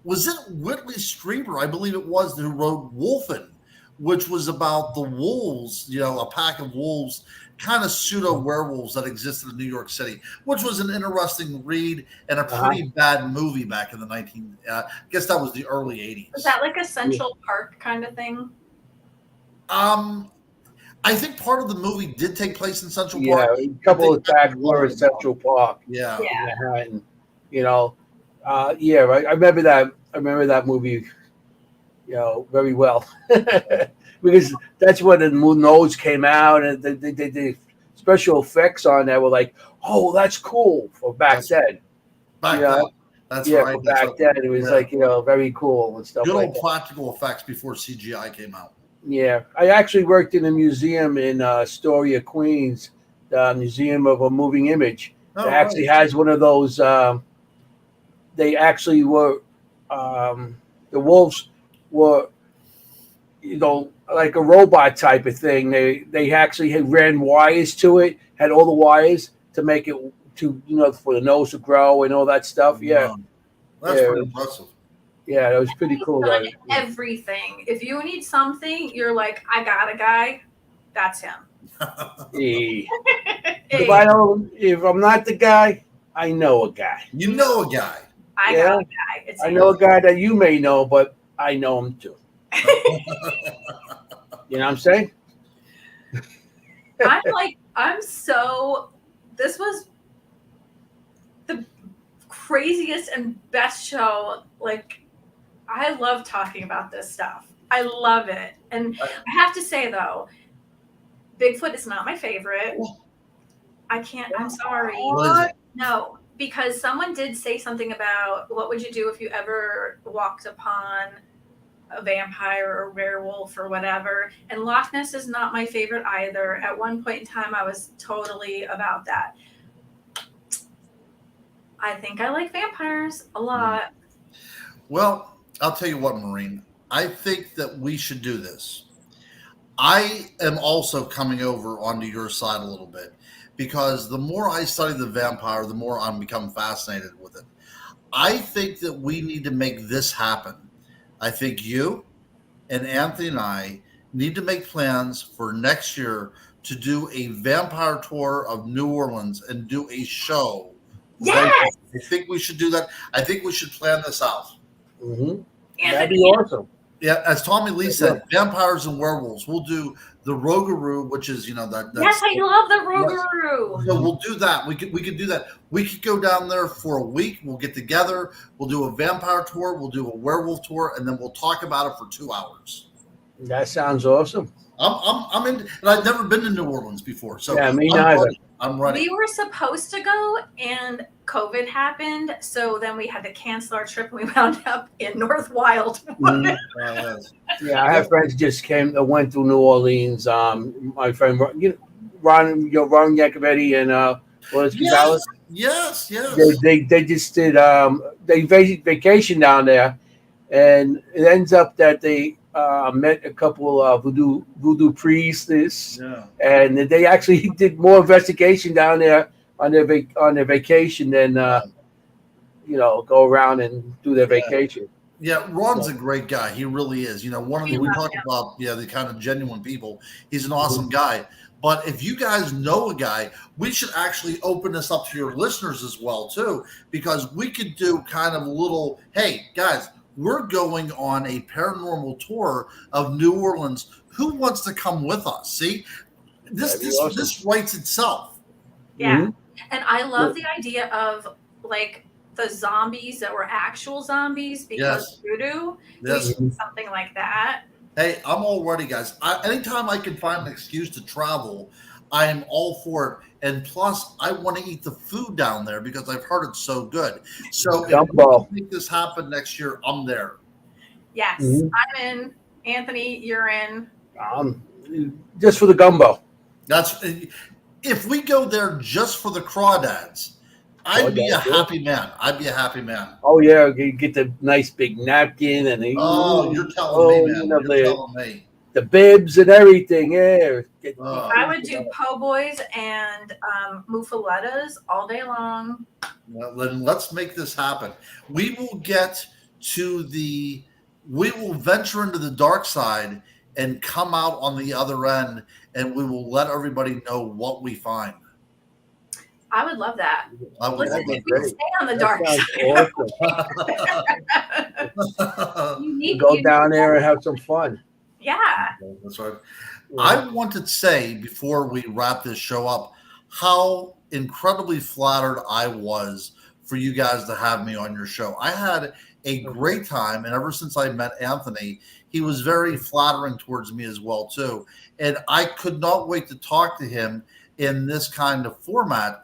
[SPEAKER 3] Was it Whitley Strieber? I believe it was, who wrote Wolfen, which was about the wolves, a pack of wolves, kind of pseudo werewolves that existed in New York City, which was an interesting read and a pretty bad movie back in the I guess that was the early 80s.
[SPEAKER 2] Was that like a Central Park kind of thing?
[SPEAKER 3] I think part of the movie did take place in Central Park.
[SPEAKER 1] Yeah, a couple of attacks were in Central Park.
[SPEAKER 3] Yeah.
[SPEAKER 2] Yeah.
[SPEAKER 1] Manhattan. Yeah, right. I remember that. I remember that movie, very well, because that's when the Moon Nose came out, and the special effects on that were like, oh, that's cool for back
[SPEAKER 3] That's
[SPEAKER 1] then. You
[SPEAKER 3] back then.
[SPEAKER 1] know,
[SPEAKER 3] That's
[SPEAKER 1] yeah,
[SPEAKER 3] right.
[SPEAKER 1] for
[SPEAKER 3] That's
[SPEAKER 1] back
[SPEAKER 3] right.
[SPEAKER 1] then it was
[SPEAKER 3] Yeah.
[SPEAKER 1] like very cool and stuff
[SPEAKER 3] Good
[SPEAKER 1] like
[SPEAKER 3] old
[SPEAKER 1] that.
[SPEAKER 3] practical effects before CGI came out.
[SPEAKER 1] Yeah, I actually worked in a museum in Astoria, Queens, the Museum of a Moving Image. It
[SPEAKER 3] Oh,
[SPEAKER 1] actually
[SPEAKER 3] right.
[SPEAKER 1] has one of those. They actually were the wolves were like a robot type of thing. They actually had ran wires to it, had all the wires to make it to for the nose to grow and all that stuff. Yeah,
[SPEAKER 3] Wow. That's
[SPEAKER 1] yeah,
[SPEAKER 3] pretty impressive.
[SPEAKER 1] yeah. That was pretty
[SPEAKER 2] He's
[SPEAKER 1] cool.
[SPEAKER 2] done
[SPEAKER 1] Though.
[SPEAKER 2] everything. If you need something, you're like, I got a guy. That's him.
[SPEAKER 1] Yeah.
[SPEAKER 2] Hey,
[SPEAKER 1] If I'm not the guy, I know a guy.
[SPEAKER 3] You know a guy.
[SPEAKER 2] I
[SPEAKER 1] Yeah,
[SPEAKER 2] got a guy. It's
[SPEAKER 1] I
[SPEAKER 2] him.
[SPEAKER 1] know a guy that you may know, but I know him too. You know what I'm saying?
[SPEAKER 2] This was the craziest and best show. Like, I love talking about this stuff. I love it. And I have to say, though, Bigfoot is not my favorite. I can't, I'm sorry.
[SPEAKER 3] What is it?
[SPEAKER 2] No, because someone did say something about what would you do if you ever walked upon a vampire or werewolf or whatever. And Loch Ness is not my favorite either. At one point in time, I was totally about that. I think I like vampires a lot.
[SPEAKER 3] Well, I'll tell you what, Maureen. I think that we should do this. I am also coming over onto your side a little bit because the more I study the vampire, the more I'm become fascinated with it. I think that we need to make this happen. I think you and Anthony and I need to make plans for next year to do a vampire tour of New Orleans and do a show.
[SPEAKER 2] Yes!
[SPEAKER 3] I think we should do that. I think we should plan this out.
[SPEAKER 1] Mm-hmm. That'd
[SPEAKER 2] Anthony,
[SPEAKER 1] be awesome.
[SPEAKER 3] Yeah, as Tommy Lee said, vampires and werewolves. We'll do the Rougarou, which is that's,
[SPEAKER 2] yes, I love the Rougarou.
[SPEAKER 3] so we'll do that. We could do that. We could go down there for a week. We'll get together. We'll do a vampire tour. We'll do a werewolf tour, and then we'll talk about it for 2 hours.
[SPEAKER 1] That sounds awesome.
[SPEAKER 3] I'm in, and I've never been to New Orleans before, so
[SPEAKER 1] Yeah, me
[SPEAKER 3] I'm
[SPEAKER 1] neither.
[SPEAKER 3] ready. I'm ready.
[SPEAKER 2] We were supposed to go, and COVID happened, so then we had to cancel our trip, and we wound up in North Wildwood.
[SPEAKER 1] Mhm.
[SPEAKER 3] Yes.
[SPEAKER 1] Yeah, I have friends just went through New Orleans. My friend Ron Yacovetti and Lourdes Gonzalez.
[SPEAKER 3] Yes.
[SPEAKER 1] They just did they vacation down there, and it ends up that they met a couple of voodoo priests,
[SPEAKER 3] Yeah.
[SPEAKER 1] and they actually did more investigation down there on their vacation than go around and do their vacation.
[SPEAKER 3] Yeah, Ron's a great guy. He really is. One of the we
[SPEAKER 2] love
[SPEAKER 3] talk
[SPEAKER 2] him.
[SPEAKER 3] about the kind of genuine people. He's an awesome guy. But if you guys know a guy, we should actually open this up to your listeners as well too, because we could do kind of a little. Hey guys, we're going on a paranormal tour of New Orleans. Who wants to come with us? See, this writes itself.
[SPEAKER 2] Yeah.
[SPEAKER 1] Mhm.
[SPEAKER 2] And I love the idea of like the zombies that were actual zombies because voodoo.
[SPEAKER 3] Yes.
[SPEAKER 2] We should do something like that.
[SPEAKER 3] Hey, I'm all ready, guys. Anytime I can find an excuse to travel, I am all for it. And plus, I want to eat the food down there because I've heard it's so good. So if
[SPEAKER 1] Gumbo.
[SPEAKER 3] we make this happen next year, I'm there.
[SPEAKER 2] Yes,
[SPEAKER 1] Mhm.
[SPEAKER 2] I'm in. Anthony, you're in.
[SPEAKER 1] Just for the gumbo.
[SPEAKER 3] That's if we go there just for the crawdads, I'd be a happy man. I'd be a happy man.
[SPEAKER 1] Oh yeah, you get the nice big napkin and
[SPEAKER 3] You're telling me, man. You're telling me.
[SPEAKER 1] The bibs and everything. Yeah.
[SPEAKER 2] I would do po' boys and muffalettas all day long.
[SPEAKER 3] Well, then let's make this happen. We will venture into the dark side and come out on the other end, and we will let everybody know what we find.
[SPEAKER 2] I would love that. Listen, if we
[SPEAKER 1] great.
[SPEAKER 2] stay on the dark
[SPEAKER 1] That sounds
[SPEAKER 2] side,
[SPEAKER 1] awesome. Go down there and have some fun.
[SPEAKER 2] Yeah.
[SPEAKER 3] That's right. I want to say before we wrap this show up how incredibly flattered I was for you guys to have me on your show. I had a great time, and ever since I met Anthony, he was very flattering towards me as well too. And I could not wait to talk to him in this kind of format.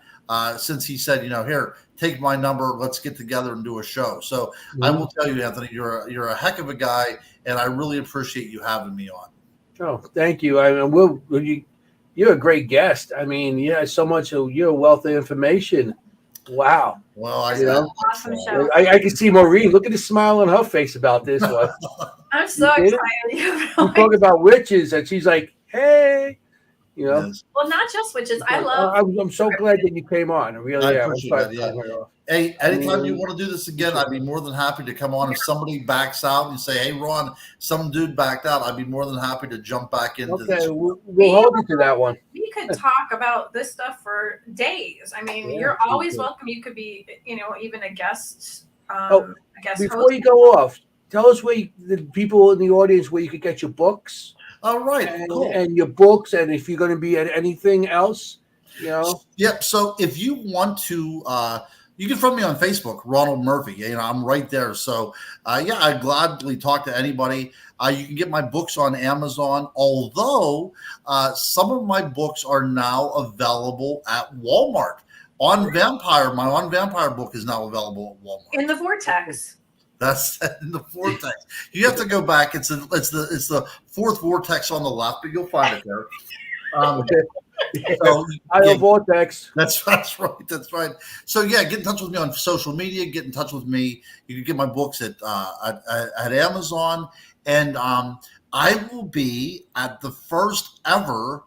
[SPEAKER 3] Since he said, here, take my number, let's get together and do a show. So I will tell you, Anthony, you're a heck of a guy, and I really appreciate you having me on.
[SPEAKER 1] Oh, thank you. I mean, you're a great guest. I mean, so much. You're a wealth of information. Wow.
[SPEAKER 3] Well,
[SPEAKER 2] awesome show.
[SPEAKER 1] I can see Maureen. Look at the smile on her face about this one.
[SPEAKER 2] I'm so excited.
[SPEAKER 1] We talk about witches, and she's like, "Hey."
[SPEAKER 3] Yes.
[SPEAKER 2] Well, not just witches. I love.
[SPEAKER 1] I'm so glad that you came on. I really am.
[SPEAKER 3] Hey, anytime you want to do this again, I'd be more than happy to come on. If somebody backs out and say, "Hey, Ron, some dude backed out," I'd be more than happy to jump back into this.
[SPEAKER 1] We'll hold you to that one.
[SPEAKER 2] We could talk about this stuff for days. I mean, you're always welcome. You could be, even a guest.
[SPEAKER 1] Before you go off, tell us where the people in the audience where you could get your books.
[SPEAKER 3] All right, cool.
[SPEAKER 1] And your books, and if you're going to be at anything else,
[SPEAKER 3] Yep. So if you want to, you can find me on Facebook, Ronald Murphy. I'm right there. So I'd gladly talk to anybody. You can get my books on Amazon, although some of my books are now available at Walmart. On Vampire, my On Vampire book is now available at Walmart.
[SPEAKER 2] In the Vortex.
[SPEAKER 3] That's in the Vortex. You have to go back. It's the fourth Vortex on the left, but you'll find it there.
[SPEAKER 1] Vortex.
[SPEAKER 3] That's right. That's right. So get in touch with me on social media. Get in touch with me. You can get my books at Amazon, and I will be at the first ever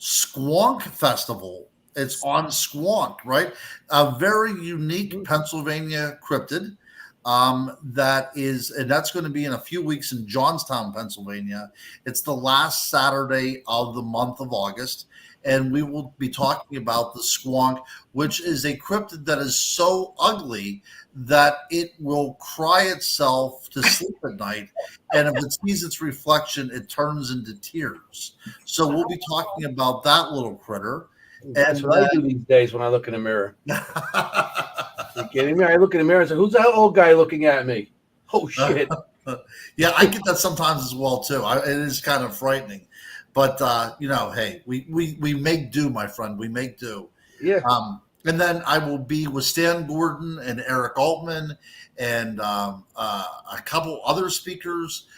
[SPEAKER 3] Squonk Festival. It's on Squonk, right? A very unique Pennsylvania cryptid. That's going to be in a few weeks in Johnstown, Pennsylvania. It's the last Saturday of the month of August, and we will be talking about the Squonk, which is a cryptid that is so ugly that it will cry itself to sleep at night, and if it sees its reflection, it turns into tears. So we'll be talking about that little critter.
[SPEAKER 1] That's what I do these days when I look in the mirror. You kidding me? I look in the mirror and say, "Who's that old guy looking at me?" Oh shit!
[SPEAKER 3] I get that sometimes as well too. It is kind of frightening, but hey, we make do, my friend. We make do.
[SPEAKER 1] Yeah.
[SPEAKER 3] And then I will be with Stan Gordon and Eric Altman and a couple other speakers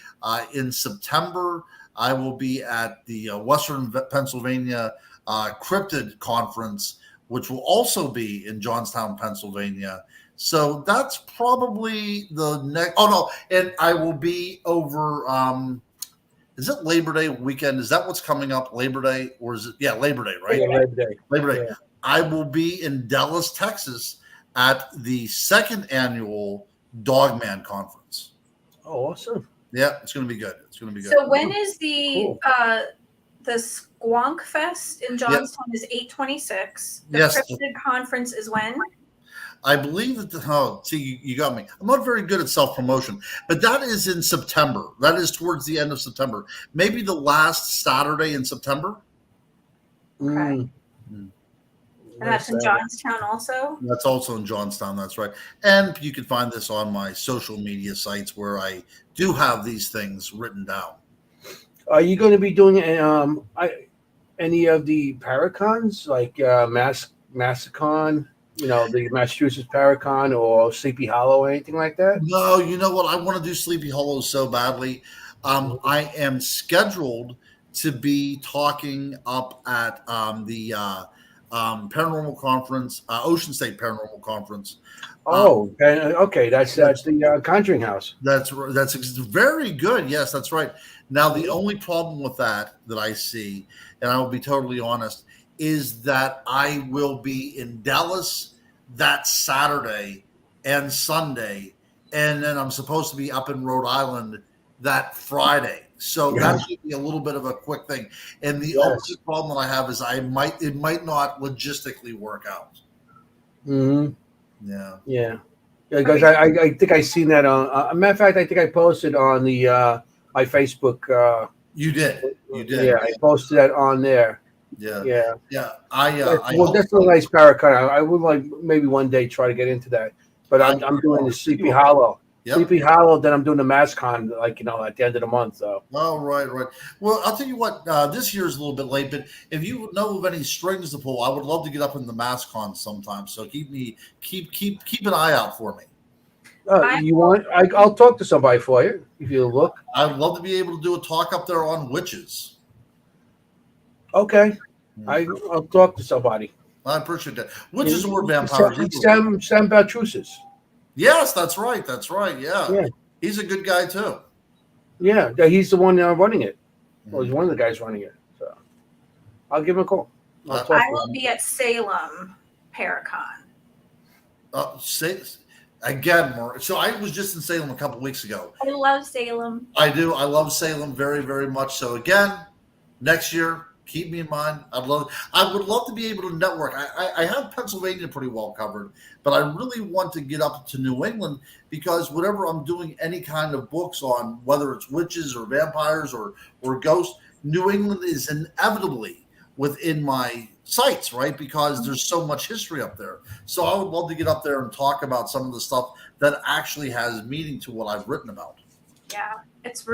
[SPEAKER 3] in September. I will be at the Western Pennsylvania Cryptid Conference, which will also be in Johnstown, Pennsylvania. So that's probably the next. Oh no, and I will be over. Is it Labor Day weekend? Is that what's coming up? Labor Day, or is it? Yeah, Labor Day, right?
[SPEAKER 1] Yeah, Labor Day.
[SPEAKER 3] Labor Day.
[SPEAKER 1] Yeah.
[SPEAKER 3] I will be in Dallas, Texas, at the second annual Dogman Conference.
[SPEAKER 1] Oh, awesome!
[SPEAKER 3] Yeah, it's going to be good. It's going to be good.
[SPEAKER 2] So when is the Squonk Fest in Johnstown? Is 8/26. The Cryptid Conference is when?
[SPEAKER 3] I believe that you got me. I'm not very good at self-promotion, but that is in September. That is towards the end of September. Maybe the last Saturday in September.
[SPEAKER 2] Okay. And that's in Johnstown also?
[SPEAKER 3] That's also in Johnstown, that's right. And you can find this on my social media sites where I do have these things written down.
[SPEAKER 1] Are you going to be doing any of the Paracons, like Massacon, the Massachusetts Paracon or Sleepy Hollow or anything like that?
[SPEAKER 3] No, you know what? I want to do Sleepy Hollow so badly. I am scheduled to be talking up at the Paranormal Conference, Ocean State Paranormal Conference.
[SPEAKER 1] Okay. That's the Conjuring House.
[SPEAKER 3] That's very good. Yes, that's right. Now, the only problem with that I see, and I will be totally honest, is that I will be in Dallas that Saturday and Sunday, and then I'm supposed to be up in Rhode Island that Friday. So that should be a little bit of a quick thing. And the only problem that I have is it might not logistically work out.
[SPEAKER 1] Mm-hmm.
[SPEAKER 3] Yeah.
[SPEAKER 1] Yeah. Because I think I seen that on. Matter of fact, I think I posted on the my Facebook.
[SPEAKER 3] You did.
[SPEAKER 1] Yeah, I posted that on there.
[SPEAKER 3] Yeah.
[SPEAKER 1] Yeah.
[SPEAKER 3] Yeah. I
[SPEAKER 1] Well,
[SPEAKER 3] hope
[SPEAKER 1] that's a nice Paragon. I would like maybe one day try to get into that. But I'm doing the Sleepy Hollow.
[SPEAKER 3] Yep.
[SPEAKER 1] Sleepy Hollow, then I'm doing the MassCon, like, at the end of the month. So
[SPEAKER 3] Oh, right. Well, I'll tell you what. This year's a little bit late, but if you know of any strings to pull, I would love to get up in the MassCon sometime. So keep an eye out for me.
[SPEAKER 2] I
[SPEAKER 1] you want? I'll talk to somebody for you if you look.
[SPEAKER 3] I'd love to be able to do a talk up there on witches.
[SPEAKER 1] Okay, I'll talk to somebody.
[SPEAKER 3] I appreciate that. Witches or vampires?
[SPEAKER 1] Sam Baltrusis.
[SPEAKER 3] Yes, that's right. That's right. Yeah.
[SPEAKER 1] Yeah.
[SPEAKER 3] He's a good guy too.
[SPEAKER 1] Yeah, he's the one running it. Well, he's one of the guys running it. So I'll give him a call. I'll talk
[SPEAKER 2] I
[SPEAKER 1] to
[SPEAKER 2] will
[SPEAKER 1] him.
[SPEAKER 2] be at Salem Paracon.
[SPEAKER 3] Say again, more. So I was just in Salem a couple weeks ago.
[SPEAKER 2] I love Salem.
[SPEAKER 3] I do. I love Salem very, very much. So again, next year, keep me in mind. I would love to be able to network. I have Pennsylvania pretty well covered, but I really want to get up to New England because whenever I'm doing any kind of books on whether it's witches or vampires or ghosts, New England is inevitably within my sights, right? Because there's so much history up there. So I would love to get up there and talk about some of the stuff that actually has meaning to what I've written about.
[SPEAKER 2] Yeah, it's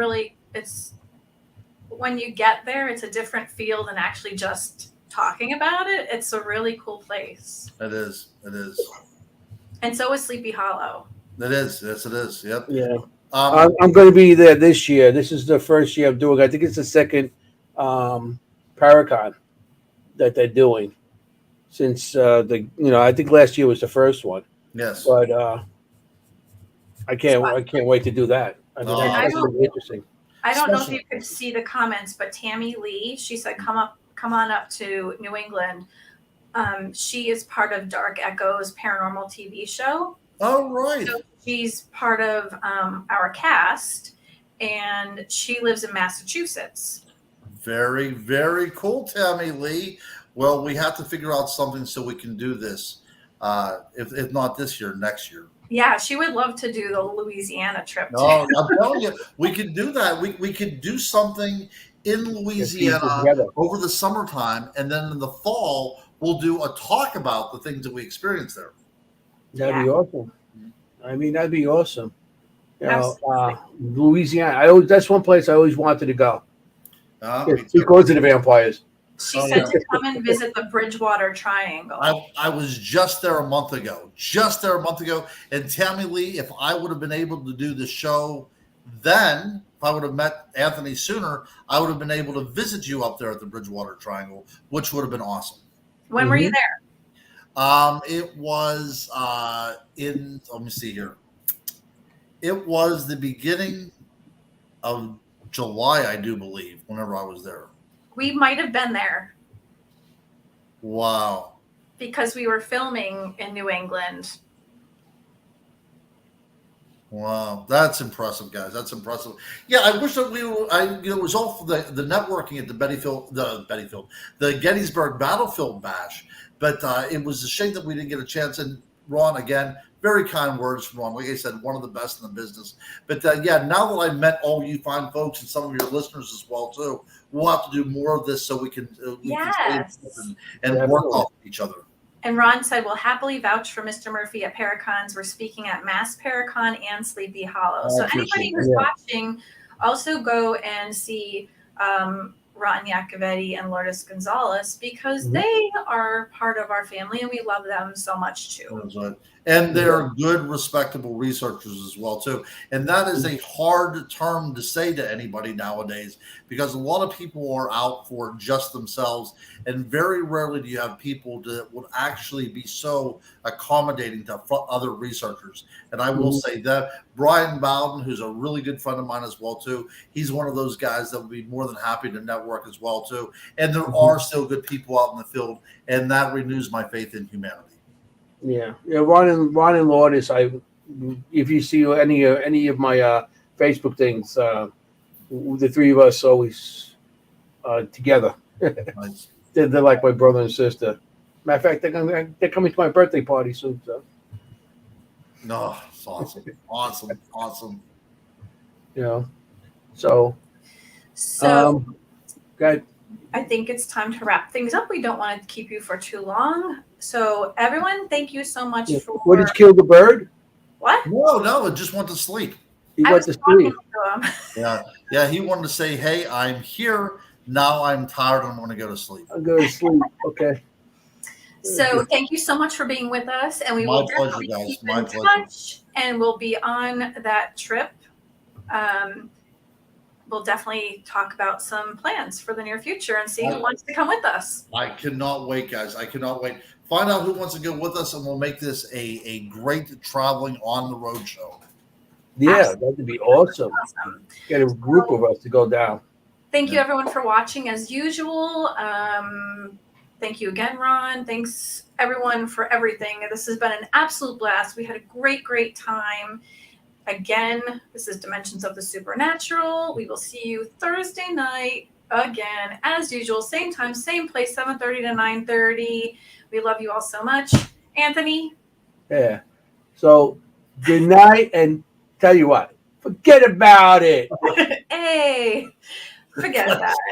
[SPEAKER 2] when you get there, it's a different feel than actually just talking about it. It's a really cool place.
[SPEAKER 3] It is. It is.
[SPEAKER 2] And so is Sleepy Hollow.
[SPEAKER 3] It is. Yes, it is. Yep.
[SPEAKER 1] Yeah. I'm going to be there this year. This is the first year I'm doing. I think it's the second Paracon that they're doing since I think last year was the first one.
[SPEAKER 3] Yes.
[SPEAKER 1] But I can't wait to do that. I mean, that's going to be interesting.
[SPEAKER 2] I don't know if you could see the comments, but Tammy Lee, she said, come on up to New England. She is part of Dark Echoes paranormal TV show.
[SPEAKER 3] Oh, right.
[SPEAKER 2] So she's part of our cast, and she lives in Massachusetts.
[SPEAKER 3] Very, very cool, Tammy Lee. Well, we have to figure out something so we can do this. If not this year, next year.
[SPEAKER 2] Yeah, she would love to do the Louisiana trip.
[SPEAKER 3] No, I'm telling you, we could do that. We could do something in Louisiana over the summertime, and then in the fall, we'll do a talk about the things that we experienced there.
[SPEAKER 1] That'd be awesome. I mean, that'd be awesome. Louisiana. That's one place I always wanted to go. Because of the vampires.
[SPEAKER 2] She said to come and visit the Bridgewater Triangle.
[SPEAKER 3] I was just there a month ago. And Tammy Lee, if I would have been able to do the show then, if I would have met Anthony sooner, I would have been able to visit you up there at the Bridgewater Triangle, which would have been awesome.
[SPEAKER 2] When were you there?
[SPEAKER 3] It was let me see here. It was the beginning of July, I do believe, whenever I was there.
[SPEAKER 2] We might have been there.
[SPEAKER 3] Wow.
[SPEAKER 2] Because we were filming in New England.
[SPEAKER 3] Wow, that's impressive, guys. That's impressive. Yeah, I wish that it was all for the networking at the Gettysburg Battlefield Bash, but it was a shame that we didn't get a chance. And Ron, again, very kind words from Ron. Like I said, one of the best in the business. But now that I've met all you fine folks and some of your listeners as well too, we'll have to do more of this so we can and work off each other.
[SPEAKER 2] And Ron said, we'll happily vouch for Mr. Murphy at Paracons. We're speaking at Mass Paracon and Sleepy Hollow. So anybody who's watching, also go and see Ron Iacovetti and Lourdes Gonzalez, because they are part of our family and we love them so much too.
[SPEAKER 3] That's right. And they're good, respectable researchers as well too. And that is a hard term to say to anybody nowadays, because a lot of people are out for just themselves, and very rarely do you have people that would actually be so accommodating to other researchers. And I will say that Brian Bowden, who's a really good friend of mine as well too, he's one of those guys that would be more than happy to network as well too. And there are still good people out in the field, and that renews my faith in humanity.
[SPEAKER 1] Yeah. Ron and Lourdes. If you see any of my Facebook things, the three of us always together.
[SPEAKER 3] Nice.
[SPEAKER 1] They're like my brother and sister. Matter of fact, they're coming to my birthday party soon. So.
[SPEAKER 3] No, it's awesome, awesome.
[SPEAKER 1] So. Go ahead.
[SPEAKER 2] I think it's time to wrap things up. We don't want to keep you for too long. So everyone, thank you so much for
[SPEAKER 1] What did you kill the bird?
[SPEAKER 2] what?
[SPEAKER 3] No, it just went to sleep.
[SPEAKER 1] He
[SPEAKER 2] I
[SPEAKER 1] went
[SPEAKER 2] was
[SPEAKER 1] to
[SPEAKER 2] talking
[SPEAKER 1] sleep.
[SPEAKER 2] to him.
[SPEAKER 3] Yeah, he wanted to say, "Hey, I'm here. Now I'm tired. I'm going to go to sleep."
[SPEAKER 1] I'll go to sleep. Okay.
[SPEAKER 2] So thank you so much for being with us, and we
[SPEAKER 3] My
[SPEAKER 2] will
[SPEAKER 3] pleasure,
[SPEAKER 2] definitely
[SPEAKER 3] guys.
[SPEAKER 2] keep
[SPEAKER 3] My
[SPEAKER 2] in
[SPEAKER 3] pleasure.
[SPEAKER 2] touch, and we'll be on that trip. We'll definitely talk about some plans for the near future and see who wants to come with us.
[SPEAKER 3] I cannot wait, guys. I cannot wait. Find out who wants to go with us, and we'll make this a great traveling on the road show.
[SPEAKER 1] Yeah, that'd be awesome.
[SPEAKER 2] Awesome.
[SPEAKER 1] Get a group of us to go down.
[SPEAKER 2] Thank you, everyone, for watching as usual. Thank you again, Ron. Thanks, everyone, for everything. This has been an absolute blast. We had a great, great time. Again, this is Dimensions of the Supernatural. We will see you Thursday night again, as usual. Same time, same place, 7:30 to 9:30. We love you all so much. Anthony?
[SPEAKER 1] Yeah. So good night, and tell you what, forget about it.
[SPEAKER 2] Hey, forget about it.